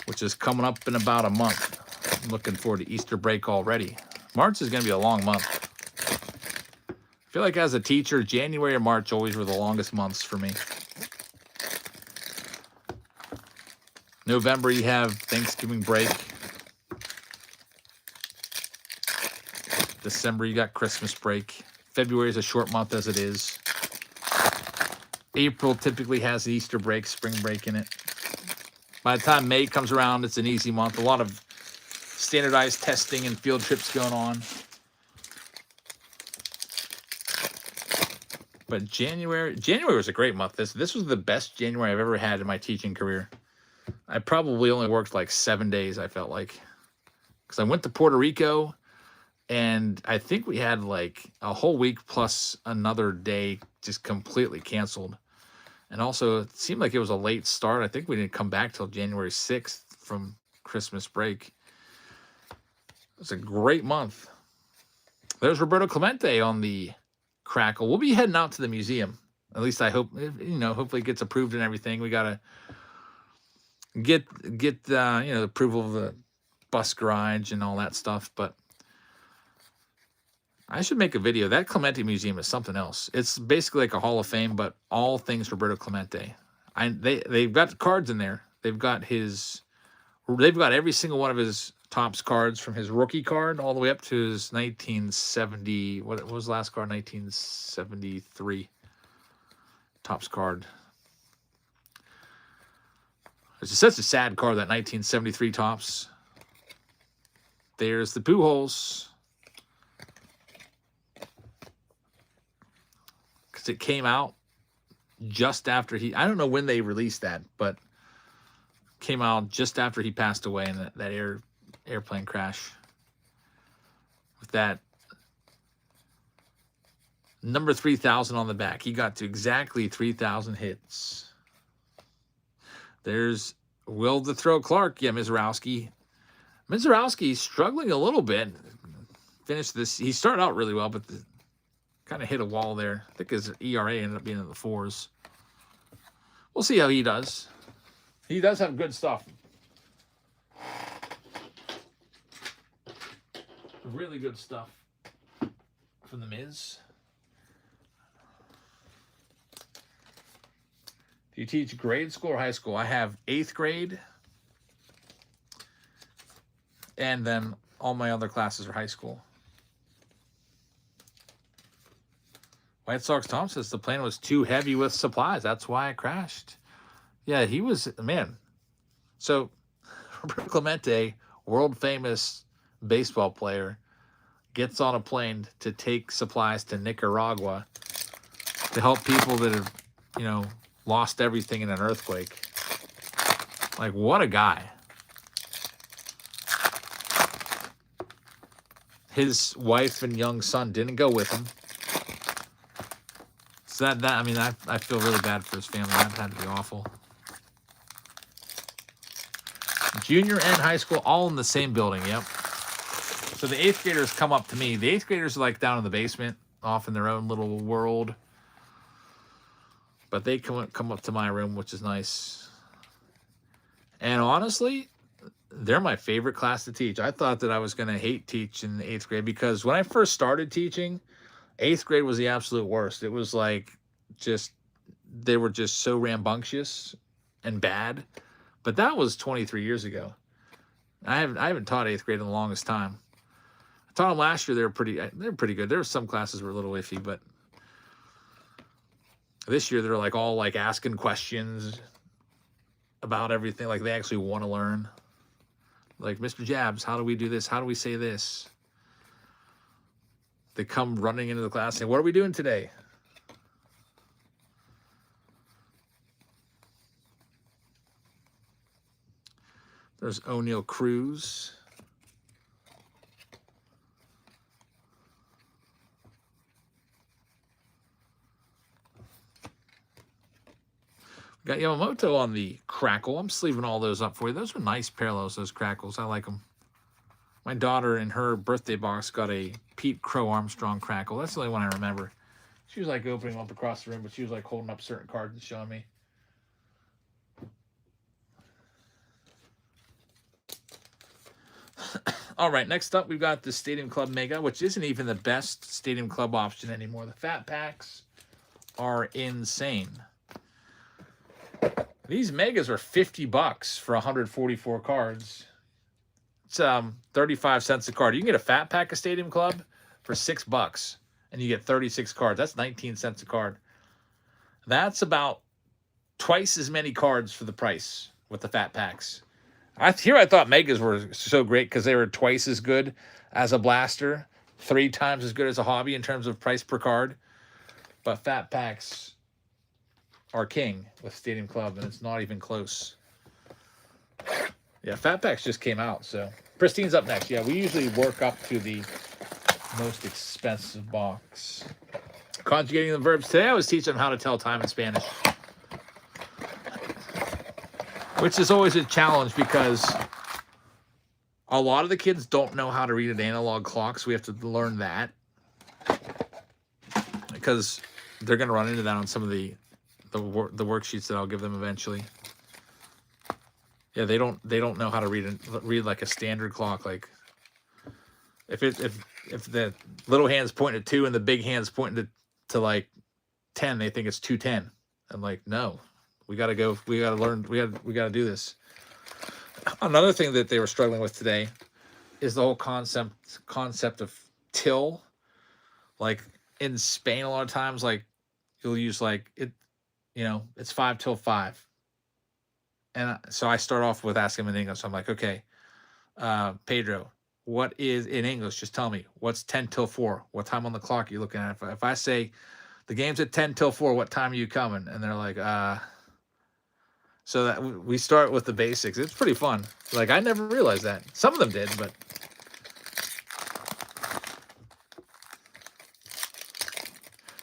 which is coming up in about a month. I'm looking forward to Easter break already. March is going to be a long month. I feel like as a teacher, January and March always were the longest months for me. November, you have Thanksgiving break. December, you got Christmas break. February is a short month as it is. April typically has the Easter break, spring break in it. By the time May comes around, it's an easy month. A lot of standardized testing and field trips going on. But January was a great month. This was the best January I've ever had in my teaching career. I probably only worked like 7 days, I felt like. Because I went to Puerto Rico, and I think we had like a whole week plus another day just completely canceled. And also, it seemed like it was a late start. I think we didn't come back till January 6th from Christmas break. It was a great month. There's Roberto Clemente on the Crackle. We'll be heading out to the museum. At least I hope, hopefully it gets approved and everything. We got to get the approval of the bus garage and all that stuff. But I should make a video. That Clemente Museum is something else. It's basically like a Hall of Fame, but all things Roberto Clemente. They've got cards in there. They've got every single one of his Topps cards from his rookie card all the way up to his 1970. What was the last card? 1973 Topps card. It's such a sad card, that 1973 Topps. There's the Pujols. Because it came out just after I don't know when they released that, but came out just after he passed away in that airplane crash. With that number 3,000 on the back. He got to exactly 3,000 hits. There's Will the Throw Clark. Yeah, Mizorowski. Mizorowski's struggling a little bit. Finished this. He started out really well, but kind of hit a wall there. I think his ERA ended up being in the 4s. We'll see how he does. He does have good stuff. Really good stuff from the Miz. Do you teach grade school or high school? I have 8th grade. And then all my other classes are high school. White Sox Tom says the plane was too heavy with supplies. That's why I crashed. Yeah, he was, man. So, Roberto Clemente, world famous baseball player, gets on a plane to take supplies to Nicaragua to help people that have, lost everything in an earthquake. Like, what a guy. His wife and young son didn't go with him. So I feel really bad for his family. That had to be awful. Junior and high school, all in the same building, yep. So the 8th graders come up to me. The 8th graders are like down in the basement, off in their own little world. But they come up to my room, which is nice. And honestly, they're my favorite class to teach. I thought that I was going to hate teach in the 8th grade because when I first started teaching, 8th grade was the absolute worst. It was like they were just so rambunctious and bad. But that was 23 years ago. I haven't taught 8th grade in the longest time. I taught them last year. They're pretty good. There were some classes that were a little iffy, but this year they're like all like asking questions about everything. Like they actually want to learn. Like, Mr. Jabs, how do we do this? How do we say this? They come running into the class saying, what are we doing today? There's O'Neill Cruz. Got Yamamoto on the crackle. I'm sleeving all those up for you. Those are nice parallels, those crackles. I like them. My daughter in her birthday box got a Pete Crow Armstrong crackle. That's the only one I remember. She was like opening them up across the room, but she was like holding up certain cards and showing me. All right, next up we've got the Stadium Club Mega, which isn't even the best Stadium Club option anymore. The fat packs are insane. These megas are $50 for 144 cards. It's 35 cents a card. You can get a fat pack of Stadium Club for $6, and you get 36 cards. That's 19 cents a card. That's about twice as many cards for the price with the fat packs. I thought megas were so great because they were twice as good as a blaster, 3 times as good as a hobby in terms of price per card. But fat packs are king with Stadium Club, and it's not even close. Yeah, fat packs just came out, so Pristine's up next. Yeah, we usually work up to the most expensive box. Conjugating the verbs. Today I was teaching them how to tell time in Spanish, which is always a challenge because a lot of the kids don't know how to read an analog clock, so we have to learn that because they're going to run into that on some of the worksheets that I'll give them eventually. Yeah, they don't know how to read like a standard clock. Like if the little hand's pointing to 2 and the big hand's pointing to like 10, they think it's 2:10. I'm like, no, we gotta learn. We gotta do this. Another thing that they were struggling with today is the whole concept of till. Like in Spain, a lot of times, like you'll use like it. It's 5 till 5. And so I start off with asking him in English. So I'm like, okay, Pedro, what is in English? Just tell me, what's 10 till 4? What time on the clock are you looking at? If I say the game's at 10 till 4, what time are you coming? And they're like, so that we start with the basics. It's pretty fun. Like, I never realized that. Some of them did, but.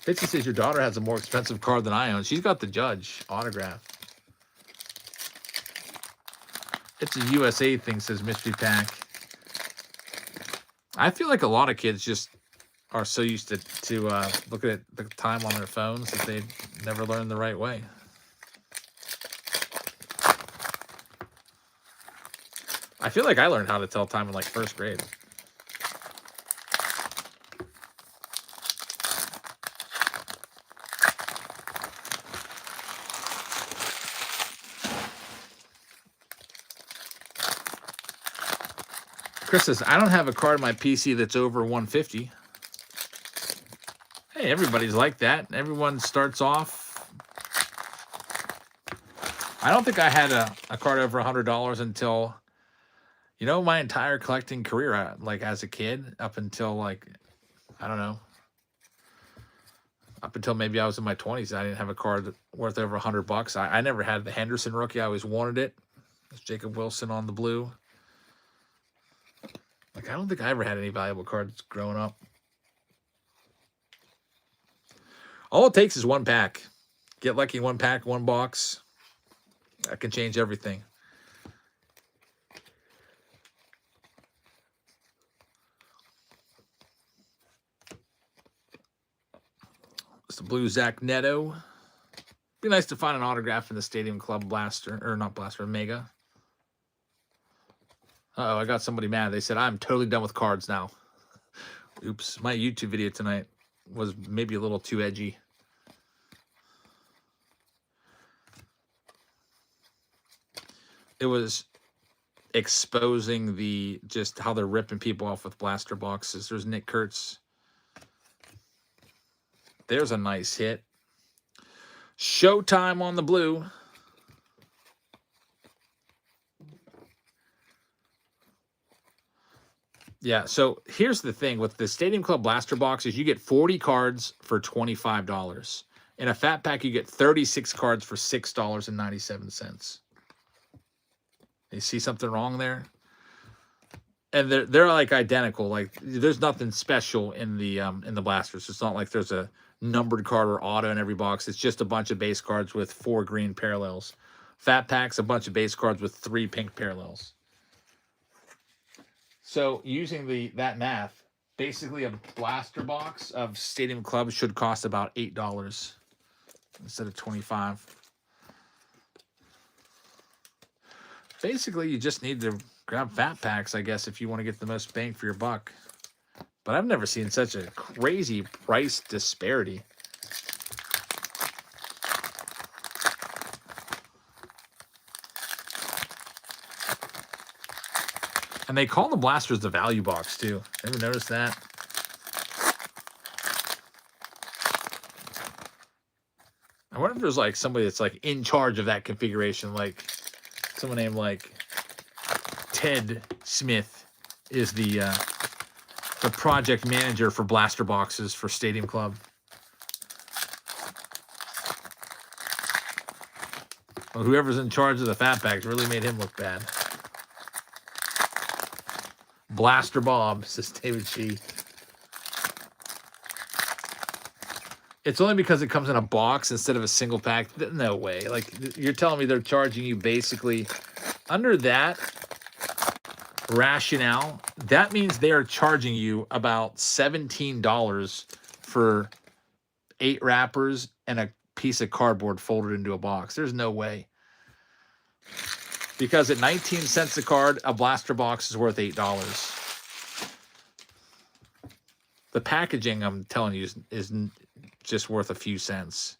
Fitzy says your daughter has a more expensive card than I own. She's got the Judge autograph. It's a USA thing, says Mystery Pack. I feel like a lot of kids just are so used to looking at the time on their phones that they've never learned the right way. I feel like I learned how to tell time in like 1st grade. Chris says, I don't have a card in my PC that's over 150. Hey, everybody's like that. Everyone starts off. I don't think I had a card over $100 until, my entire collecting career, like as a kid, up until like, I don't know, up until maybe I was in my 20s. I didn't have a card worth over $100. I never had the Henderson rookie. I always wanted it. It's Jacob Wilson on the blue. Like, I don't think I ever had any valuable cards growing up. All it takes is one pack. Get lucky, one pack, one box. That can change everything. It's the blue Zach Neto. Be nice to find an autograph in the Stadium Club Blaster, or not Blaster, Mega. Uh-oh, I got somebody mad. They said, I'm totally done with cards now. Oops, my YouTube video tonight was maybe a little too edgy. It was exposing just how they're ripping people off with blaster boxes. There's Nick Kurtz. There's a nice hit. Showtime on the blue. Yeah, so here's the thing. With the Stadium Club blaster boxes, you get 40 cards for $25. In a fat pack, you get 36 cards for $6.97. You see something wrong there? And they're like identical. Like there's nothing special in the blasters. It's not like there's a numbered card or auto in every box. It's just a bunch of base cards with 4 green parallels. Fat packs, a bunch of base cards with 3 pink parallels. So using that math, basically a blaster box of Stadium Club should cost about $8 instead of $25. Basically, you just need to grab fat packs, I guess, if you want to get the most bang for your buck. But I've never seen such a crazy price disparity. And they call the blasters the value box, too. Ever notice that? I wonder if there's like somebody that's like in charge of that configuration, like someone named like Ted Smith is the project manager for blaster boxes for Stadium Club. Well, whoever's in charge of the fat packs really made him look bad. Blaster Bob, says David Shee. It's only because it comes in a box instead of a single pack. No way. Like, you're telling me they're charging you basically under that rationale. That means they are charging you about $17 for 8 wrappers and a piece of cardboard folded into a box. There's no way. Because at 19 cents a card, a blaster box is worth $8. The packaging, I'm telling you, is just worth a few cents.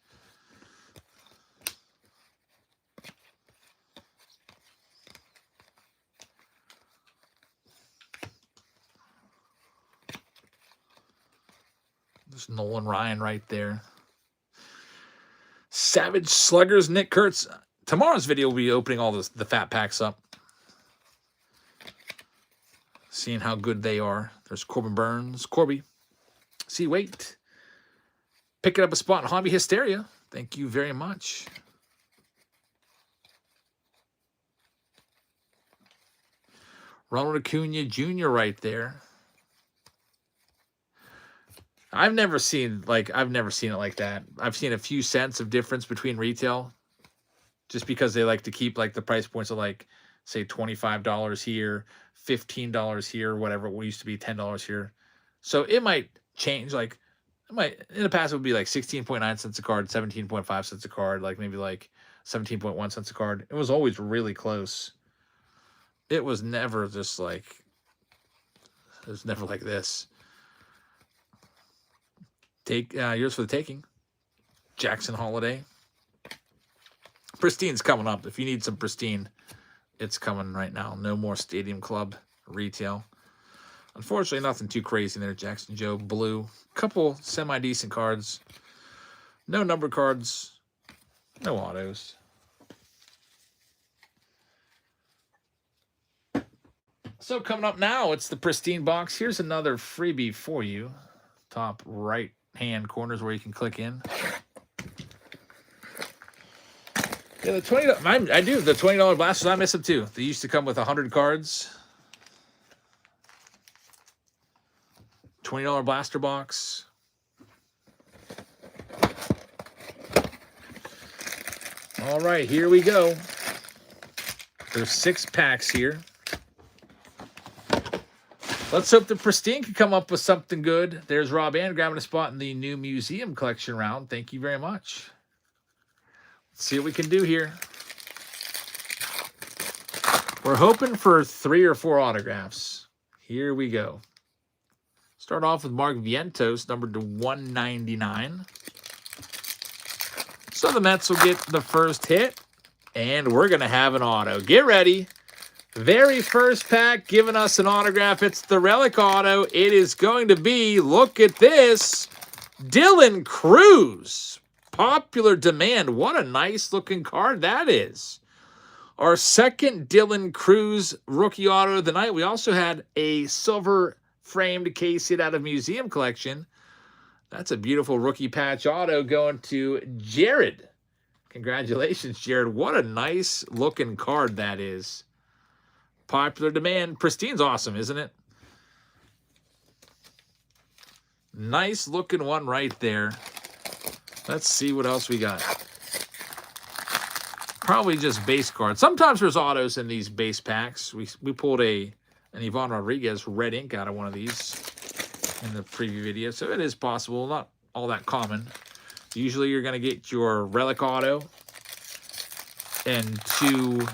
There's Nolan Ryan right there. Savage Sluggers, Nick Kurtz. Tomorrow's video will be opening all the fat packs up. Seeing how good they are. There's Corbin Burns. Corby. See, wait. Picking up a spot in Hobby Hysteria. Thank you very much. Ronald Acuna Jr. right there. I've never seen it like that. I've seen a few cents of difference between retail. Just because they like to keep like the price points of like, say, $25 here, $15 here, whatever. It used to be $10 here. So it might change. Like, it might, in the past, it would be like 16.9 cents a card, 17.5 cents a card, like maybe like 17.1 cents a card. It was always really close. It was never just like, it was never like this. Take yours for the taking. Jackson Holiday. Pristine's coming up. If you need some Pristine, it's coming right now. No more Stadium Club retail. Unfortunately, nothing too crazy there. Jackson Joe, blue. Couple semi-decent cards. No number cards. No autos. So coming up now, it's the Pristine box. Here's another freebie for you. Top right-hand corners where you can click in. Yeah, the $20. I do the $20 blasters. I miss them too. They used to come with 100 cards. $20 blaster box. All right, here we go. There's 6 packs here. Let's hope the Pristine can come up with something good. There's Rob Ann grabbing a spot in the new museum collection round. Thank you very much. Let's see what we can do here. We're hoping for 3 or 4 autographs. Here we go. Start off with Mark Vientos, numbered to 199. So the Mets will get the first hit, and we're going to have an auto. Get ready. Very first pack giving us an autograph. It's the relic auto. It is going to be, look at this, Dylan Cruz. Popular demand. What a nice looking card that is. Our second Dylan Cruz rookie auto of the night. We also had a silver framed case hit out of Museum Collection. That's a beautiful rookie patch auto going to Jared. Congratulations, Jared. What a nice looking card that is. Popular demand. Pristine's awesome, isn't it? Nice looking one right there. Let's see what else we got. Probably just base cards. Sometimes there's autos in these base packs. We pulled an Ivan Rodriguez red ink out of one of these in the preview video, so it is possible. Not all that common. Usually you're going to get your relic auto and 2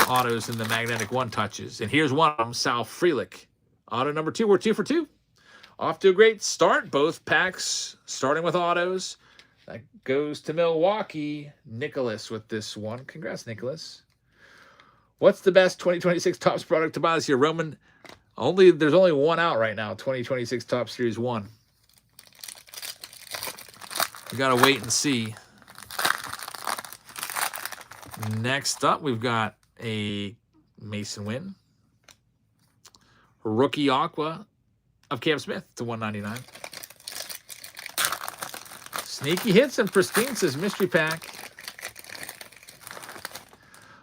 autos in the magnetic one touches. And here's one of them, Sal Frelick. Auto number 2. We're 2 for 2. Off to a great start. Both packs starting with autos. That goes to Milwaukee. Nicholas with this one. Congrats, Nicholas. What's the best 2026 Topps product to buy this year? Roman, there's only one out right now, 2026 Topps Series 1. We got to wait and see. Next up, we've got a Mason Wynn. Rookie Aqua of Cam Smith to 199. Sneaky hits and Pristine says mystery pack.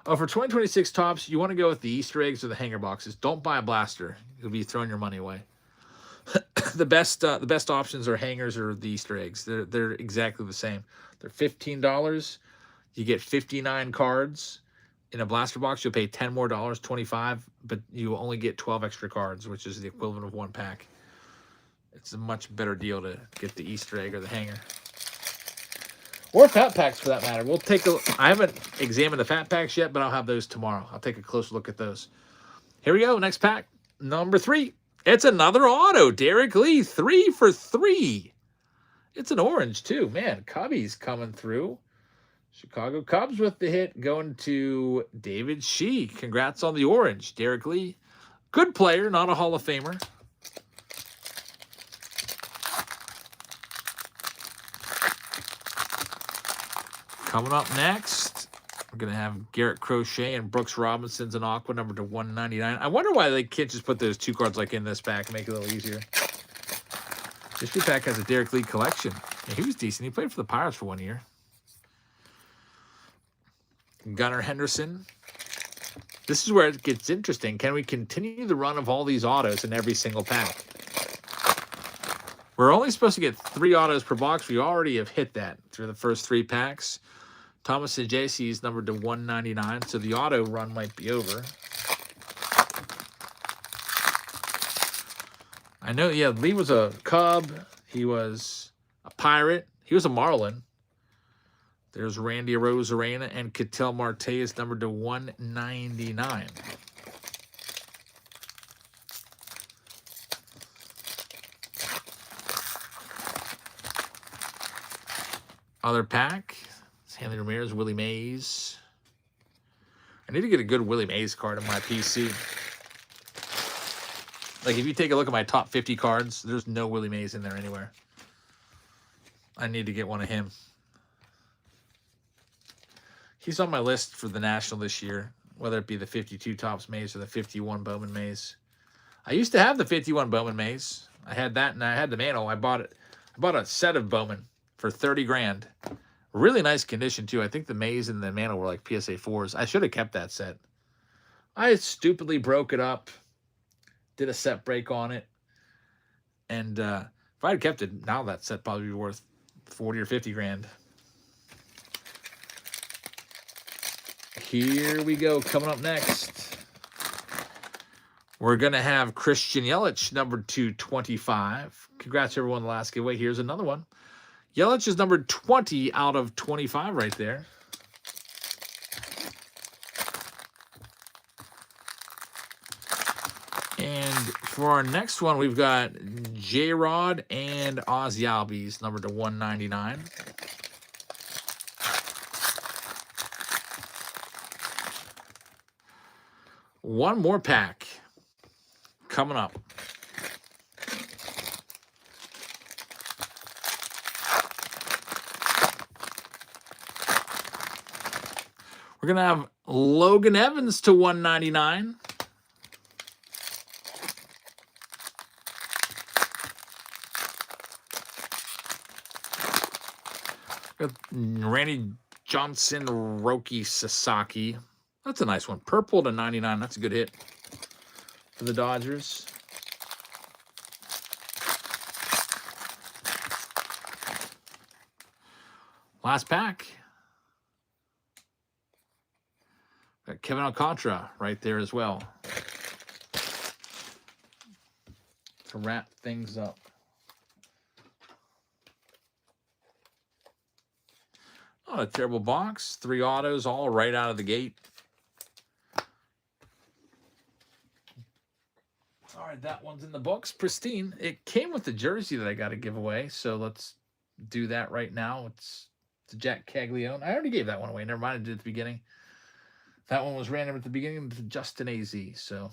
Oh, for 2026 Topps, you want to go with the Easter eggs or the hanger boxes. Don't buy a blaster. You'll be throwing your money away. The best options are hangers or the Easter eggs. They're exactly the same. They're $15. You get 59 cards. In a blaster box, you'll pay $10 more, $25, but you only get 12 extra cards, which is the equivalent of 1 pack. It's a much better deal to get the Easter egg or the hanger. Or fat packs, for that matter. We'll take a. I haven't examined the fat packs yet, but I'll have those tomorrow. I'll take a closer look at those. Here we go. Next pack, number 3. It's another auto. Derek Lee, 3 for 3. It's an orange, too. Man, Cubby's coming through. Chicago Cubs with the hit going to David Shee. Congrats on the orange. Derek Lee, good player, not a Hall of Famer. Coming up next, we're going to have Garrett Crochet and Brooks Robinson's an Aqua number to 199. I wonder why they can't just put those 2 cards like in this pack and make it a little easier. This pack has a Derek Lee collection. Yeah, he was decent. He played for the Pirates for 1 year. Gunnar Henderson. This is where it gets interesting. Can we continue the run of all these autos in every single pack? We're only supposed to get 3 autos per box. We already have hit that through the first 3 packs. Thomas and JC is numbered to 199, so the auto run might be over. I know, yeah, Lee was a Cub. He was a Pirate. He was a Marlin. There's Randy Arozarena and Ketel Marte is numbered to 199. Other pack. Hanley Ramirez, Willie Mays. I need to get a good Willie Mays card in my PC. Like, if you take a look at my top 50 cards, there's no Willie Mays in there anywhere. I need to get one of him. He's on my list for the National this year, whether it be the 52 Topps Mays or the 51 Bowman Mays. I used to have the 51 Bowman Mays. I had that, and I had the Mantle. I bought a set of Bowman for 30 grand. Really nice condition, too. I think the Mays and the Mantle were like PSA 4s. I should have kept that set. I stupidly broke it up, did a set break on it, and if I had kept it, now that set probably be worth 40 or 50 grand. Here we go. Coming up next, we're going to have Christian Yelich, numbered to 25. Congrats, everyone, on the last giveaway. Here's another one. Yelich is numbered 20 out of 25 right there. For our next one, we've got J-Rod and Ozzy Albies, numbered to 199. One more pack coming up. We're going to have Logan Evans to 199. Got Randy Johnson, Roki Sasaki. That's a nice one. Purple to 99. That's a good hit for the Dodgers. Last pack. Got Kevin Alcantara right there as well to wrap things up. Not a terrible box. 3 autos, all right out of the gate. All right, that one's in the books. Pristine. It came with the jersey that I got to give away, so let's do that right now. It's to Jack Caglione. I already gave that one away. Never mind, I did at the beginning. That one was random at the beginning to Justin AZ. So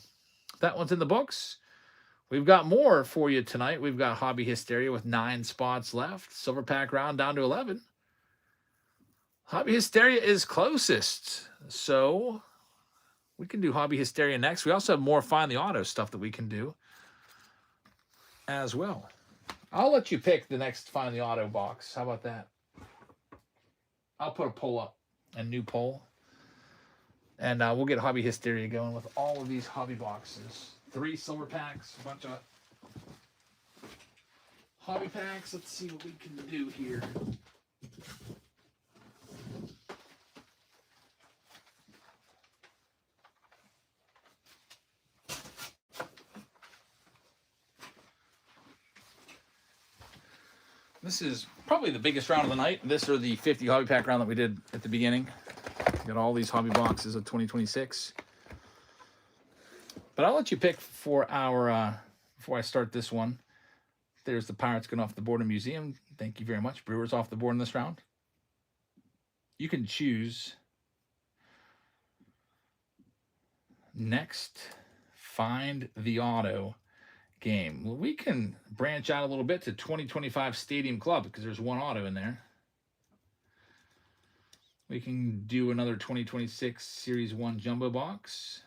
that one's in the books. We've got more for you tonight. We've got Hobby Hysteria with 9 spots left. Silver pack round down to 11. Hobby Hysteria is closest. So we can do Hobby Hysteria next. We also have more Find the Auto stuff that we can do as well. I'll let you pick the next Find the Auto box. How about that? I'll put a poll up, a new poll. And we'll get Hobby Hysteria going with all of these hobby boxes. 3 silver packs, a bunch of hobby packs. Let's see what we can do here. This is probably the biggest round of the night. This or the 50 hobby pack round that we did at the beginning. Got all these hobby boxes of 2026. But I'll let you pick for our, before I start this one. There's the Pirates going off the board in Museum. Thank you very much. Brewers off the board in this round. You can choose next Find the Auto game. Well, we can branch out a little bit to 2025 Stadium Club because there's 1 auto in there. We can do another 2026 Series 1 Jumbo Box.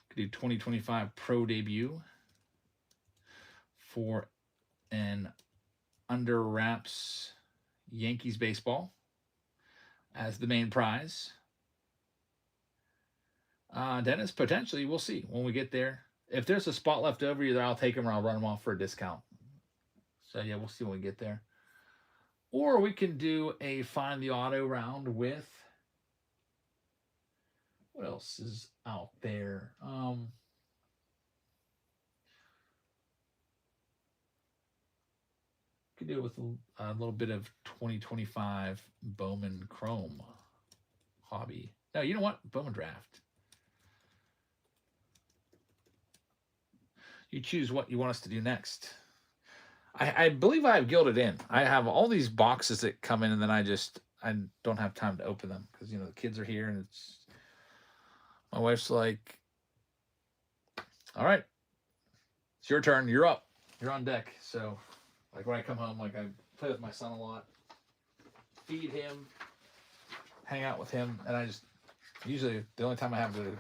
We could do 2025 Pro Debut for an Under Wraps Yankees baseball as the main prize. Dennis, potentially, we'll see when we get there. If there's a spot left over, either I'll take them or I'll run them off for a discount. So, yeah, we'll see when we get there. Or we can do a Find the Auto round with, what else is out there? Could do it with a little bit of 2025 Bowman Chrome hobby. No, you know what? Bowman Draft. You choose what you want us to do next. I believe I have Gilded In. I have all these boxes that come in, and then I don't have time to open them because, you know, the kids are here, and my wife's like, all right, it's your turn. You're up. You're on deck. So, like, when I come home, like, I play with my son a lot, feed him, hang out with him, and usually the only time I have to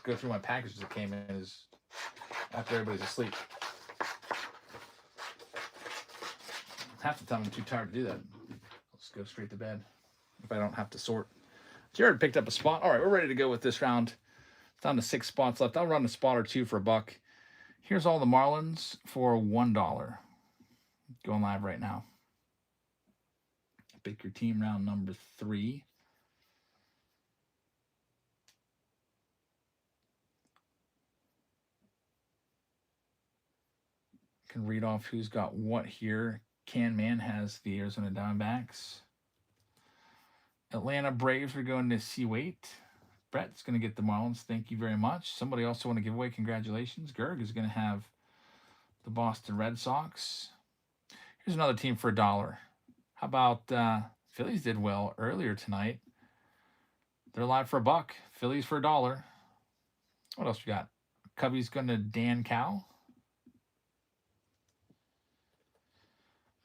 go through my packages that came in is after everybody's asleep. Half the time I'm too tired to do that. Let's go straight to bed if I don't have to sort. Jared picked up a spot. All right, we're ready to go with this round. It's down to 6 spots left. I'll run a spot or 2 for $1. Here's all the Marlins for $1. Going live right now. Pick your team round number 3. Can read off who's got what here. Can Man has the Arizona Diamondbacks. Atlanta Braves are going to C-Wait. Brett's going to get the Marlins. Thank you very much. Somebody also want to give away congratulations. Gerg is going to have the Boston Red Sox. Here's another team for $1. How about Phillies did well earlier tonight. They're live for $1. Phillies for $1. What else we got? Cubbies going to Dan Cow.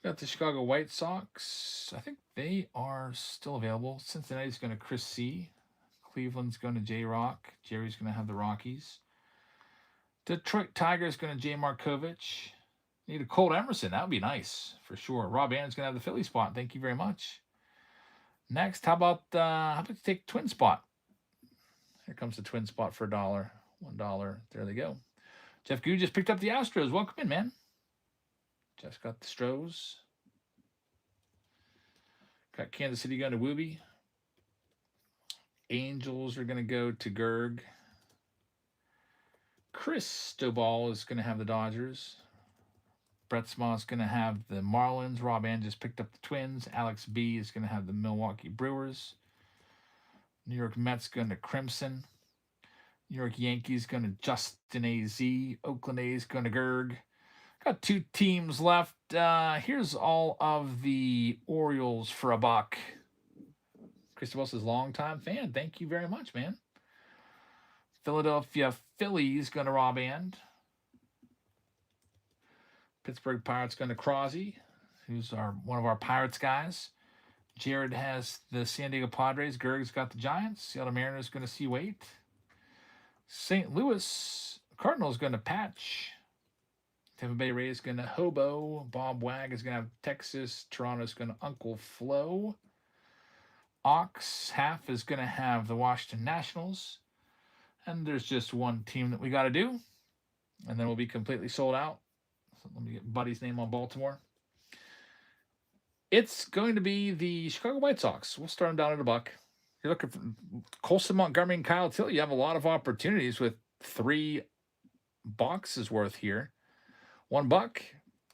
Got the Chicago White Sox. I think they are still available. Cincinnati's going to Chris C. Cleveland's going to J-Rock. Jerry's going to have the Rockies. Detroit Tigers going to Jay Markovich. Need a Colt Emerson. That would be nice for sure. Rob Ann's going to have the Philly spot. Thank you very much. Next, how about you take Twin spot? Here comes the Twin spot for $1. $1. There they go. Jeff Goo just picked up the Astros. Welcome in, man. Jeff's got the Stros. Got Kansas City going to Wooby. Angels are going to go to Gerg. Cristobal is going to have the Dodgers. Brett Sma is going to have the Marlins. Rob Ann just picked up the Twins. Alex B is going to have the Milwaukee Brewers. New York Mets going to Crimson. New York Yankees going to Justin A.Z. Oakland A's going to Gerg. Got 2 teams left. Here's all of the Orioles for $1. Cristobal says, long-time fan. Thank you very much, man. Philadelphia Phillies going to Rob And. Pittsburgh Pirates going to Crosby, who's one of our Pirates guys. Jared has the San Diego Padres. Gerg's got the Giants. Seattle Mariners going to see Waite. St. Louis Cardinals going to Patch. Tampa Bay Rays going to Hobo. Bob Wag is going to have Texas. Toronto's going to Uncle Flo. Ox Half is going to have the Washington Nationals. And there's just one team that we got to do. And then we'll be completely sold out. So let me get Buddy's name on Baltimore. It's going to be the Chicago White Sox. We'll start them down at $1. You're looking for Colson Montgomery and Kyle Till. You have a lot of opportunities with 3 boxes worth here. $1.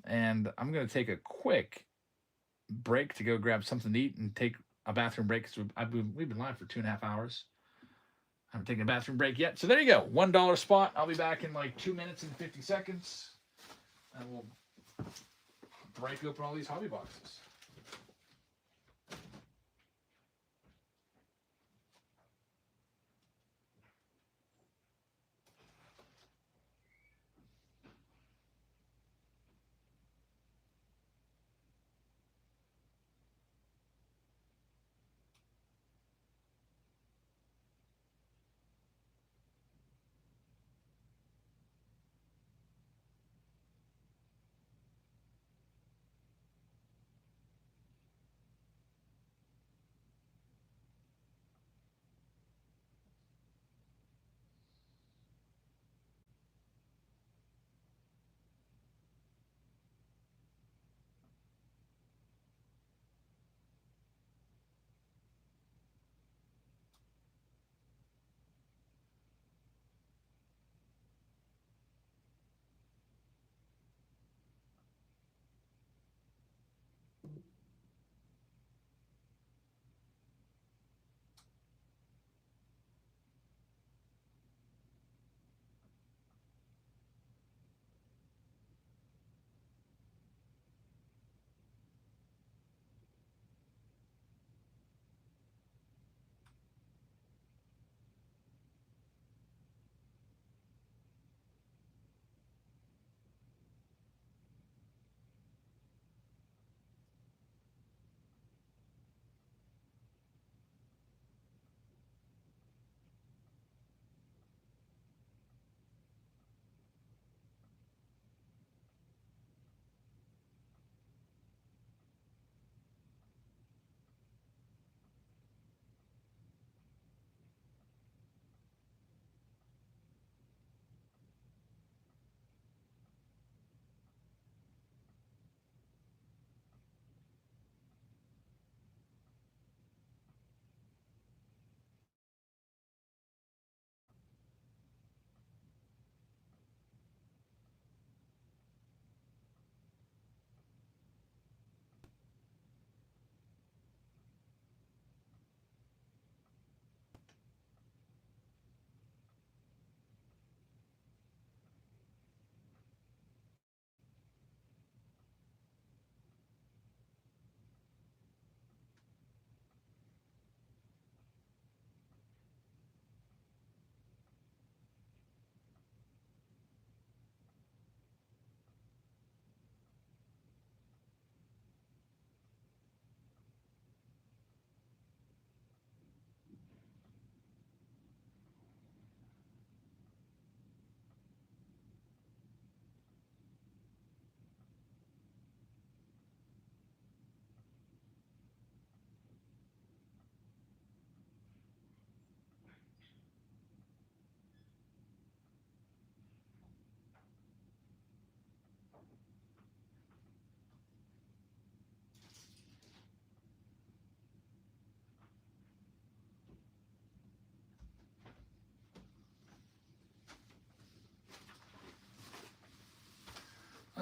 And I'm going to take a quick break to go grab something to eat and take a bathroom break because we've been live for 2.5 hours. I haven't taken a bathroom break yet. So there you go. $1 spot. I'll be back in like 2 minutes and 50 seconds. And we'll break open all these hobby boxes.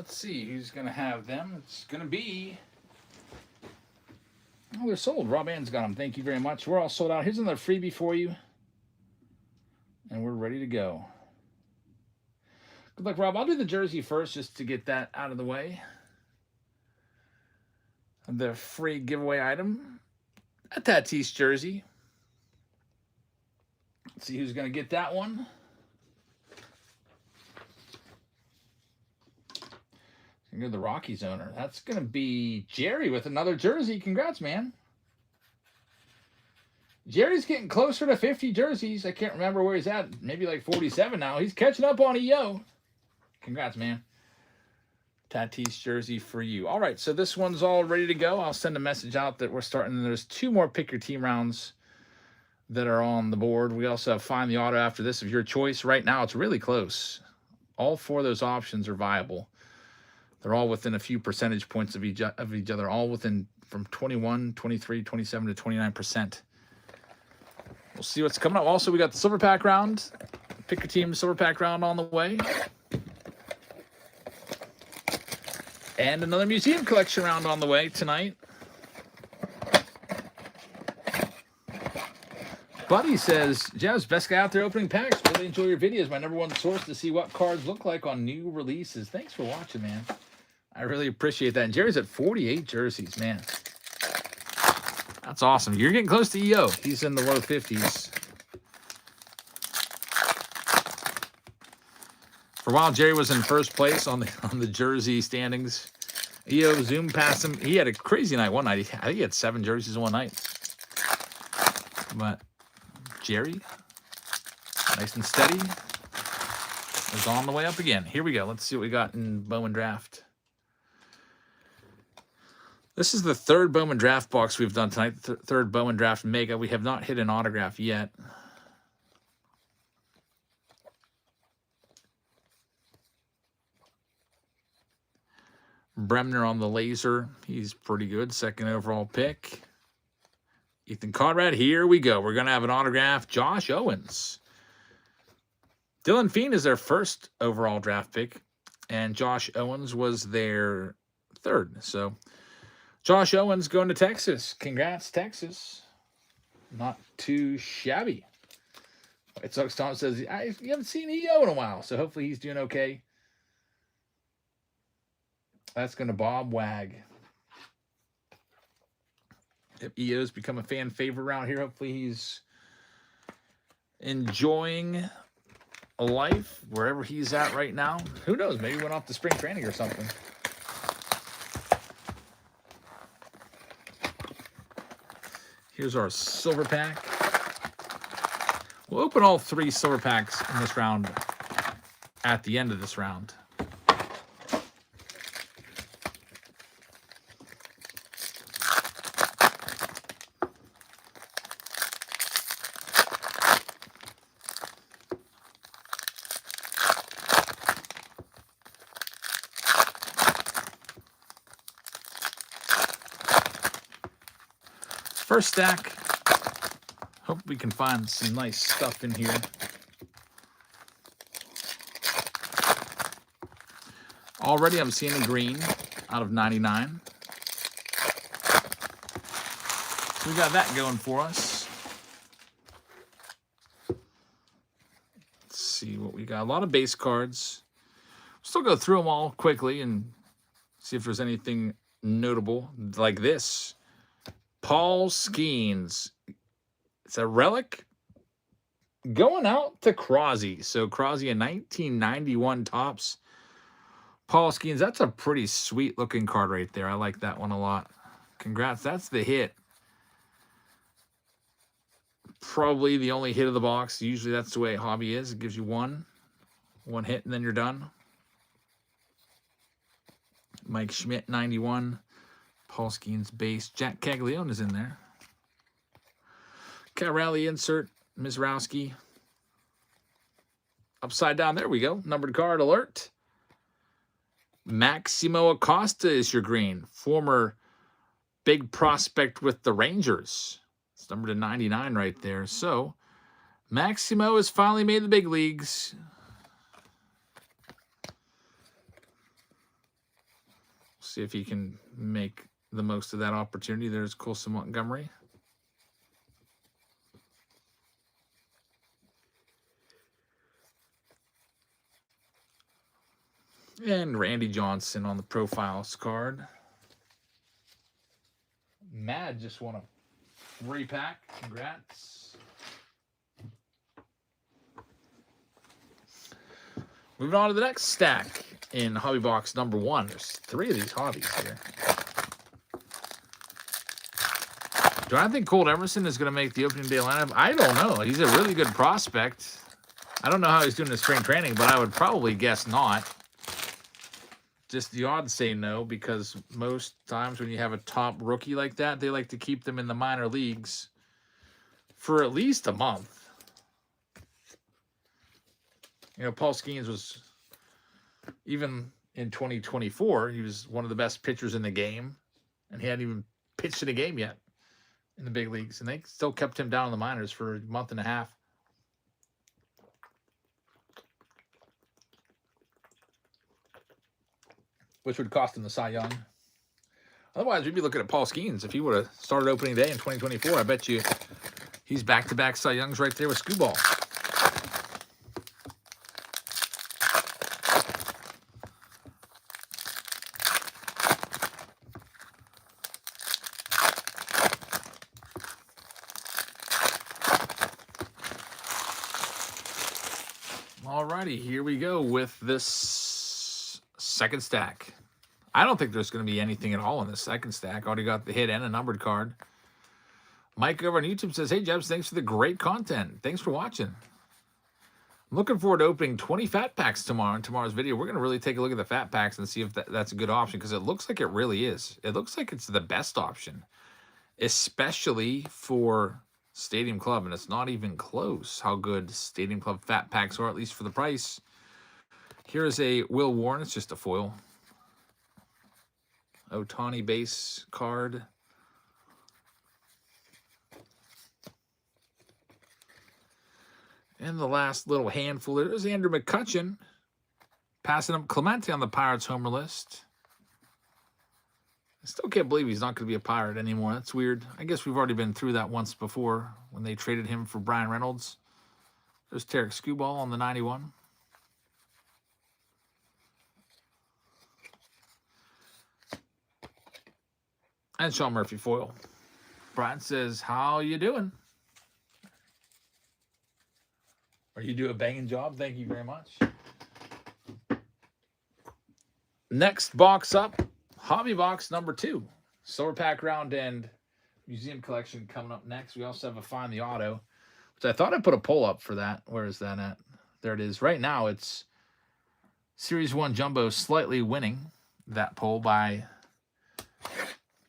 Let's see who's going to have them. It's going to be... Oh, they're sold. Rob Ann's got them. Thank you very much. We're all sold out. Here's another freebie for you. And we're ready to go. Good luck, Rob. I'll do the jersey first just to get that out of the way. The free giveaway item. A Tatis jersey. Let's see who's going to get that one. You're the Rockies owner. That's going to be Jerry with another jersey. Congrats, man. Jerry's getting closer to 50 jerseys. I can't remember where he's at. Maybe like 47 now. He's catching up on EO. Congrats, man. Tatis jersey for you. All right, so this one's all ready to go. I'll send a message out that we're starting. There's 2 more pick your team rounds that are on the board. We also have find the auto after this of your choice. Right now, it's really close. All 4 of those options are viable. They're all within a few percentage points of each other, all within from 21, 23, 27 to 29%. We'll see what's coming up. Also, we got the Silver Pack round. Pick your team Silver Pack round on the way. And another museum collection round on the way tonight. Buddy says, Jazz, best guy out there opening packs. Really enjoy your videos. My #1 source to see what cards look like on new releases. Thanks for watching, man. I really appreciate that. And Jerry's at 48 jerseys, man. That's awesome. You're getting close to EO. He's in the low 50s. For a while, Jerry was in first place on the jersey standings. EO zoomed past him. He had a crazy night one night. I think he had 7 jerseys in one night. But Jerry, nice and steady, is on the way up again. Here we go. Let's see what we got in Bowman Draft. This is the 3rd Bowman Draft box we've done tonight. Third Bowman Draft Mega. We have not hit an autograph yet. Bremner on the laser. He's pretty good. 2nd overall pick. Ethan Conrad. Here we go. We're going to have an autograph. Josh Owens. Dylan Feen is their 1st overall draft pick. And Josh Owens was their 3rd. So Josh Owens going to Texas. Congrats, Texas. Not too shabby. White Sox Tom says, you haven't seen EO in a while, so hopefully he's doing okay. That's going to Bob Wag. If EO's become a fan favorite around here, hopefully he's enjoying a life wherever he's at right now. Who knows? Maybe he went off to spring training or something. Here's our silver pack. We'll open all 3 silver packs in this round at the end of this round. First stack. Hope we can find some nice stuff in here. Already I'm seeing a green out of 99. So we got that going for us. Let's see what we got. A lot of base cards. Still go through them all quickly and see if there's anything notable like this. Paul Skeens. It's a relic going out to Crosby. So Crosby in 1991 tops. Paul Skeens, that's a pretty sweet looking card right there. I like that one a lot. Congrats. That's the hit. Probably the only hit of the box. Usually that's the way hobby is. It gives you one hit and then you're done. Mike Schmidt, 91. Paul Skeens base. Jack Caglione is in there. Cat Rally insert. Mizrowski. Upside down. There we go. Numbered card alert. Maximo Acosta is your green. Former big prospect with the Rangers. It's numbered to 99 right there. So, Maximo has finally made the big leagues. See if he can make the most of that opportunity. There's Colson Montgomery. And Randy Johnson on the profiles card. Mad just won a 3-pack. Congrats. Moving on to the next stack in hobby box number 1. There's 3 of these hobbies here. Do I think Colt Emerson is going to make the opening day lineup? I don't know. He's a really good prospect. I don't know how he's doing in spring training, but I would probably guess not. Just the odds say no, because most times when you have a top rookie like that, they like to keep them in the minor leagues for at least a month. You know, Paul Skeens was, even in 2024, he was one of the best pitchers in the game, and he hadn't even pitched in a game yet in the big leagues, and they still kept him down in the minors for a month and a half. Which would cost him the Cy Young. Otherwise, we'd be looking at Paul Skeens. If he would have started opening day in 2024, I bet you he's back-to-back Cy Youngs right there with Scooball. Alrighty, here we go with this second stack. I don't think there's going to be anything at all in this second stack. Already got the hit and a numbered card. Mike over on YouTube says, hey, Jebs, thanks for the great content. Thanks for watching. I'm looking forward to opening 20 fat packs tomorrow in tomorrow's video. We're going to really take a look at the fat packs and see if that's a good option, because it looks like it really is. It looks like it's the best option, especially for Stadium Club, and it's not even close how good Stadium Club fat packs are, at least for the price. Here's a Will Warren. It's just a foil. Ohtani base card. And the last little handful, there's Andrew McCutchen passing up Clemente on the Pirates homer list. I still can't believe he's not going to be a Pirate anymore. That's weird. I guess we've already been through that once before when they traded him for Brian Reynolds. There's Tarek Scooball on the 91. And Sean Murphy foil. Brian says, how you doing? Or you do a banging job. Thank you very much. Next box up, hobby box number 2. Silver Pack Round End Museum Collection coming up next. We also have a Find the Auto, which I thought I put a poll up for that. Where is that at? There it is. Right now, it's Series 1 Jumbo slightly winning that poll by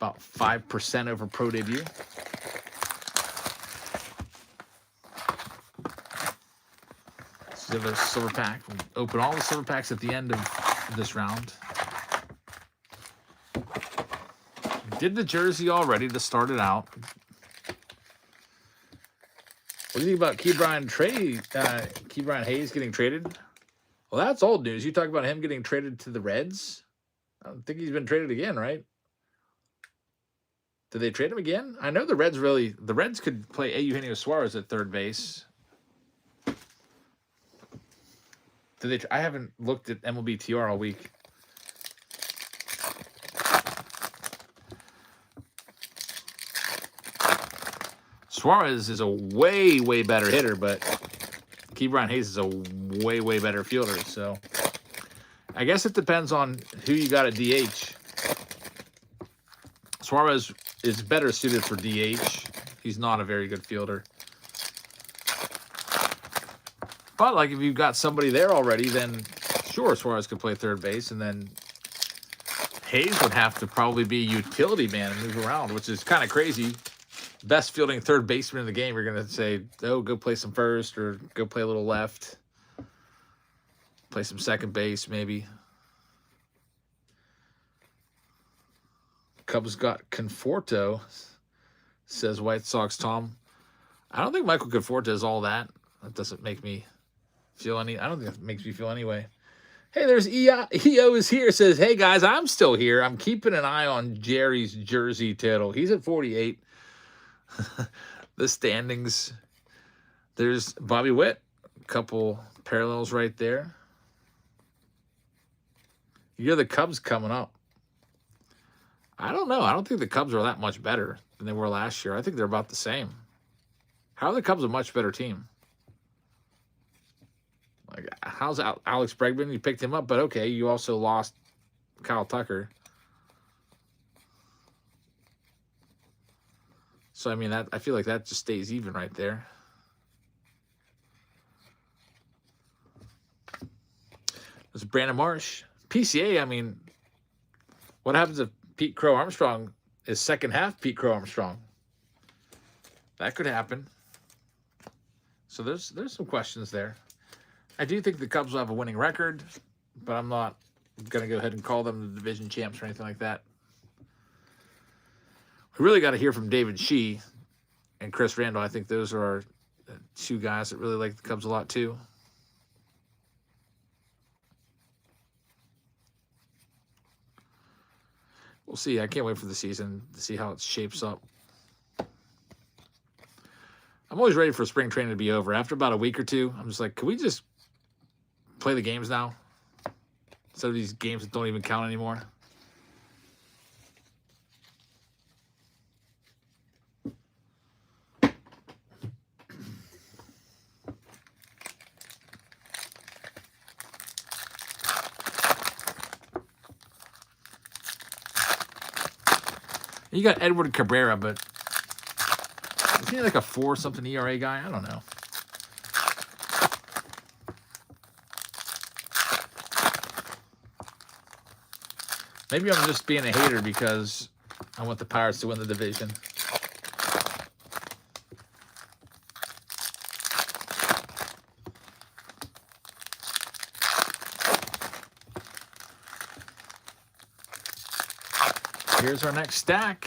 about 5% over Pro Debut. So we have a silver pack. We'll open all the silver packs at the end of this round. Did the jersey already to start it out. What do you think about Ke'Bryan Hayes getting traded? Well, that's old news. You talk about him getting traded to the Reds. I don't think he's been traded again, right? Did they trade him again? I know the Reds could play Eugenio Suarez at third base. I haven't looked at MLB TR all week. Suarez is a way, way better hitter, but Ke'Bryan Hayes is a way, way better fielder. So I guess it depends on who you got at DH. Suarez is better suited for DH. He's not a very good fielder. But like if you've got somebody there already, then sure, Suarez could play third base, and then Hayes would have to probably be a utility man and move around, which is kind of crazy. Best fielding third baseman in the game, you're going to say, oh, go play some first or go play a little left. Play some second base, maybe. Cubs got Conforto, says White Sox Tom. I don't think Michael Conforto is all that. That doesn't make me feel any. I don't think that makes me feel anyway. Hey, there's EO is here. Says, hey guys, I'm still here. I'm keeping an eye on Jerry's jersey total. He's at 48. The standings. There's Bobby Witt. A couple parallels right there. You're the Cubs coming up. I don't know. I don't think the Cubs are that much better than they were last year. I think they're about the same. How are the Cubs a much better team? Like, how's Alex Bregman? You picked him up, but okay, you also lost Kyle Tucker. So I mean, that I feel like that just stays even right there. There's Brandon Marsh. PCA, I mean, what happens if Pete Crow Armstrong is second half Pete Crow Armstrong? That could happen. So there's some questions there. I do think the Cubs will have a winning record, but I'm not going to go ahead and call them the division champs or anything like that. We really got to hear from David Shee and Chris Randall. I think those are our two guys that really like the Cubs a lot too. We'll see. I can't wait for the season to see how it shapes up. I'm always ready for spring training to be over. After about a week or two, I'm just like, can we just play the games now? Instead of these games that don't even count anymore. You got Edward Cabrera, but isn't he like a 4-something ERA guy? I don't know. Maybe I'm just being a hater because I want the Pirates to win the division. Here's our next stack.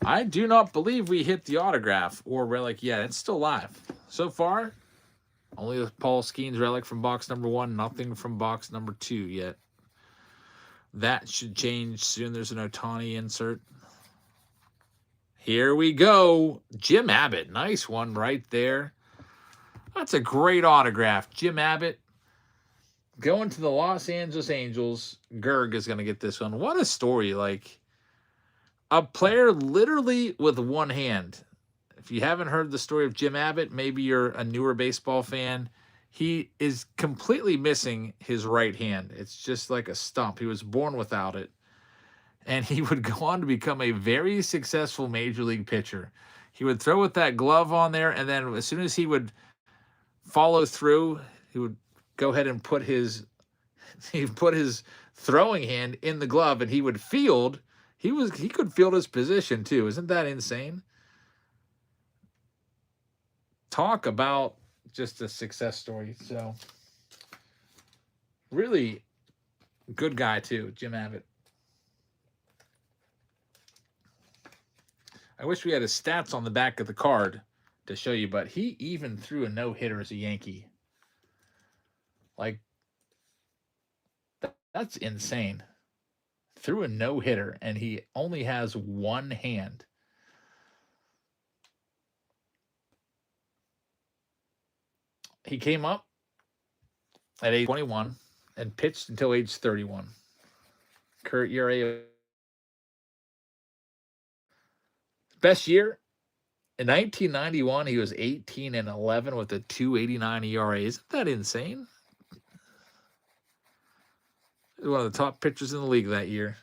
I do not believe we hit the autograph or relic yet. It's still live. So far, only the Paul Skeens relic from box number 1, nothing from box number 2 yet. That should change soon. There's an Ohtani insert. Here we go. Jim Abbott. Nice one right there. That's a great autograph. Jim Abbott going to the Los Angeles Angels. Gerg is going to get this one. What a story. Like, a player literally with one hand. If you haven't heard the story of Jim Abbott, maybe you're a newer baseball fan. He is completely missing his right hand. It's just like a stump. He was born without it. And he would go on to become a very successful major league pitcher. He would throw with that glove on there, and then as soon as he would follow through, he would go ahead and put his throwing hand in the glove, and he would field. He could field his position too. Isn't that insane? Talk about just a success story. So really good guy too, Jim Abbott. I wish we had his stats on the back of the card to show you, but he even threw a no-hitter as a Yankee. Like, that's insane. Threw a no-hitter, and he only has one hand. He came up at age 21 and pitched until age 31. Current ERA. Best year in 1991, he was 18-11 with a 2.89 ERA. Isn't that insane? One of the top pitchers in the league that year.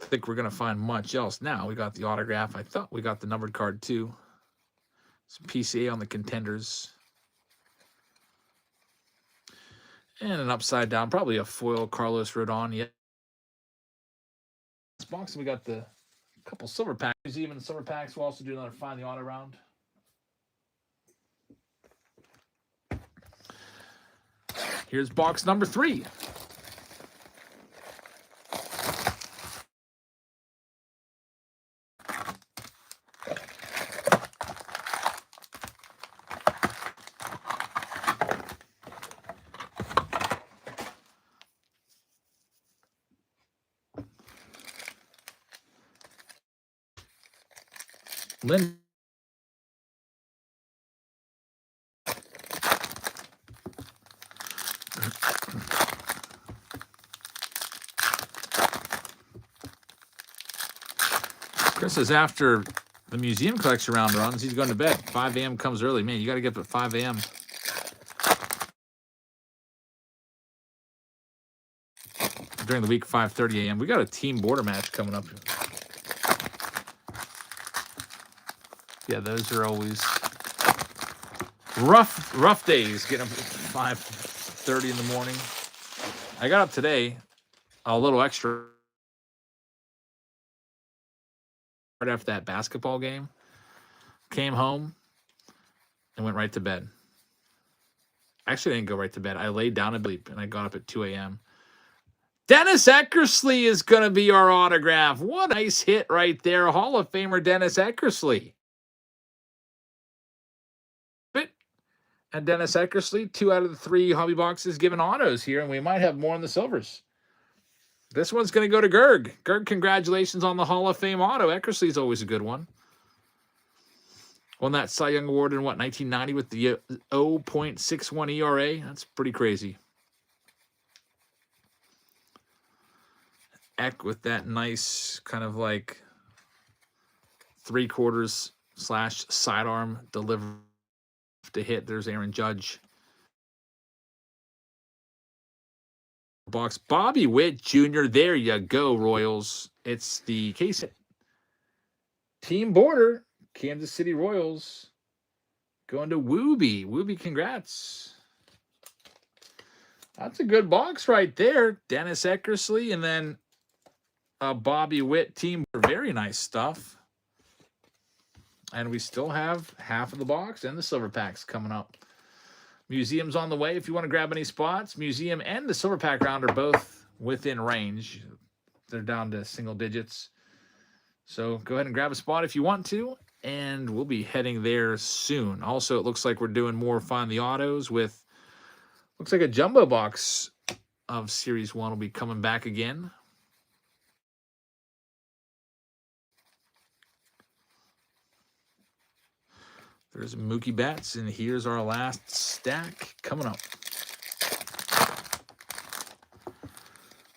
I think we're going to find much else now. We got the autograph. I thought we got the numbered card too. Some PCA on the contenders. And an upside down, probably a foil Carlos Rodon. Yep. This box, we got the couple silver packs. Even the silver packs, we'll also do another Find the Auto round. Here's box number 3. Lynn. Chris says after the museum collection round runs, he's going to bed. 5 a.m. comes early. Man, you got to get up at 5 a.m. During the week, 5:30 a.m. We got a team border match coming up. Yeah, those are always rough days. Getting up at 5:30 in the morning. I got up today a little extra right after that basketball game. Came home and went right to bed. Actually, I didn't go right to bed. I laid down and sleep, and I got up at 2 a.m. Dennis Eckersley is going to be our autograph. What a nice hit right there. Hall of Famer Dennis Eckersley. And Dennis Eckersley, 2 out of the 3 hobby boxes given autos here, and we might have more in the silvers. This one's going to go to Gerg. Gerg, congratulations on the Hall of Fame auto. Eckersley's always a good one. Won that Cy Young Award in, 1990 with the 0.61 ERA? That's pretty crazy. Eck with that nice kind of like 3/4 / sidearm delivery to hit. There's Aaron Judge. Box Bobby Witt Jr. There you go, Royals. It's the case team border. Kansas City Royals going to Wooby. Wooby, congrats. That's a good box right there. Dennis Eckersley and then Bobby Witt team. Very nice stuff. And we still have half of the box and the silver packs coming up. Museum's on the way. If you want to grab any spots, Museum and the silver pack round are both within range. They're down to single digits. So go ahead and grab a spot if you want to. And we'll be heading there soon. Also, it looks like we're doing more Find the Autos with, looks like a jumbo box of Series 1 will be coming back again. There's Mookie Betts, and here's our last stack coming up.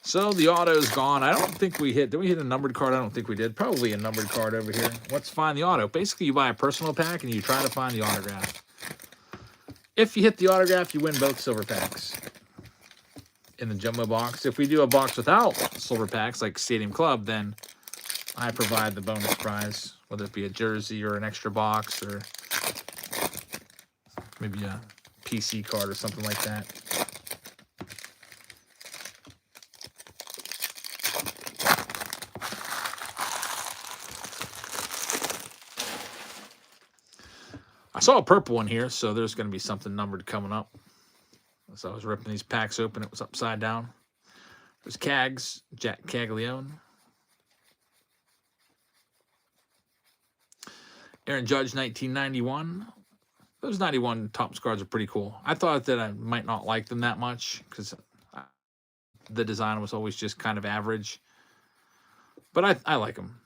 So the auto's gone. I don't think we hit. Did we hit a numbered card? I don't think we did. Probably a numbered card over here. Let's find the auto. Basically, you buy a personal pack, and you try to find the autograph. If you hit the autograph, you win both silver packs in the jumbo box. If we do a box without silver packs, like Stadium Club, then I provide the bonus prize, whether it be a jersey or an extra box or maybe a PC card or something like that. I saw a purple one here, so there's going to be something numbered coming up. As I was ripping these packs open, it was upside down. There's Cags, Jack Caglione. Aaron Judge, 1991. Those 91 Topps cards are pretty cool. I thought that I might not like them that much because the design was always just kind of average. But I like them.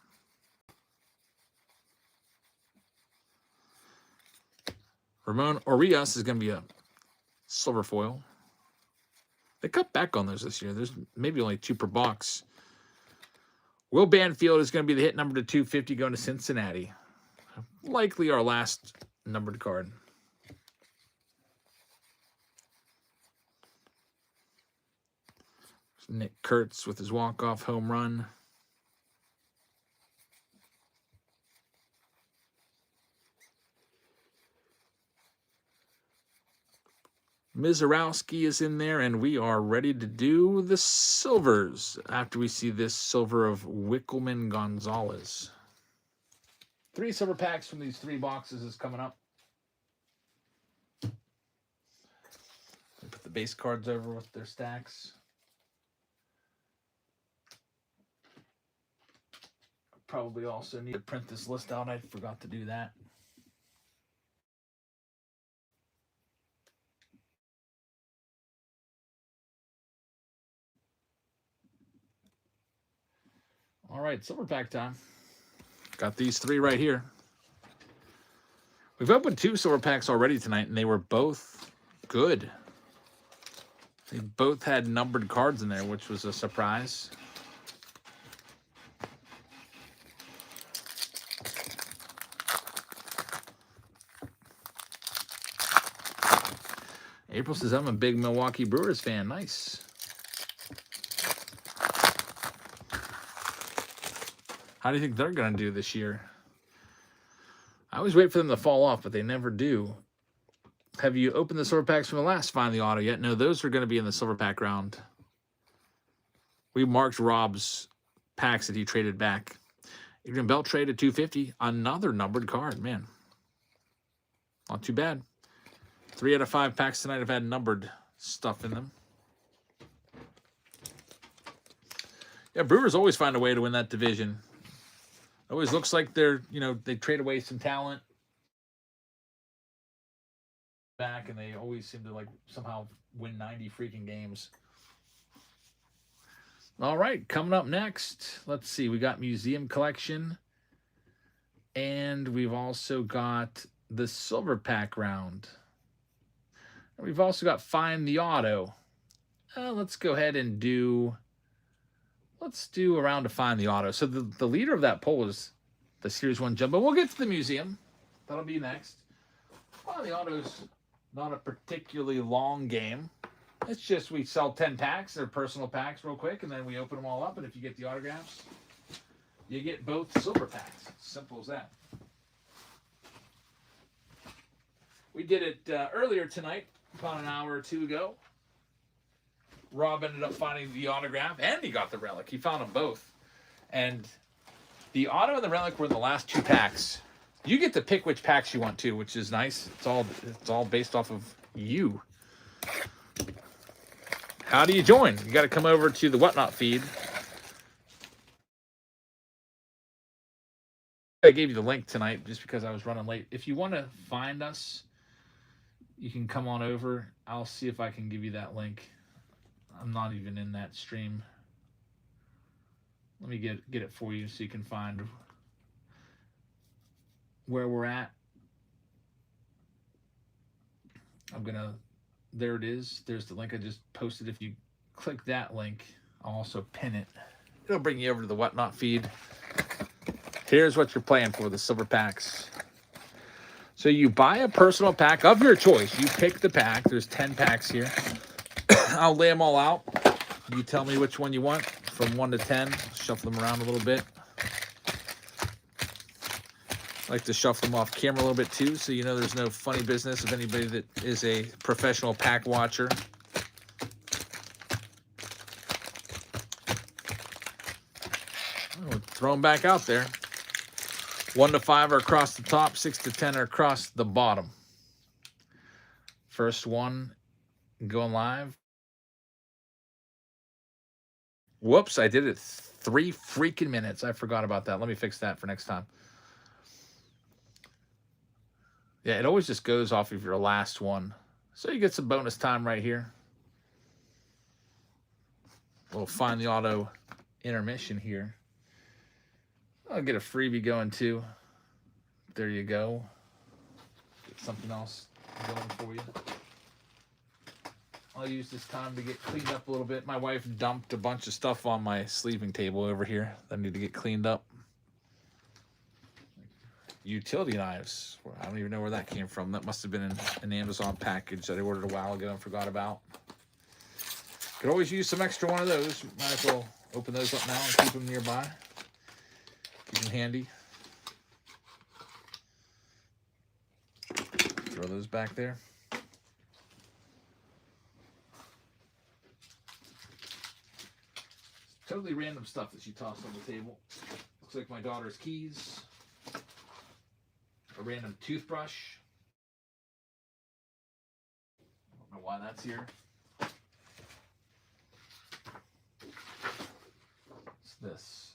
Ramon Urias is going to be a silver foil. They cut back on those this year. There's maybe only 2 per box. Will Banfield is going to be the hit number to 250 going to Cincinnati. Likely our last numbered card. Nick Kurtz with his walk-off home run. Mizorowski is in there, and we are ready to do the silvers after we see this silver of Wickelman Gonzalez. 3 silver packs from these 3 boxes is coming up. Put the base cards over with their stacks. Probably also need to print this list out. I forgot to do that. All right, silver pack time. Got these 3 right here. We've opened 2 silver packs already tonight, and they were both good. They both had numbered cards in there, which was a surprise. April says, I'm a big Milwaukee Brewers fan. Nice. How do you think they're going to do this year? I always wait for them to fall off, but they never do. Have you opened the silver packs from the last Find the Auto yet? No, those are going to be in the silver pack round. We marked Rob's packs that he traded back. Adrian Bell traded 250. Another numbered card, man. Not too bad. 3 out of 5 packs tonight have had numbered stuff in them. Yeah, Brewers always find a way to win that division. It always looks like they're, they trade away some talent back, and they always seem to somehow win 90 freaking games. All right, coming up next, let's see. We got Museum Collection, and we've also got the silver pack round. We've also got Find the Auto. Let's go ahead and let's do a round to Find the Auto. So the leader of that poll is the Series 1 Jumbo. We'll get to the museum. That'll be next. Find the Auto's not a particularly long game. It's just we sell 10 packs. They're personal packs real quick, and then we open them all up. And if you get the autographs, you get both silver packs. Simple as that. We did it earlier tonight, about an hour or 2 ago. Rob ended up finding the autograph, and he got the relic. He found them both. And the auto and the relic were in the last 2 packs. You get to pick which packs you want to, which is nice. It's all based off of you. How do you join? You got to come over to the Whatnot feed. I gave you the link tonight just because I was running late. If you want to find us, you can come on over. I'll see if I can give you that link. I'm not even in that stream. Let me get it for you so you can find where we're at. There it is. There's the link I just posted. If you click that link, I'll also pin it. It'll bring you over to the Whatnot feed. Here's what you're playing for, the silver packs. So you buy a personal pack of your choice. You pick the pack. There's 10 packs here. I'll lay them all out. You tell me which one you want from 1 to 10. Shuffle them around a little bit. I like to shuffle them off camera a little bit too, so you know there's no funny business of anybody that is a professional pack watcher. We'll throw them back out there. 1 to 5 are across the top, 6 to 10 are across the bottom. First one going live. Whoops, I did it 3 freaking minutes. I forgot about that. Let me fix that for next time. Yeah, it always just goes off of your last one. So you get some bonus time right here. We'll Find the Auto intermission here. I'll get a freebie going too. There you go. Get something else going for you. I'll use this time to get cleaned up a little bit. My wife dumped a bunch of stuff on my sleeving table over here that I need to get cleaned up. Utility knives. I don't even know where that came from. That must have been an Amazon package that I ordered a while ago and forgot about. Could always use some extra one of those. Might as well open those up now and keep them nearby. Keep them handy. Throw those back there. Totally random stuff that she tossed on the table. Looks like my daughter's keys. A random toothbrush. I don't know why that's here. What's this?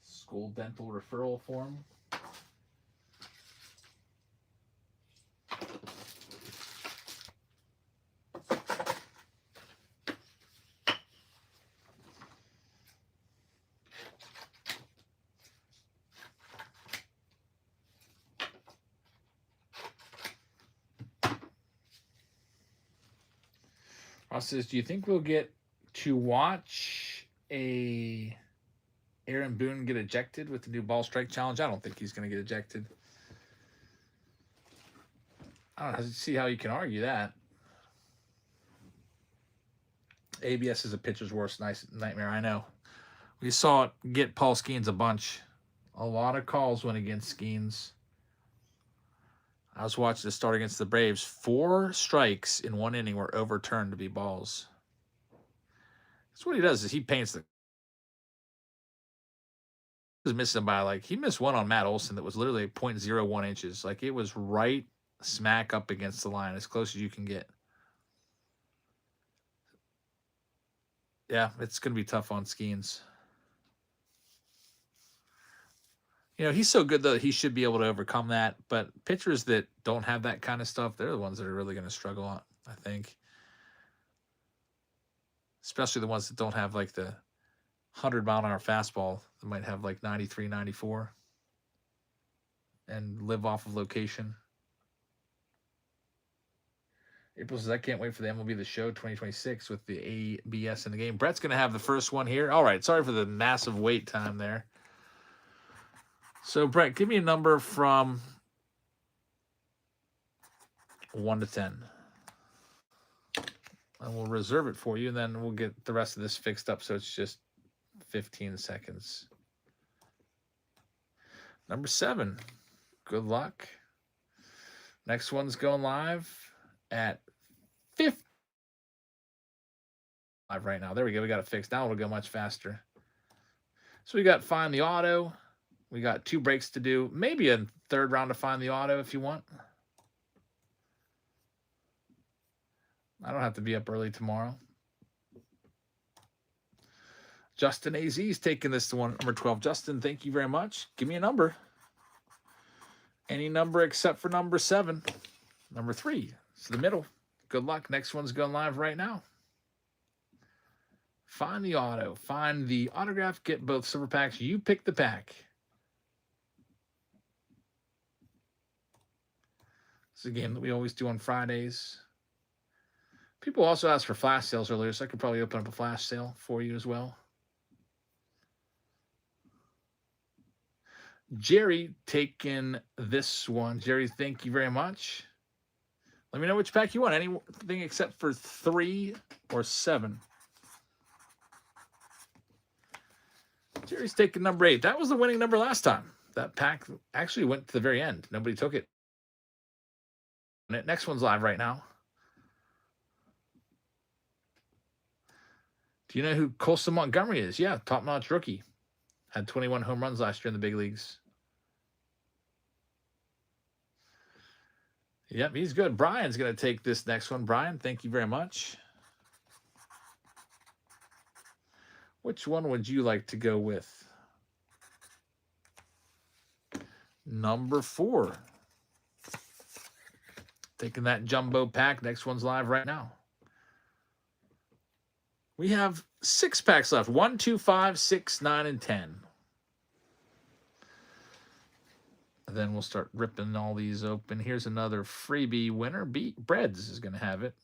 School dental referral form. Ross says, do you think we'll get to watch Aaron Boone get ejected with the new ball strike challenge? I don't think he's going to get ejected. I don't see how you can argue that. ABS is a pitcher's worst nightmare, I know. We saw it get Paul Skeens a bunch. A lot of calls went against Skeens. I was watching the start against the Braves. 4 strikes in 1 inning were overturned to be balls. That's what he does, is he paints the... He was missing by, like, he missed one on Matt Olson that was literally 0.01 inches. Like, it was right smack up against the line, as close as you can get. Yeah, it's going to be tough on Skeens. You know, he's so good, though, that he should be able to overcome that. But pitchers that don't have that kind of stuff, they're the ones that are really going to struggle, I think. Especially the ones that don't have, like, the 100-mile-an-hour fastball that might have, like, 93, 94 and live off of location. April says, I can't wait for the MLB The Show 2026 with the ABS in the game. Brett's going to have the first one here. All right, sorry for the massive wait time there. So, Brett, give me a number from 1 to 10. And we'll reserve it for you, and then we'll get the rest of this fixed up so it's just 15 seconds. Number 7. Good luck. Next one's going live at 50. Live right now. There we go. We got it fixed. Now it'll go much faster. So we got Find the Auto. We got 2 breaks to do. Maybe a third round to Find the Auto if you want. I don't have to be up early tomorrow. Justin AZ is taking this to number 12. Justin, thank you very much. Give me a number. Any number except for number 7. Number 3. It's the middle. Good luck. Next one's going live right now. Find the Auto. Find the autograph. Get both silver packs. You pick the pack. This is a game that we always do on Fridays. People also asked for flash sales earlier, so I could probably open up a flash sale for you as well. Jerry taking this one. Jerry, thank you very much. Let me know which pack you want. Anything except for 3 or 7. Jerry's taking number 8. That was the winning number last time. That pack actually went to the very end. Nobody took it. Next one's live right now. Do you know who Colson Montgomery is? Yeah, top-notch rookie. Had 21 home runs last year in the big leagues. Yep, he's good. Brian's going to take this next one. Brian, thank you very much. Which one would you like to go with? Number 4. Taking that jumbo pack. Next one's live right now. We have 6 packs left. 1, 2, 5, 6, 9, and 10. And then we'll start ripping all these open. Here's another freebie winner. Breads is going to have it.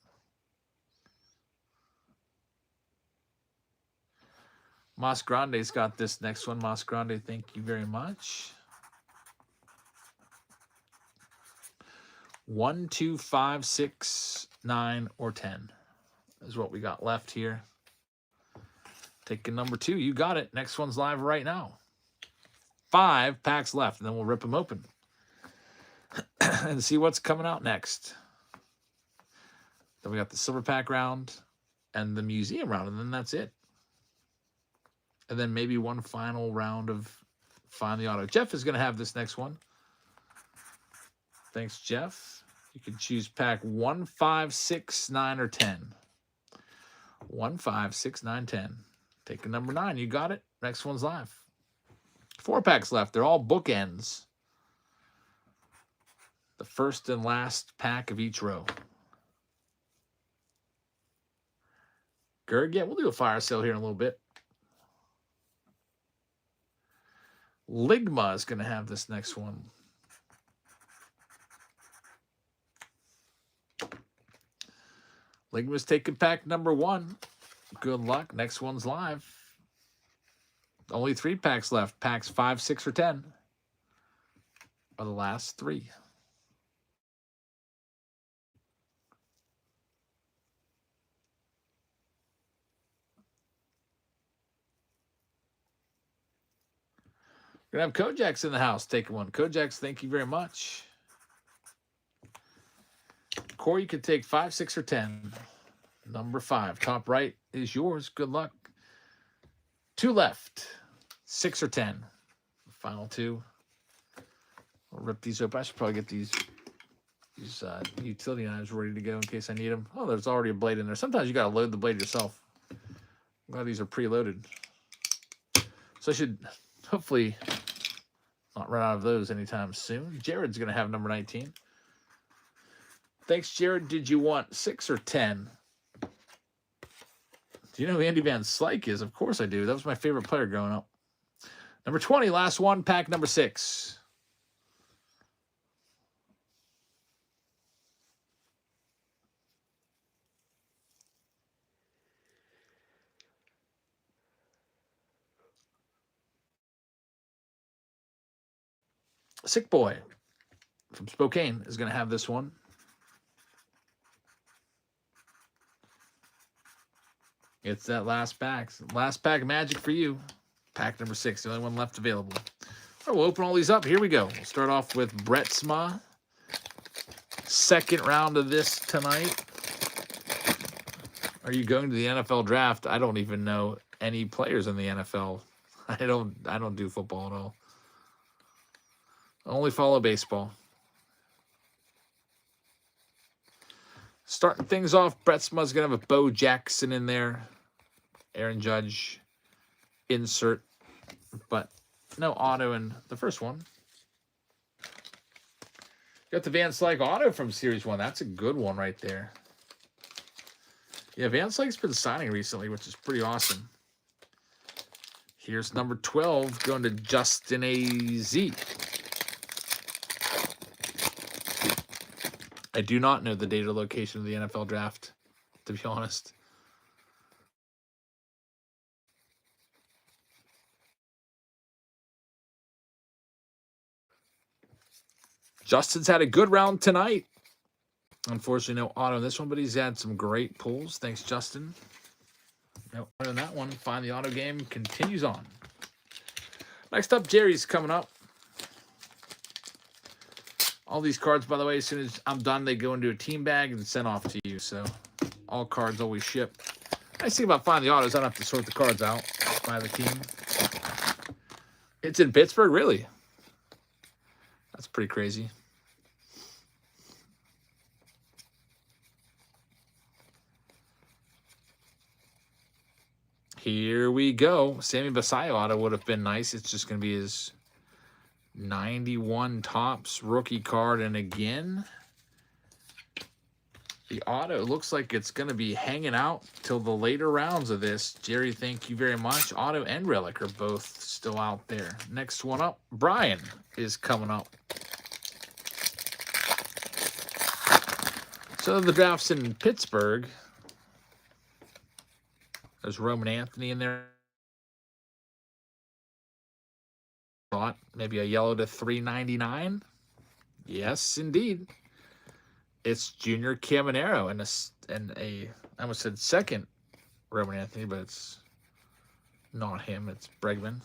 Mas Grande's got this next one. Mas Grande, thank you very much. 1, 2, 5, 6, 9, or 10 is what we got left here. Taking number 2. You got it. Next one's live right now. 5 packs left, and then we'll rip them open and see what's coming out next. Then we got the silver pack round, and the museum round, and then that's it. And then maybe one final round of Find the Auto. Jeff is going to have this next one. Thanks, Jeff. You can choose pack 1, 5, 6, 9, or 10. 1, 5, 6, 9, 10. Take a number 9. You got it. Next one's live. 4 packs left. They're all bookends. The first and last pack of each row. Gerg, yeah, we'll do a fire sale here in a little bit. Ligma is going to have this next one. Ligma's taking pack number 1. Good luck. Next one's live. Only 3 packs left. Packs 5, 6, or 10 are the last 3. We're going to have Kojak's in the house taking one. Kojak's, thank you very much. Corey, you could take 5, 6, or 10. Number 5. Top right is yours. Good luck. 2 left. 6 or 10. Final 2. I'll rip these open. I should probably get these utility knives ready to go in case I need them. Oh, there's already a blade in there. Sometimes you got to load the blade yourself. I'm glad these are preloaded. So I should hopefully not run out of those anytime soon. Jared's going to have number 19. Thanks, Jared. Did you want 6 or 10? Do you know who Andy Van Slyke is? Of course I do. That was my favorite player growing up. Number 20, last one, pack number 6. Sick Boy from Spokane is going to have this one. It's that last pack. Last pack of Magic for you. Pack number 6, the only one left available. All right, we'll open all these up. Here we go. We'll start off with Bretsma. Second round of this tonight. Are you going to the NFL draft? I don't even know any players in the NFL. I don't do football at all. I only follow baseball. Starting things off, Bretsma's going to have a Bo Jackson in there. Aaron Judge insert, but no auto in the first one. Got the Van Slyke auto from Series 1. That's a good one right there. Yeah, Van Slyke's been signing recently, which is pretty awesome. Here's number 12 going to Justin A.Z. I do not know the date or location of the NFL draft, to be honest. Justin's had a good round tonight. Unfortunately, no auto in this one, but he's had some great pulls. Thanks, Justin. No auto in that one. Find the auto game continues on. Next up, Jerry's coming up. All these cards, by the way, as soon as I'm done, they go into a team bag and sent off to you. So all cards always ship. Nice thing about finding the autos, I don't have to sort the cards out by the team. It's in Pittsburgh, really? That's pretty crazy. Here we go. Sammy Basayo auto would have been nice. It's just going to be his 91 Topps rookie card. And again, the auto looks like it's going to be hanging out till the later rounds of this. Jerry, thank you very much. Auto and relic are both still out there. Next one up, Brian is coming up. So the draft's in Pittsburgh. There's Roman Anthony in there. Maybe a yellow to $3.99. Yes, indeed. It's Junior Caminero and I almost said second Roman Anthony, but it's not him. It's Bregman.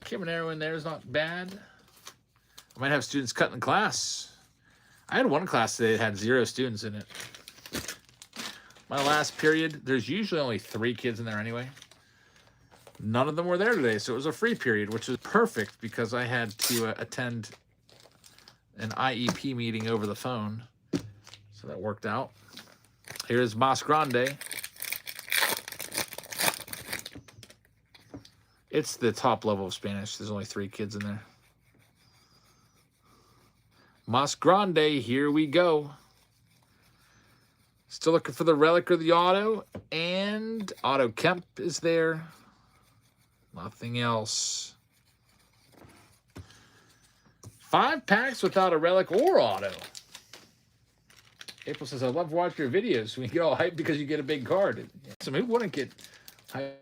Caminero in there is not bad. I might have students cutting the class. I had one class today that had 0 students in it. My last period, there's usually only 3 kids in there anyway. None of them were there today, so it was a free period, which was perfect because I had to attend an IEP meeting over the phone. So that worked out. Here's Mas Grande. It's the top level of Spanish. There's only 3 kids in there. Mas Grande, here we go. Still looking for the relic or the auto. And Otto Kemp is there. Nothing else. 5 packs without a relic or auto. April says, I love watching your videos. We get all hyped because you get a big card. So who wouldn't get hyped?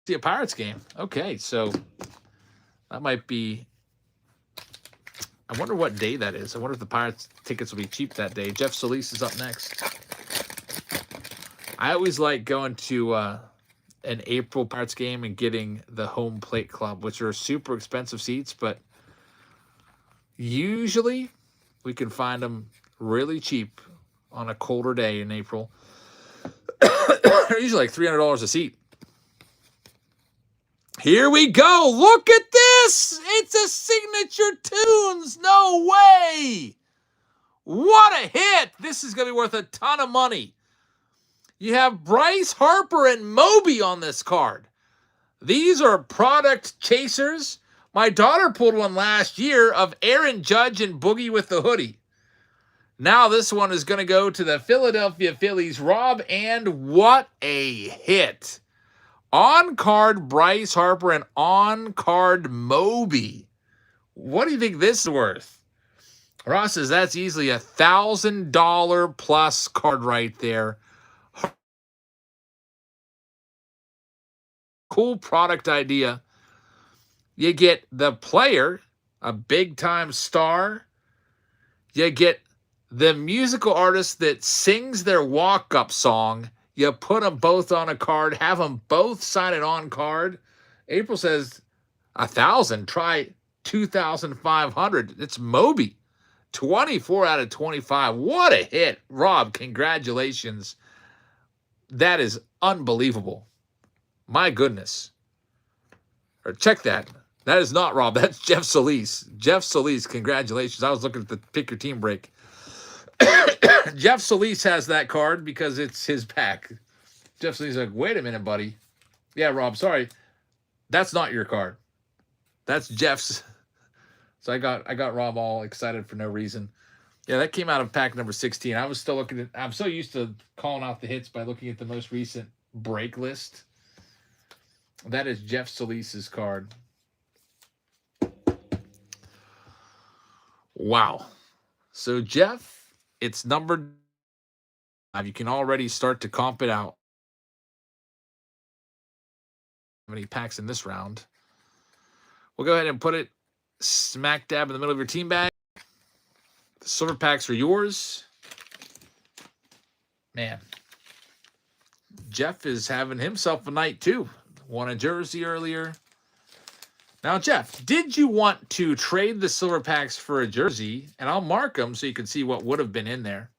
See a Pirates game. Okay, so that might be... I wonder what day that is. I wonder if the Pirates tickets will be cheap that day. Jeff Solis is up next. I always like going to an April Pirates game and getting the home plate club, which are super expensive seats, but usually we can find them really cheap on a colder day in April. They're usually like $300 a seat. Here we go. Look at this. It's a Signature Tunes. No way. What a hit. This is going to be worth a ton of money. You have Bryce Harper and Moby on this card. These are product chasers. My daughter pulled one last year of Aaron Judge and Boogie with the Hoodie. Now this one is going to go to the Philadelphia Phillies, Rob, and what a hit. On-card Bryce Harper and on-card Moby. What do you think this is worth? Ross says that's easily $1,000 plus card right there. Cool product idea. You get the player, a big-time star. You get the musical artist that sings their walk-up song. You put them both on a card, have them both sign it on card. April says 1,000. Try 2,500. It's Moby. 24 out of 25. What a hit. Rob, congratulations. That is unbelievable. My goodness. Or check that. That is not Rob. That's Jeff Solis. Jeff Solis, congratulations. I was looking at the pick your team break. Jeff Solis has that card because it's his pack. Jeff Solis is like, wait a minute, buddy. Yeah, Rob, sorry. That's not your card. That's Jeff's. So I got Rob all excited for no reason. Yeah, that came out of pack number 16. I was still looking at, I'm so used to calling out the hits by looking at the most recent break list. That is Jeff Solis's card. Wow. So Jeff, it's numbered 5. You can already start to comp it out. How many packs in this round? We'll go ahead and put it smack dab in the middle of your team bag. The silver packs are yours. Man, Jeff is having himself a night too. Won a jersey earlier. Now, Jeff, did you want to trade the silver packs for a jersey? And I'll mark them so you can see what would have been in there.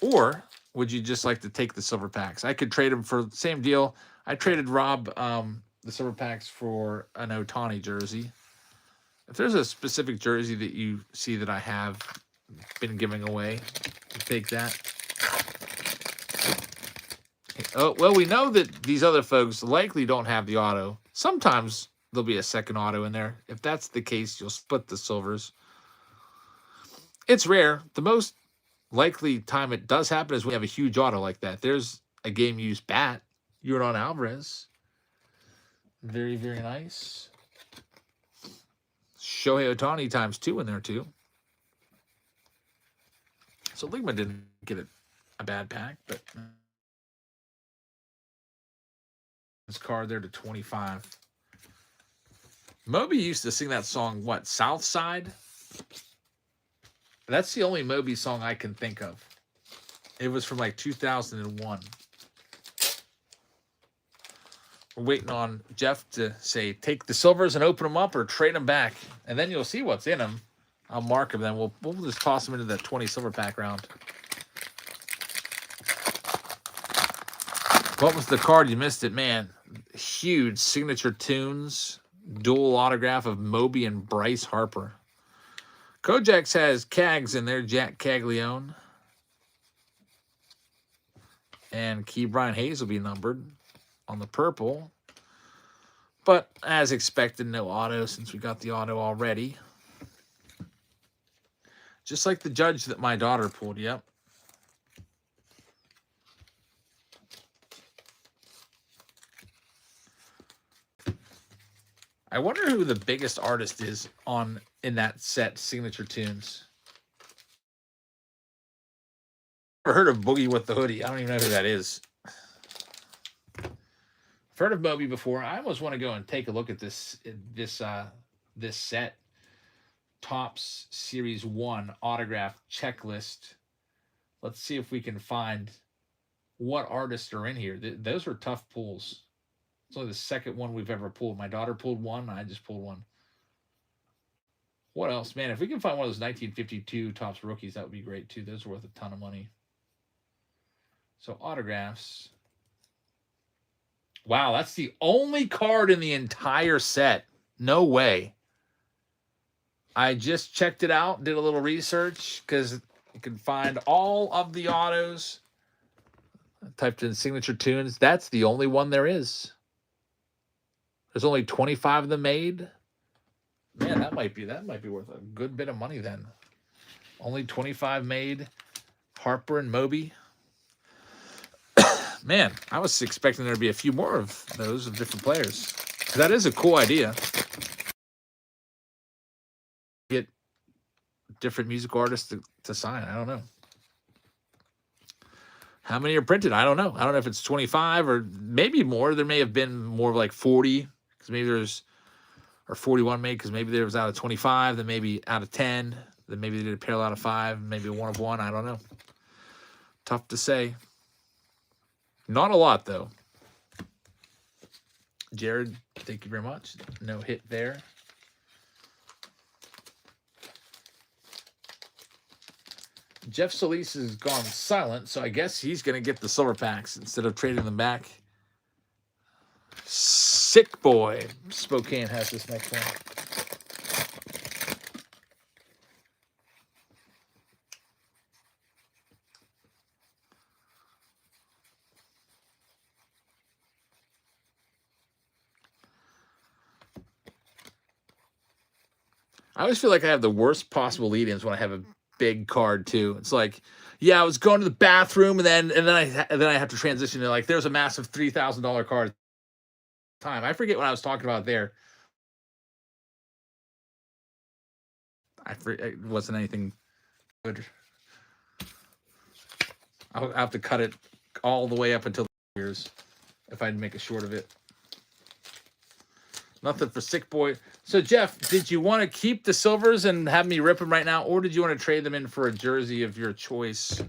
Or would you just like to take the silver packs? I could trade them for the same deal. I traded Rob the silver packs for an Ohtani jersey. If there's a specific jersey that you see that I have been giving away, take that. Oh, well, we know that these other folks likely don't have the auto. Sometimes there'll be a second auto in there. If that's the case, you'll split the silvers. It's rare. The most likely time it does happen is when we have a huge auto like that. There's a game-used bat. Yordan Alvarez. Very, very nice. Shohei Ohtani ×2 in there, too. So Ligma didn't get a bad pack, but this card there to 25. Moby used to sing that song, what, South Side? That's the only Moby song I can think of. It was from like 2001. We're waiting on Jeff to say, take the silvers and open them up or trade them back. And then you'll see what's in them. I'll mark them. Then we'll just toss them into that 20 silver pack round. What was the card? You missed it, man. Huge signature tunes, dual autograph of Moby and Bryce Harper. Kojaks has Cags in there, Jack Caglione. And Key Brian Hayes will be numbered on the purple. But as expected, no auto since we got the auto already. Just like the judge that my daughter pulled, yep. I wonder who the biggest artist is in that set, Signature Tunes. Never heard of Boogie with the Hoodie. I don't even know who that is. I've heard of Moby before. I almost want to go and take a look at this set. Topps Series 1 autograph checklist. Let's see if we can find what artists are in here. Those were tough pulls. It's only the second one we've ever pulled. My daughter pulled one. I just pulled one. What else? Man, if we can find one of those 1952 Topps rookies, that would be great too. Those are worth a ton of money. So autographs. Wow, that's the only card in the entire set. No way. I just checked it out, did a little research because you can find all of the autos. I typed in Signature Tunes. That's the only one there is. There's only 25 of them made. Man, that might be worth a good bit of money then. Only 25 made. Harper and Moby. Man, I was expecting there to be a few more of those of different players. That is a cool idea. Get different music artists to sign. I don't know. How many are printed? I don't know. I don't know if it's 25 or maybe more. There may have been more like 40 because maybe there's, or 41 made because maybe there was out of 25, then maybe out of 10, then maybe they did a parallel out of 5, maybe one of 1. I don't know. Tough to say. Not a lot, though. Jared, thank you very much. No hit there. Jeff Solis has gone silent, so I guess he's going to get the silver packs instead of trading them back. Sick Boy. Spokane has this next one. I always feel like I have the worst possible lead-ins when I have a big card too. It's like, yeah, I was going to the bathroom and then I have to transition to like, there's a massive $3,000 card. Time. I forget what I was talking about there. It wasn't anything good. I'll have to cut it all the way up until the years if I make a short of it. Nothing for Sick Boy. So, Jeff, did you want to keep the silvers and have me rip them right now, or did you want to trade them in for a jersey of your choice?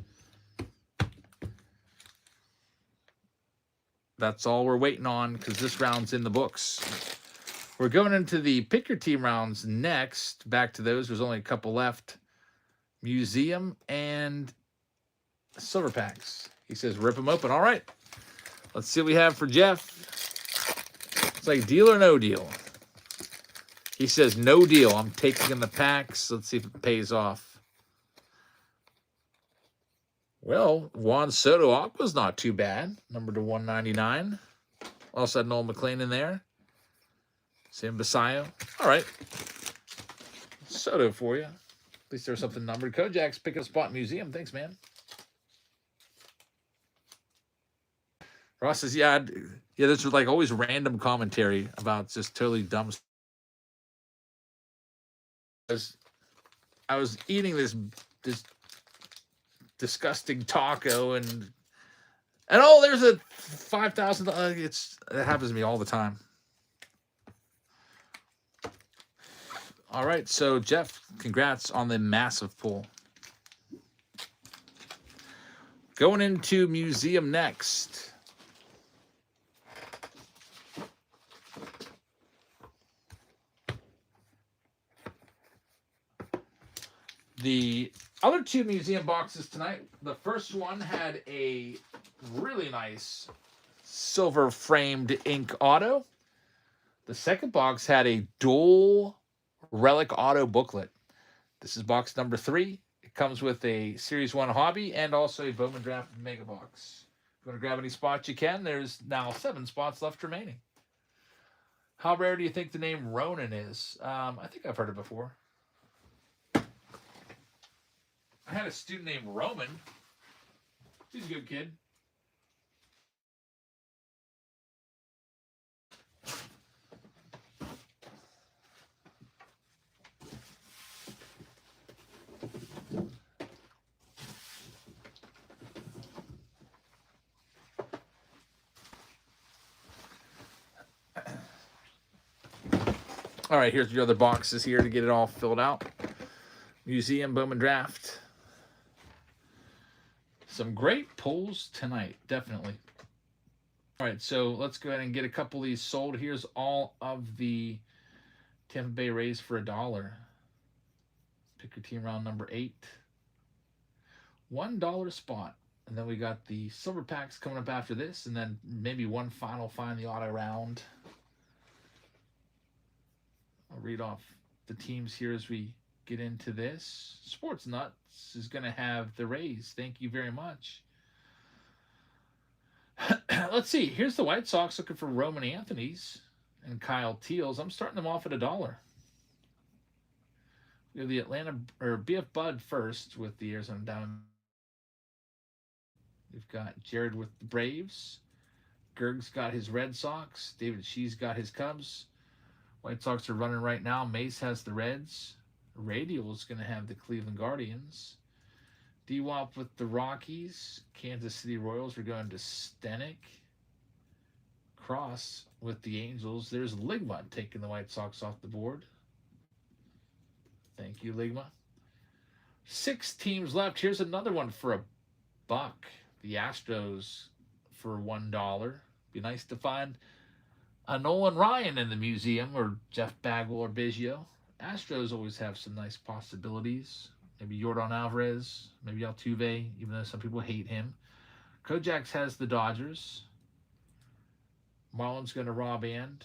That's all we're waiting on because this round's in the books. We're going into the pick your team rounds next. Back to those. There's only a couple left. Museum and silver packs. He says rip them open. All right. Let's see what we have for Jeff. It's like deal or no deal. He says no deal. I'm taking in the packs. Let's see if it pays off. Well, Juan Soto Aqua's not too bad. Number to 199. Also had Noel McLean in there. Sam Basayo. All right. Soto for you. At least there's something numbered. Kojak's picking a spot museum. Thanks, man. Ross says, yeah, this was like always random commentary about just totally dumb stuff. I was eating this disgusting taco and oh, there's a $5,000. It happens to me all the time. All right, so Jeff, congrats on the massive pull. Going into museum next. The other two museum boxes tonight, the first one had a really nice silver framed ink auto. The second box had a dual relic auto booklet. This is box number 3. It comes with a Series 1 hobby and also a Bowman Draft Mega Box. If you want to grab any spots, you can. There's now 7 spots left remaining. How rare do you think the name Ronan is? I think I've heard it before. I had a student named Roman. He's a good kid. All right, here's your other boxes here to get it all filled out. Museum Bowman Draft. Some great pulls tonight, definitely. All right, so let's go ahead and get a couple of these sold. Here's all of the Tampa Bay Rays for $1. Pick your team round number 8. $1 spot. And then we got the silver packs coming up after this, and then maybe one final find the auto round. I'll read off the teams here as we get into this. Sports Nuts is going to have the Rays. Thank you very much. Let's see. Here's the White Sox looking for Roman Anthony's and Kyle Teals. I'm starting them off at $1. We have the Atlanta or BF Bud first with the Arizona Diamondbacks. We've got Jared with the Braves. Gerg's got his Red Sox. David Shee's got his Cubs. White Sox are running right now. Mace has the Reds. Radial is going to have the Cleveland Guardians. D-Wop with the Rockies. Kansas City Royals are going to Stenik. Cross with the Angels. There's Ligma taking the White Sox off the board. Thank you, Ligma. 6 teams left. Here's another one for $1. The Astros for $1. Be nice to find a Nolan Ryan in the museum, or Jeff Bagwell or Biggio. Astros always have some nice possibilities. Maybe Yordan Alvarez, maybe Altuve, even though some people hate him. Kojaks has the Dodgers. Marlins going to Rob And.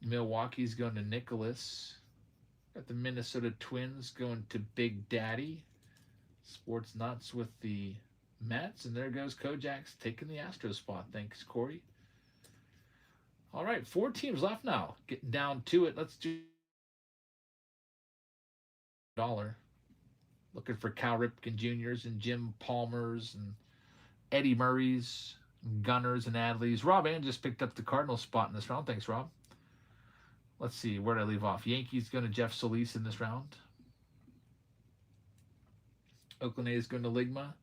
Milwaukee's going to Nicholas. Got the Minnesota Twins going to Big Daddy. Sports Nuts with the Mets. And there goes Kojaks taking the Astros spot. Thanks, Corey. All right, 4 teams left now. Getting down to it. Let's do $1. Looking for Cal Ripken Jr.'s and Jim Palmer's and Eddie Murray's, and Gunners and Adleys. Rob And just picked up the Cardinals spot in this round. Thanks, Rob. Let's see, where did I leave off? Yankees going to Jeff Solis in this round. Oakland A's going to Ligma.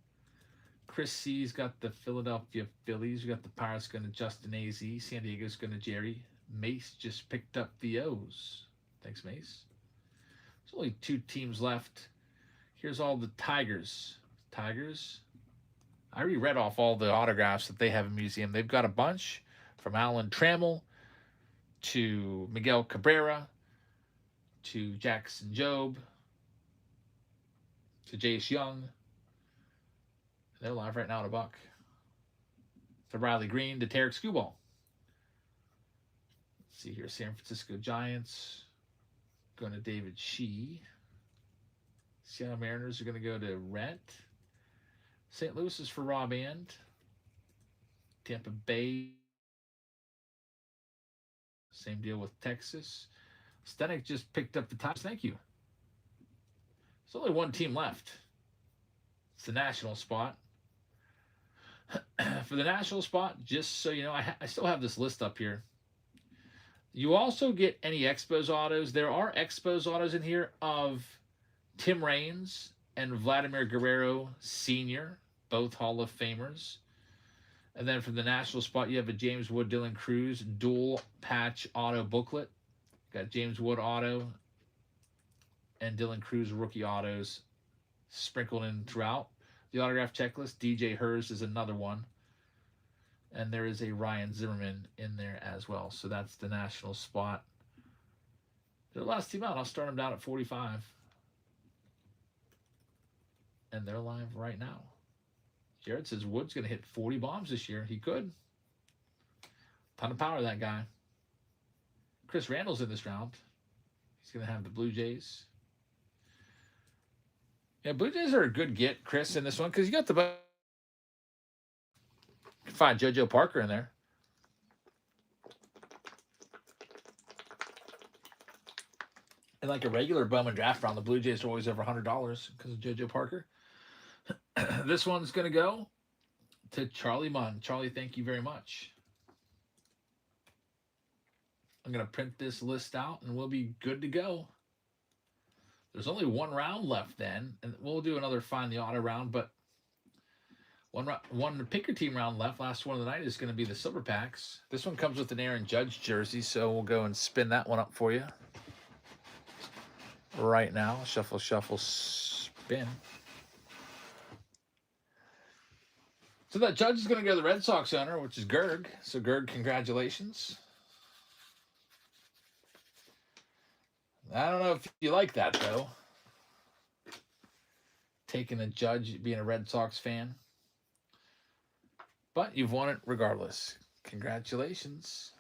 Chris C's got the Philadelphia Phillies. We got the Pirates going to Justin Az. San Diego's going to Jerry. Mace just picked up the O's. Thanks, Mace. There's only 2 teams left. Here's all the Tigers. Tigers. I already read off all the autographs that they have in museum. They've got a bunch from Alan Trammell to Miguel Cabrera to Jackson Jobe to Jace Young. They're live right now at $1. To Riley Green, to Tarek Skubal. Let's see here. San Francisco Giants going to David Shee. Seattle Mariners are going to go to Rhett. St. Louis is for Rob And. Tampa Bay. Same deal with Texas. Stenik just picked up the Tigers. Thank you. There's only 1 team left. It's the national spot. For the national spot, just so you know, I still have this list up here. You also get any Expos autos. There are Expos autos in here of Tim Raines and Vladimir Guerrero Sr., both Hall of Famers. And then from the national spot, you have a James Wood, Dylan Cruz dual patch auto booklet. Got James Wood auto and Dylan Cruz rookie autos sprinkled in throughout. The autograph checklist, DJ Hers is another one. And there is a Ryan Zimmerman in there as well. So that's the national spot. They're the last team out. I'll start them down at 45. and they're live right now. Jared says Wood's going to hit 40 bombs this year. He could. Ton of power, that guy. Chris Randall's in this round. He's going to have the Blue Jays. Yeah, Blue Jays are a good get, Chris, in this one, because you got the... You can find JoJo Parker in there. And like a regular Bowman draft round, the Blue Jays are always over $100 because of JoJo Parker. This one's going to go to Charlie Munn. Charlie, thank you very much. I'm going to print this list out, and we'll be good to go. There's only one round left then, and we'll do another Find the Auto round, but one pick your team round left. Last one of the night is going to be the Silver Packs. This one comes with an Aaron Judge jersey, so we'll go and spin that one up for you right now. Shuffle, shuffle, spin. So that Judge is going to go to the Red Sox owner, which is Gerg. So Gerg, congratulations. I don't know if you like that, though. Taking a Judge, being a Red Sox fan. But you've won it regardless. Congratulations.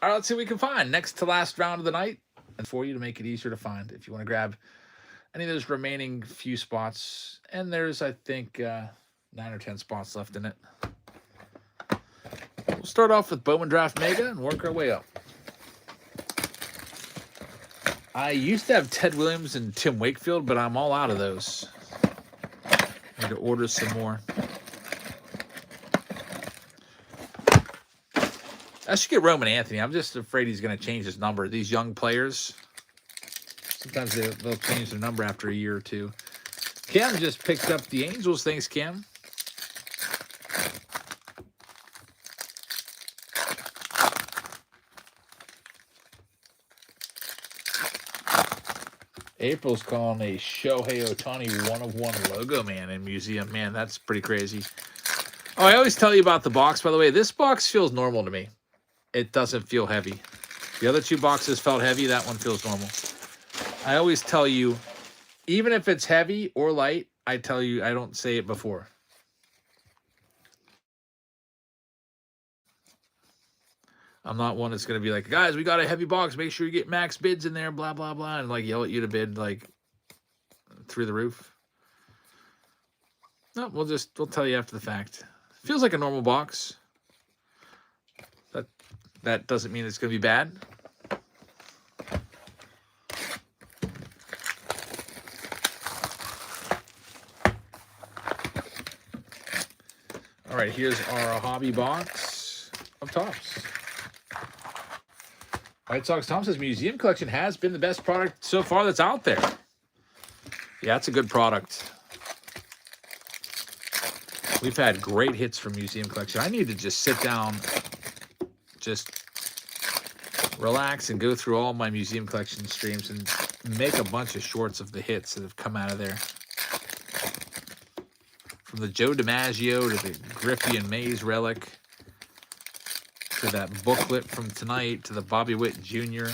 All right, let's see what we can find. Next to last round of the night. And for you to make it easier to find. If you want to grab any of those remaining few spots. And there's, I think, 9 or 10 spots left in it. We'll start off with Bowman Draft Mega and work our way up. I used to have Ted Williams and Tim Wakefield, but I'm all out of those. Need to order some more. I should get Roman Anthony. I'm just afraid he's going to change his number. These young players, sometimes they'll change their number after a year or two. Kim just picked up the Angels. Thanks, Kim. April's calling a Shohei Ohtani 1/1 logo man in museum. Man, that's pretty crazy. Oh, I always tell you about the box, by the way. This box feels normal to me. It doesn't feel heavy. The other two boxes felt heavy. That one feels normal. I always tell you, even if it's heavy or light, I tell you, I don't say it before. I'm not one that's going to be like, guys, we got a heavy box. Make sure you get max bids in there, blah, blah, blah. And like yell at you to bid like through the roof. No, we'll tell you after the fact. Feels like a normal box. That doesn't mean it's going to be bad. All right, here's our hobby box of Topps. White Sox Tom says Museum Collection has been the best product so far that's out there. Yeah, it's a good product. We've had great hits from Museum Collection. I need to just sit down, just relax and go through all my Museum Collection streams and make a bunch of shorts of the hits that have come out of there. From the Joe DiMaggio to the Griffey and Mays relic, to that booklet from tonight, to the Bobby Witt Jr.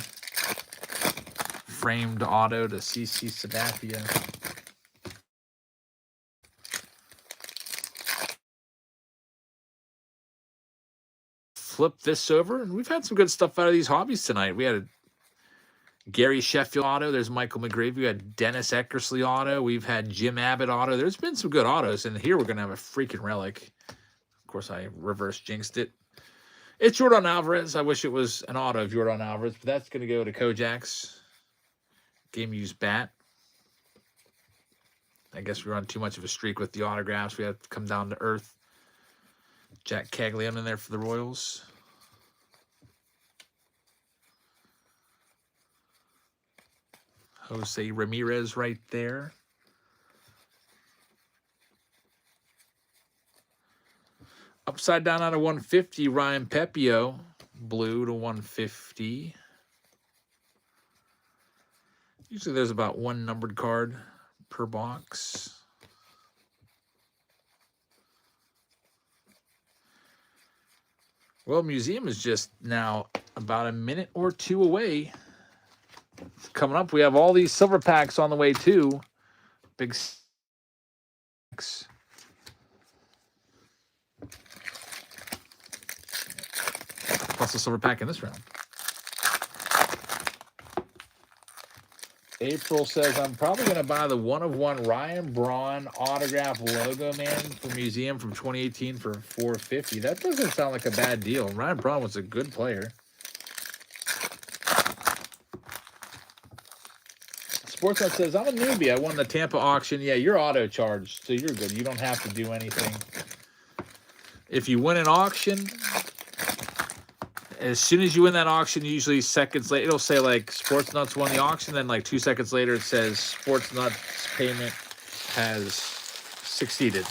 framed auto to CC Sabathia. Flip this over, and we've had some good stuff out of these hobbies tonight. We had a Gary Sheffield auto. There's Michael McGravy. We had Dennis Eckersley auto. We've had Jim Abbott auto. There's been some good autos, and here we're going to have a freaking relic. Of course, I reverse jinxed it. It's Jordan Alvarez. I wish it was an auto of Jordan Alvarez, but that's going to go to Kojak's game used bat. I guess we were on too much of a streak with the autographs. We had to come down to earth. Jack Caglione in there for the Royals. Jose Ramirez right there. Upside down out of 150, Ryan Pepio. Blue to 150. Usually there's about one numbered card per box. Well, Museum is just now about a minute or two away. Coming up, we have all these silver packs on the way too. Big Plus a silver pack in this round. April says, I'm probably going to buy the 1/1 Ryan Braun autograph logo man for museum from 2018 for $450. That doesn't sound like a bad deal. Ryan Braun was a good player. Sportsnet says, I'm a newbie. I won the Tampa auction. Yeah, you're auto charged, so you're good. You don't have to do anything. If you win an auction, as soon as you win that auction, usually seconds later, it'll say like Sportsnuts won the auction. Then like 2 seconds later, it says Sportsnuts payment has succeeded.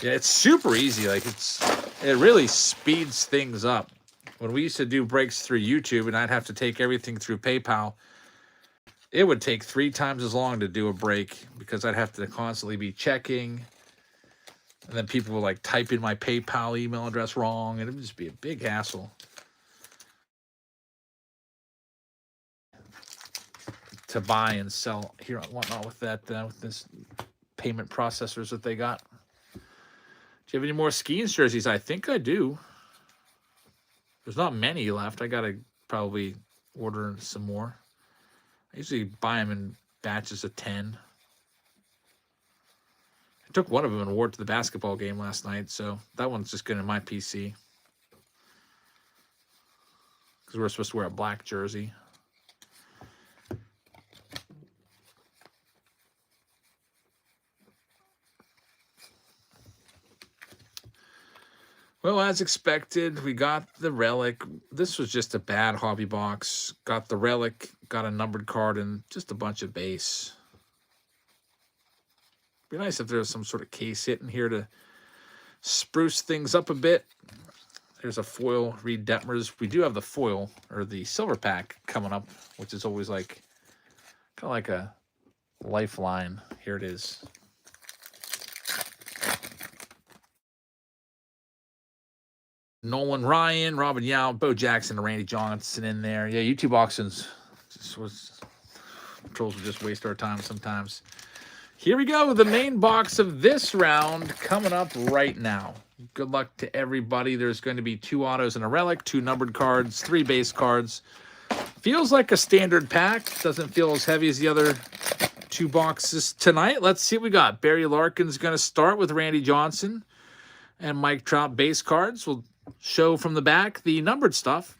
Yeah, it's super easy. Like it really speeds things up. When we used to do breaks through YouTube and I'd have to take everything through PayPal, it would take 3 times as long to do a break because I'd have to constantly be checking. And then people would like type in my PayPal email address wrong, and it would just be a big hassle to buy and sell here and whatnot with that with this payment processors that they got. Do you have any more Skeens jerseys? I think I do. There's not many left. I gotta probably order some more. I usually buy them in batches of 10. I took one of them and wore it to the basketball game last night, so that one's just going in my PC. Because we're supposed to wear a black jersey. Well, as expected, we got the relic. This was just a bad hobby box. Got the relic, got a numbered card, and just a bunch of base. Be nice if there was some sort of case hit in here to spruce things up a bit. There's a foil Reed Detmers. We do have the foil, or the silver pack, coming up, which is always like, kind of like a lifeline. Here it is. Nolan Ryan, Robin Yao, Bo Jackson, and Randy Johnson in there. Yeah, YouTube auctions trolls will just waste our time sometimes. Here we go, the main box of this round coming up right now. Good luck to everybody. There's going to be 2 autos and a relic, 2 numbered cards, 3 base cards. Feels like a standard pack. Doesn't feel as heavy as the other 2 boxes tonight. Let's see what we got. Barry Larkin's going to start with Randy Johnson and Mike Trout base cards. We'll show from the back the numbered stuff.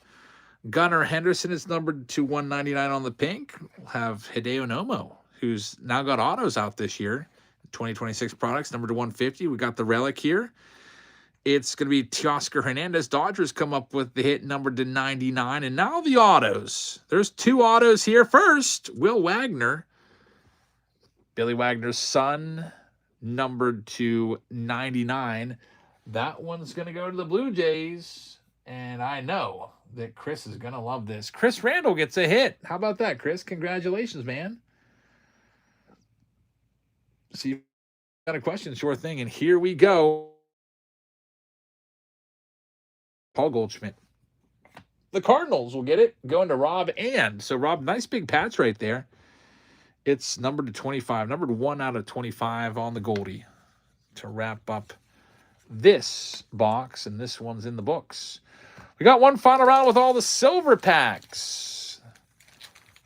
Gunnar Henderson is numbered to 199 on the pink. We'll have Hideo Nomo, who's now got autos out this year. 2026 products, numbered to 150. We got the relic here. It's going to be Teoscar Hernandez. Dodgers come up with the hit numbered to 99. And now the autos. There's 2 autos here. First, Will Wagner. Billy Wagner's son, numbered to 99. That one's going to go to the Blue Jays. And I know that Chris is going to love this. Chris Randall gets a hit. How about that, Chris? Congratulations, man. See, you got a question, sure thing. And here we go. Paul Goldschmidt. The Cardinals will get it. Going to Rob and. So, Rob, nice big patch right there. It's numbered to 25. Numbered 1 out of 25 on the Goldie to wrap up this box. And this one's in the books. We got one final round with all the silver packs.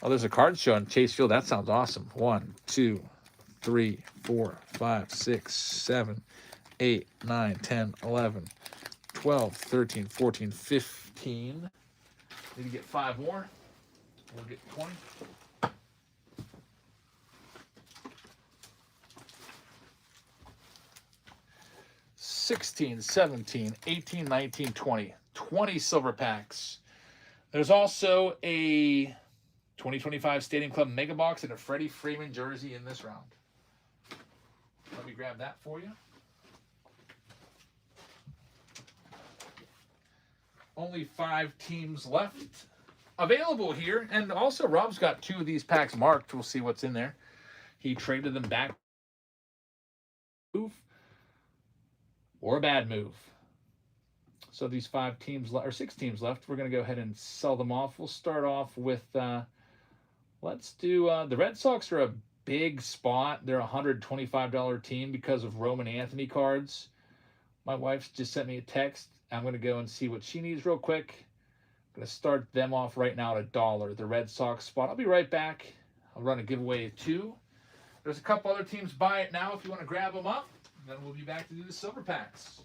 Oh, there's a card show on Chase Field. That sounds awesome. 1, 2, 3, 4, 5, 6, 7, 8, 9, 10, 11, 12, 13, 14, 15. Need to get 5 more. We'll get 20. 16, 17, 18, 19, 20. 20 silver packs. There's also a 2025 Stadium Club Mega Box and a Freddie Freeman jersey in this round. Let me grab that for you. Only 5 teams left available here. And also, Rob's got 2 of these packs marked. We'll see what's in there. He traded them back. Move or a bad move. So these 5 teams, or 6 teams left, we're going to go ahead and sell them off. We'll start off with, let's do, the Red Sox are a big spot. They're a $125 team because of Roman Anthony cards. My wife just sent me a text. I'm going to go and see what she needs real quick. I'm going to start them off right now at $1, the Red Sox spot. I'll be right back. I'll run a giveaway of 2. There's a couple other teams. Buy it now if you want to grab them up. Then we'll be back to do the silver packs.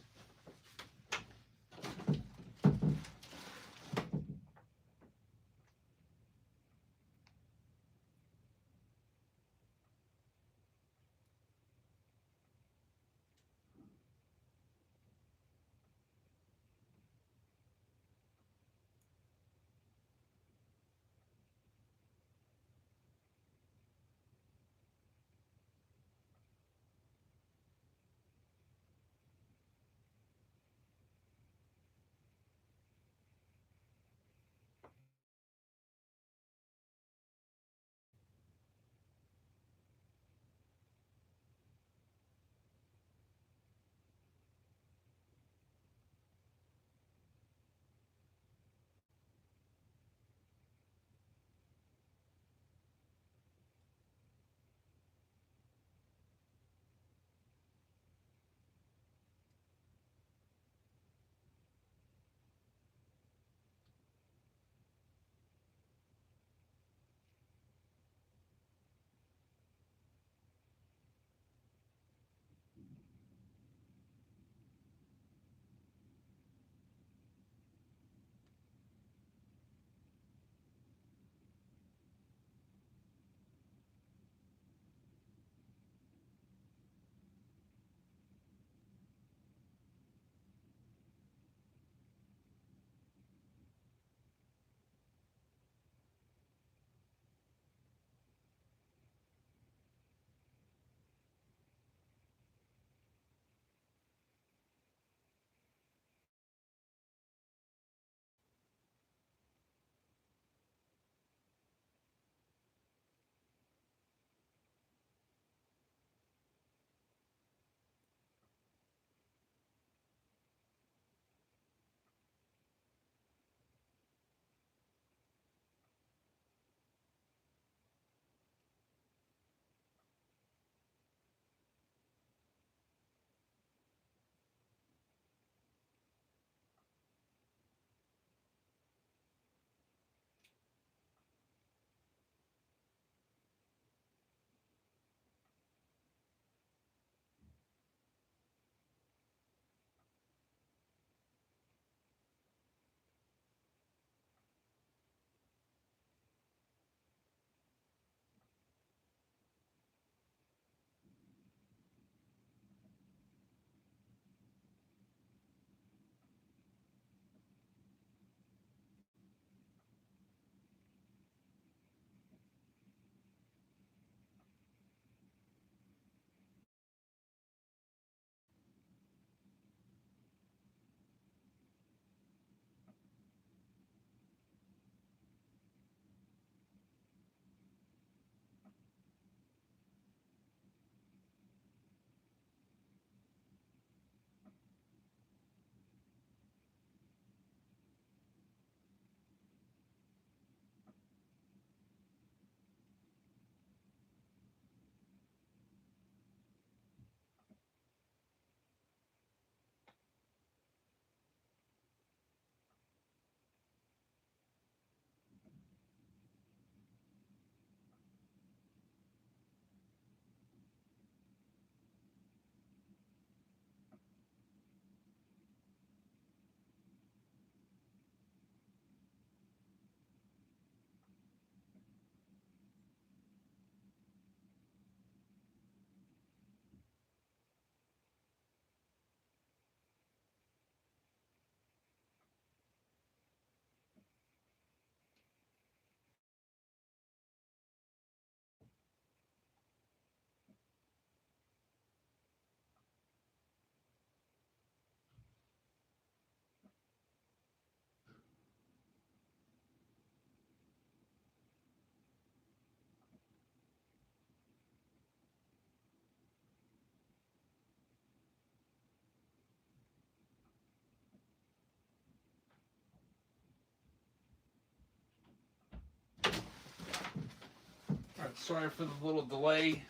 Sorry for the little delay.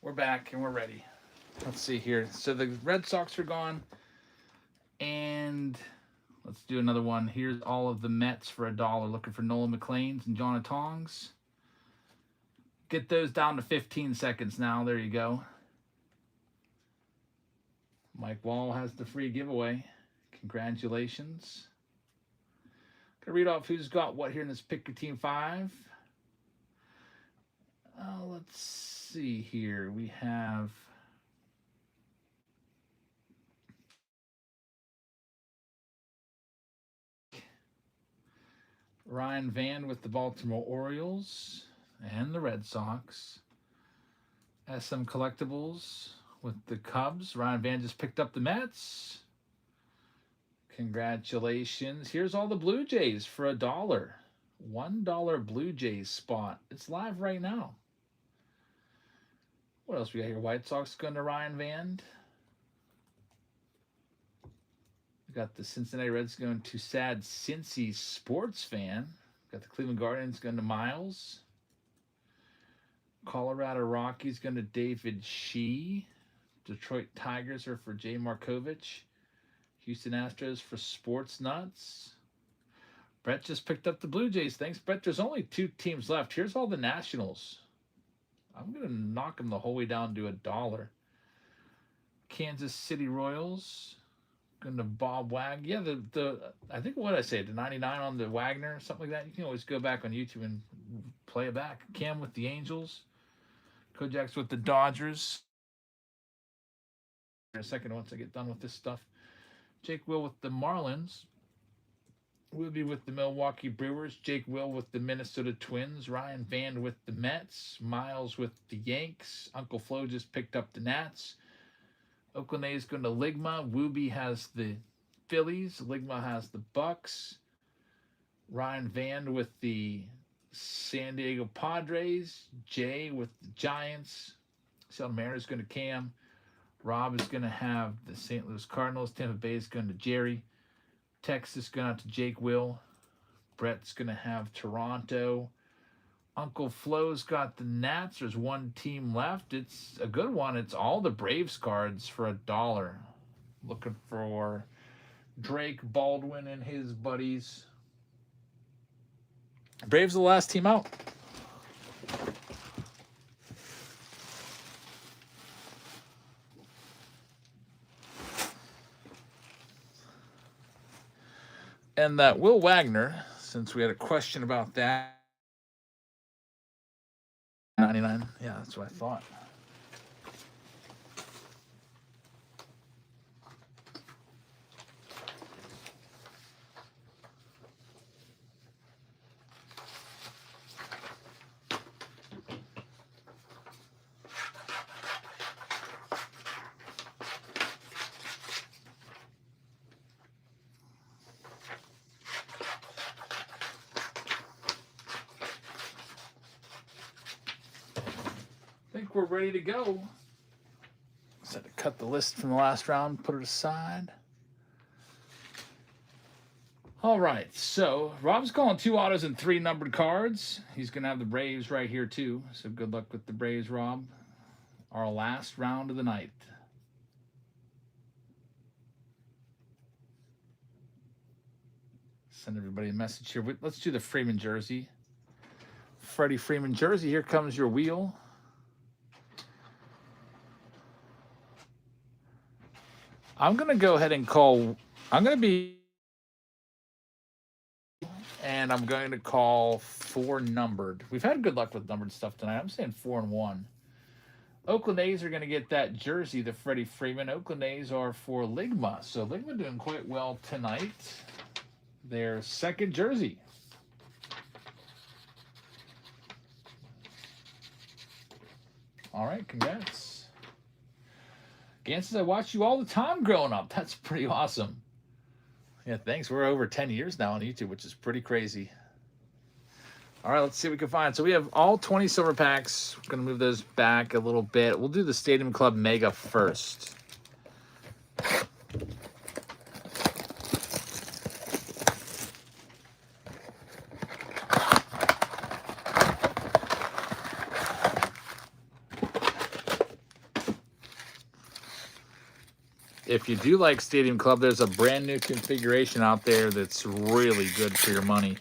We're back and we're ready. Let's see here. So the Red Sox are gone. And let's do another one. Here's all of the Mets for $1. Looking for Nolan McLean's and Jonah Tongs. Get those down to 15 seconds now. There you go. Mike Wall has the free giveaway. Congratulations. Gonna read off who's got what here in this Pick Your Team 5. Let's see here. We have Ryan Van with the Baltimore Orioles and the Red Sox. SM Collectibles with the Cubs. Ryan Van just picked up the Mets. Congratulations. Here's all the Blue Jays for $1. $1 Blue Jays spot. It's live right now. What else we got here? White Sox going to Ryan Van. We got the Cincinnati Reds going to Sad Cincy Sports Fan. Got the Cleveland Guardians going to Miles. Colorado Rockies going to David Shee. Detroit Tigers are for Jay Markovich. Houston Astros for Sports Nuts. Brett just picked up the Blue Jays. Thanks, Brett. There's only 2 teams left. Here's all the Nationals. I'm going to knock them the whole way down to $1. Kansas City Royals. Going to Bob Wag. Yeah, I think what I say, the 99 on the Wagner, something like that. You can always go back on YouTube and play it back. Cam with the Angels. Kojak's with the Dodgers. In a second, once I get done with this stuff. Jake Will with the Marlins. Wilby with the Milwaukee Brewers. Jake Will with the Minnesota Twins. Ryan Van with the Mets. Miles with the Yanks. Uncle Flo just picked up the Nats. Oakland A's going to Ligma. Wooby has the Phillies. Ligma has the Bucks. Ryan Van with the San Diego Padres. Jay with the Giants. Seattle Mariners going to Cam. Rob is going to have the St. Louis Cardinals. Tampa Bay is going to Jerry. Texas going out to Jake Will. Brett's going to have Toronto. Uncle Flo's got the Nats. There's one team left. It's a good one. It's all the Braves cards for $1. Looking for Drake Baldwin and his buddies. Braves are the last team out. And that Will Wagner, since we had a question about that. 99. Yeah, that's what I thought. I think we're ready to go. Just had to cut the list from the last round, put it aside. All right, so Rob's calling 2 autos and 3 numbered cards. He's going to have the Braves right here, too. So good luck with the Braves, Rob. Our last round of the night. Send everybody a message here. Let's do the Freeman jersey. Freddie Freeman jersey. Here comes your wheel. I'm going to go ahead and call. I'm going to call 4 numbered. We've had good luck with numbered stuff tonight. I'm saying 4 and 1. Oakland A's are going to get that jersey, the Freddie Freeman. Oakland A's are for Ligma. So Ligma doing quite well tonight. Their second jersey. All right, congrats. Gant says, I watched you all the time growing up. That's pretty awesome. Yeah, thanks. We're over 10 years now on YouTube, which is pretty crazy. All right, let's see what we can find. So we have all 20 silver packs. We're going to move those back a little bit. We'll do the Stadium Club Mega first. if you do like Stadium Club, there's a brand new configuration out there that's really good for your money.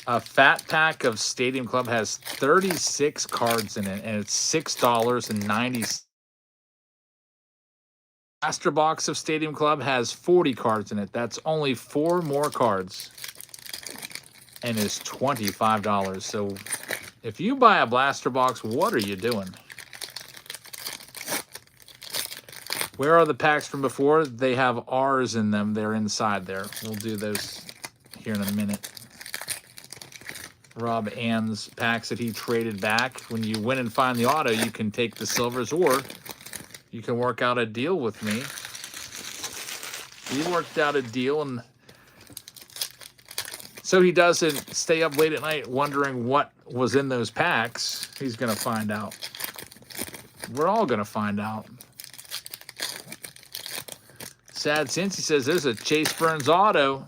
A fat pack of Stadium Club has 36 cards in it, and it's $6.90. Master box of Stadium Club has 40 cards in it. That's only 4 more cards and is $25. So if you buy a blaster box, what are you doing? Where are the packs from before? They have R's in them. They're inside there. We'll do those here in a minute. Rob Ann's packs that he traded back. When you win and find the auto, you can take the silvers, or you can work out a deal with me. He worked out a deal, and so he doesn't stay up late at night wondering what was in those packs. He's going to find out. We're all going to find out. Sad Cincy says there's a Chase Burns auto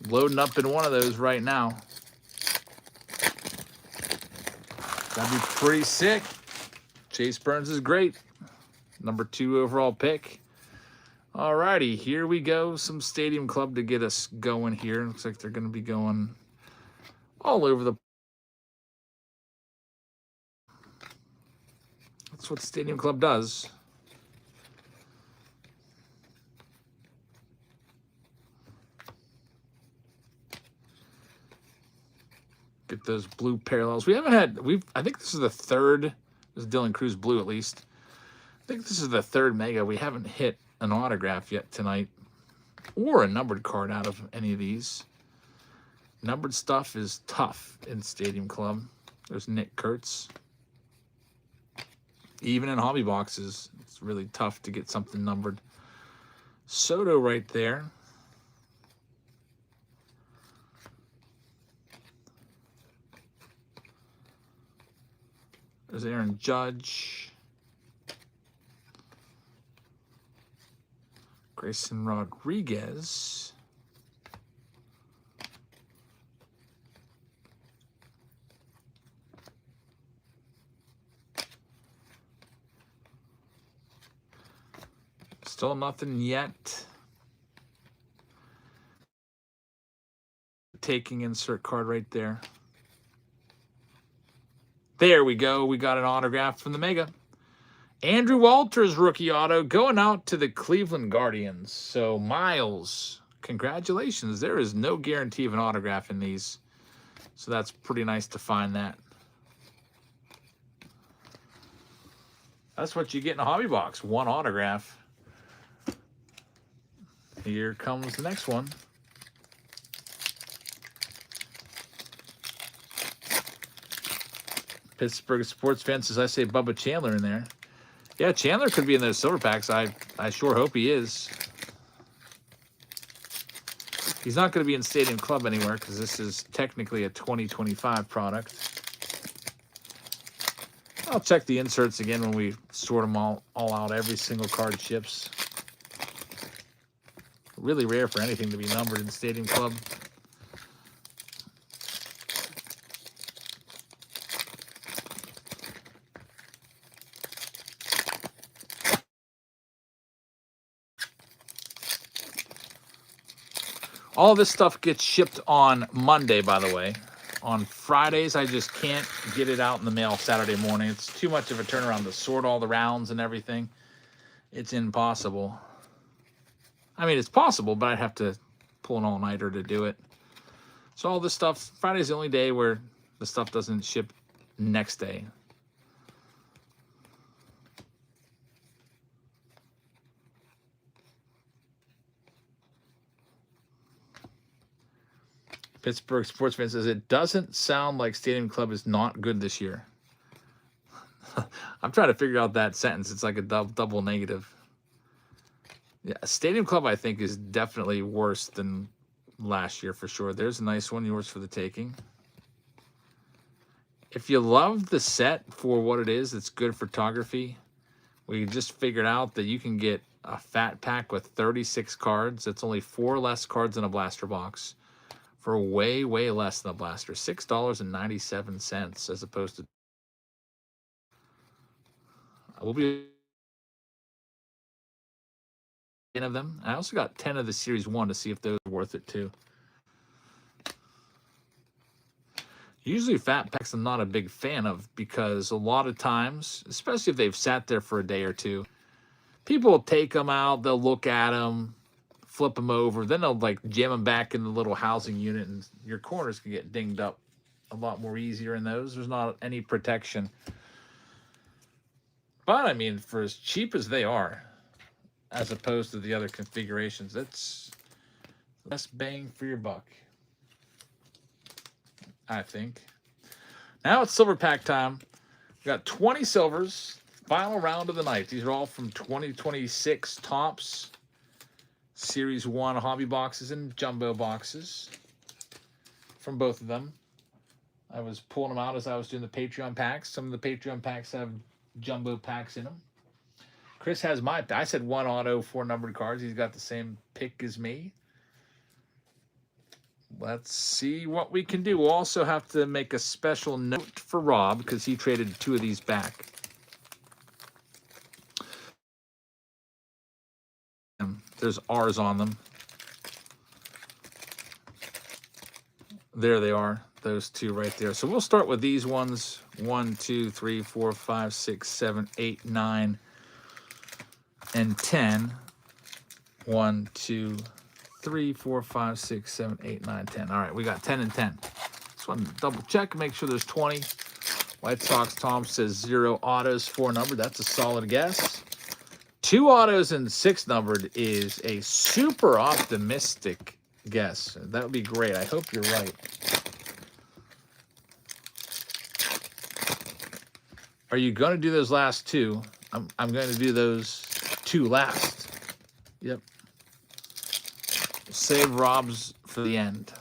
loading up in one of those right now. That'd be pretty sick. Chase Burns is great. Number 2 overall pick. Alrighty, here we go. Some Stadium Club to get us going here. Looks like they're going to be going all over the... That's what Stadium Club does. Get those blue parallels. We haven't had... I think this is the third... This is Dylan Cruz blue, at least. I think this is the third mega. We haven't hit an autograph yet tonight, or a numbered card out of any of these. Numbered stuff is tough in Stadium Club. There's Nick Kurtz. Even in hobby boxes, it's really tough to get something numbered. Soto right there. There's Aaron Judge. Grayson Rodriguez. Still nothing yet. Taking insert card right there. There we go. We got an autograph from the Mega. Andrew Walters rookie auto going out to the Cleveland Guardians. So, Miles, congratulations. There is no guarantee of an autograph in these. So, that's pretty nice to find that. That's what you get in a hobby box. One autograph. Here comes the next one. Pittsburgh sports fans, as I say, Bubba Chandler in there. Yeah, Chandler could be in those silver packs. I sure hope he is. He's not going to be in Stadium Club anywhere because this is technically a 2025 product. I'll check the inserts again when we sort them all out. Every single card ships. Really rare for anything to be numbered in Stadium Club. All this stuff gets shipped on Monday, by the way. On Fridays, I just can't get it out in the mail Saturday morning. It's too much of a turnaround to sort all the rounds and everything. It's impossible. I mean, it's possible, but I'd have to pull an all-nighter to do it. So all this stuff, Friday's the only day where the stuff doesn't ship next day. Pittsburgh sports fan says, it doesn't sound like Stadium Club is not good this year. I'm trying to figure out that sentence. It's like a double negative. Yeah, Stadium Club, I think, is definitely worse than last year for sure. There's a nice one, yours for the taking. If you love the set for what it is, it's good photography. We just figured out that you can get a fat pack with 36 cards. It's only 4 less cards in a blaster box. For way, way less than a blaster. $6.97 as opposed to... We'll be 10 of them. I also got 10 of the Series 1 to see if those are worth it too. Usually fat packs I'm not a big fan of because a lot of times, especially if they've sat there for a day or two, people will take them out, they'll look at them, flip them over, then they'll like jam them back in the little housing unit, and your corners can get dinged up a lot more easier in those. There's not any protection. But I mean, for as cheap as they are, as opposed to the other configurations, that's the best bang for your buck, I think. Now it's silver pack time. We got 20 silvers, final round of the night. These are all from 2026 Topps Series 1 hobby boxes and jumbo boxes from both of them. I was pulling them out as I was doing the Patreon packs. Some of the Patreon packs have jumbo packs in them. Chris has I said 1 auto, 4 numbered cards. He's got the same pick as me. Let's see what we can do. We'll also have to make a special note for Rob because he traded 2 of these back. There's R's on them. There they are. Those 2 right there. So we'll start with these ones. 1, 2, 3, 4, 5, 6, 7, 8, 9, and 10. 1, 2, 3, 4, 5, 6, 7, 8, 9, 10. All right, we got 10 and 10. Just want to double check, make sure there's 20. White Sox Tom says 0 autos, 4 numbered. That's a solid guess. 2 autos and 6 numbered is a super optimistic guess. That would be great. I hope you're right. Are you going to do those last 2? I'm going to do those 2 last. Yep. Save Rob's for the end.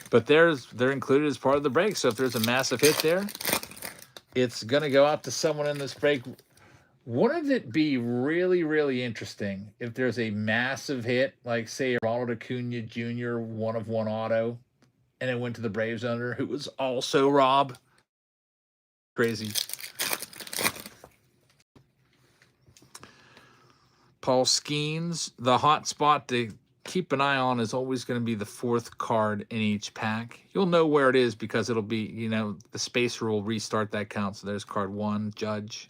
But they're included as part of the break. So if there's a massive hit there, it's going to go out to someone in this break. Wouldn't it be really, really interesting if there's a massive hit, like, say, Ronald Acuna Jr., 1 of 1 auto, and it went to the Braves owner, who was also Rob? Crazy. Paul Skeens, the hot spot to keep an eye on is always going to be the 4th card in each pack. You'll know where it is because it'll be, the spacer will restart that count. So there's card 1, Judge.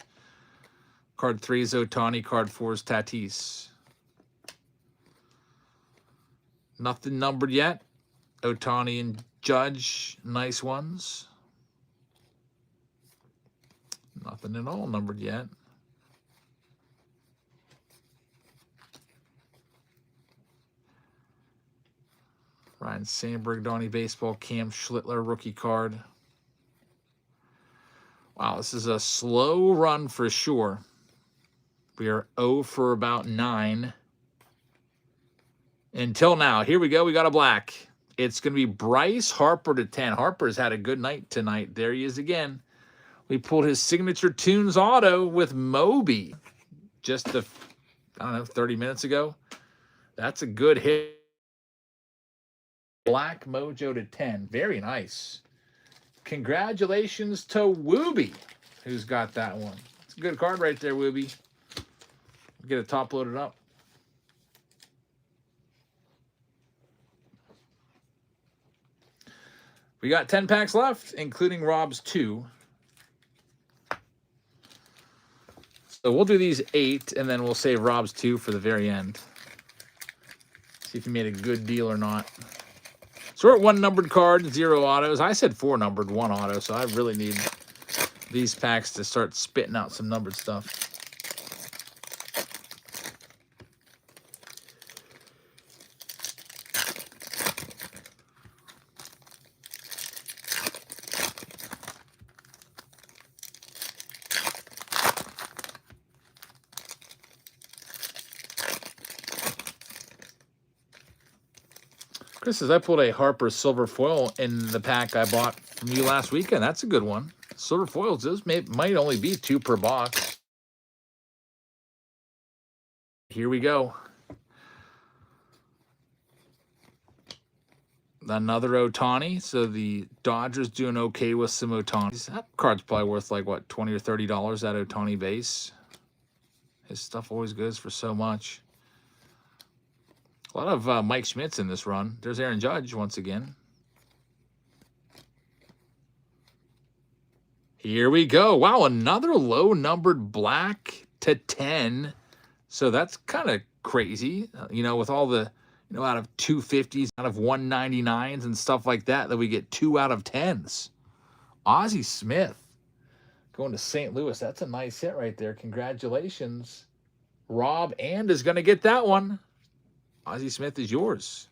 Card 3 is Ohtani. Card 4 is Tatis. Nothing numbered yet. Ohtani and Judge, nice ones. Nothing at all numbered yet. Ryan Sandberg, Donnie Baseball, Cam Schlittler, rookie card. Wow, this is a slow run for sure. We are 0 for about 9. Until now. Here we go. We got a black. It's going to be Bryce Harper to 10. Harper's had a good night tonight. There he is again. We pulled his signature tunes auto with Moby just 30 minutes ago. That's a good hit. Black Mojo to 10. Very nice. Congratulations to Wooby, who's got that one. It's a good card right there, Wooby. Get it top loaded up. We got 10 packs left, including Rob's 2. So we'll do these 8, and then we'll save Rob's 2 for the very end. See if he made a good deal or not. So we're at 1 numbered card, 0 autos. I said 4 numbered, 1 auto, so I really need these packs to start spitting out some numbered stuff. Chris says, I pulled a Harper silver foil in the pack I bought from you last weekend. That's a good one. Silver foils, those might only be 2 per box. Here we go. Another Ohtani. So the Dodgers doing okay with some Ohtanis. That card's probably worth like, what, $20 or $30, that Ohtani base. His stuff always goes for so much. A lot of Mike Schmidt's in this run. There's Aaron Judge once again. Here we go. Wow, another low-numbered black to 10. So that's kind of crazy, you know, with all the, you know, out of 250s, out of 199s and stuff like that, that we get 2 out of 10s. Ozzie Smith going to St. Louis. That's a nice hit right there. Congratulations. Rob and is going to get that one. Ozzie Smith is yours.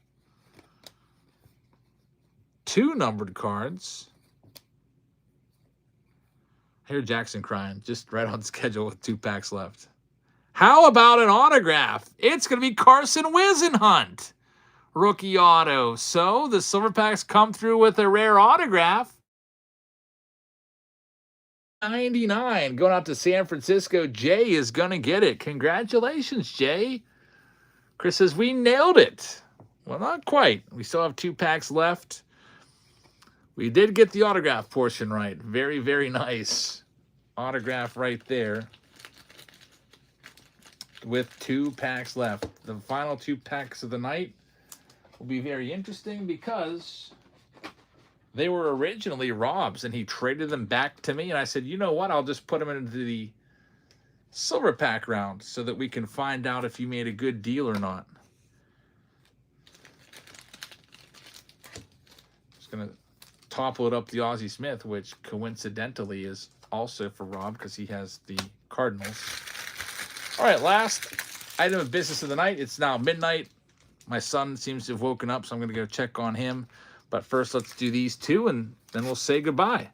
2 numbered cards. I hear Jackson crying, just right on schedule with 2 packs left. How about an autograph? It's going to be Carson Wisenhunt. Rookie auto. So the silver packs come through with a rare autograph. 99 going out to San Francisco. Jay is going to get it. Congratulations, Jay. Chris says, we nailed it. Well, not quite. We still have 2 packs left. We did get the autograph portion right. Very, very nice. Autograph right there. With 2 packs left. The final 2 packs of the night will be very interesting because they were originally Rob's and he traded them back to me. And I said, you know what? I'll just put them into the silver pack round so that we can find out if you made a good deal or not. Just going to topple it up the Ozzie Smith, which coincidentally is also for Rob because he has the Cardinals. All right, last item of business of the night. It's now midnight. My son seems to have woken up, so I'm going to go check on him. But first, let's do these 2, and then we'll say goodbye.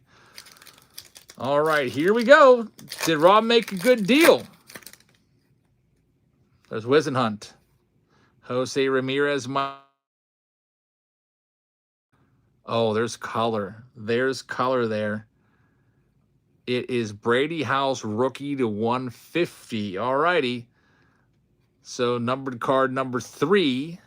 All right, here we go. Did Rob make a good deal? There's Wisenhunt. Jose Ramirez. Oh, there's color. There's color there. It is Brady House rookie to 150. All righty. So numbered card number 3.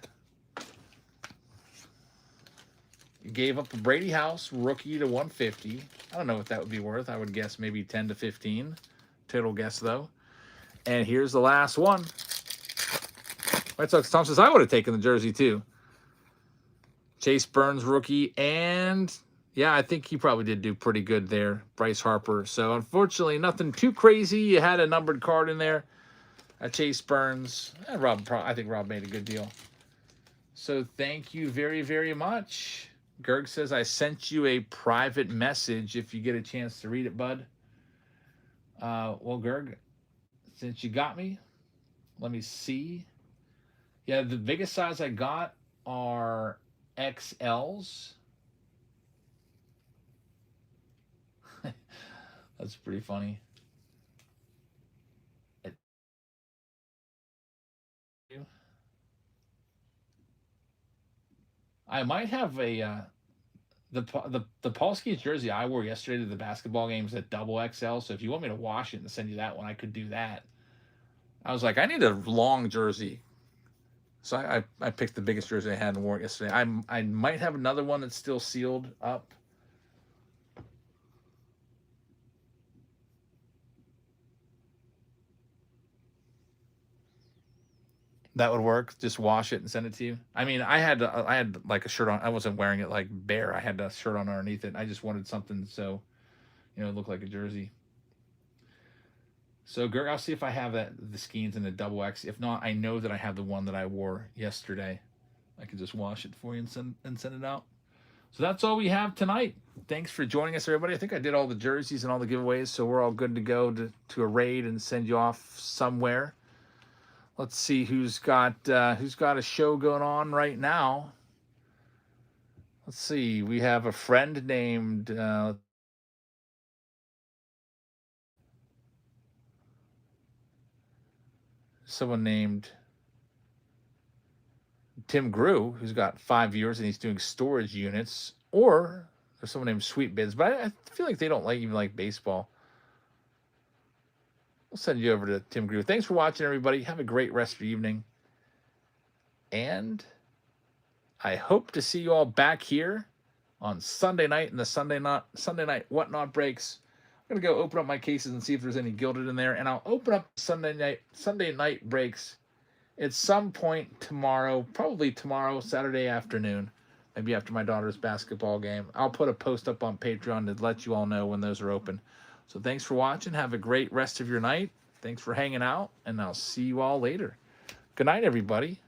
You gave up a Brady House rookie to 150. I don't know what that would be worth. I would guess maybe 10 to 15. Total guess, though. And here's the last one. White Sox Tom says, I would have taken the jersey, too. Chase Burns rookie. And yeah, I think he probably did do pretty good there. Bryce Harper. So unfortunately, nothing too crazy. You had a numbered card in there. Chase Burns. And I think Rob made a good deal. So thank you very, very much. Gerg says, I sent you a private message if you get a chance to read it, bud. Well, Gerg, since you got me, let me see. Yeah, the biggest size I got are XLs. That's pretty funny. I might have a the Paulsky jersey I wore yesterday to the basketball game is a double XL. So if you want me to wash it and send you that one, I could do that. I was like, I need a long jersey, so I picked the biggest jersey I had and wore it yesterday. I might have another one that's still sealed up. That would work. Just wash it and send it to you. I mean, I had like a shirt on. I wasn't wearing it like bare. I had a shirt on underneath it. I just wanted something so, you know, it looked like a jersey. So, Gerg, I'll see if I have the Skeens in the double X. If not, I know that I have the one that I wore yesterday. I could just wash it for you and send it out. So that's all we have tonight. Thanks for joining us, everybody. I think I did all the jerseys and all the giveaways, so we're all good to go to a raid and send you off somewhere. Let's see who's got a show going on right now. Let's see. We have a friend named someone named Tim Grew, who's got 5 viewers and he's doing storage units. Or there's someone named Sweet Bids, but I feel like they don't even like baseball. We'll send you over to Tim Grew. Thanks for watching, everybody. Have a great rest of your evening. And I hope to see you all back here on Sunday night in the Sunday night Whatnot Breaks. gonna go open up my cases and see if there's any gilded in there, and I'll open up Sunday night breaks at some point tomorrow, probably tomorrow, Saturday afternoon, maybe after my daughter's basketball game. I'll put a post up on Patreon to let you all know when those are open. So thanks for watching. Have a great rest of your night. Thanks for hanging out, and I'll see you all later. Good night, everybody.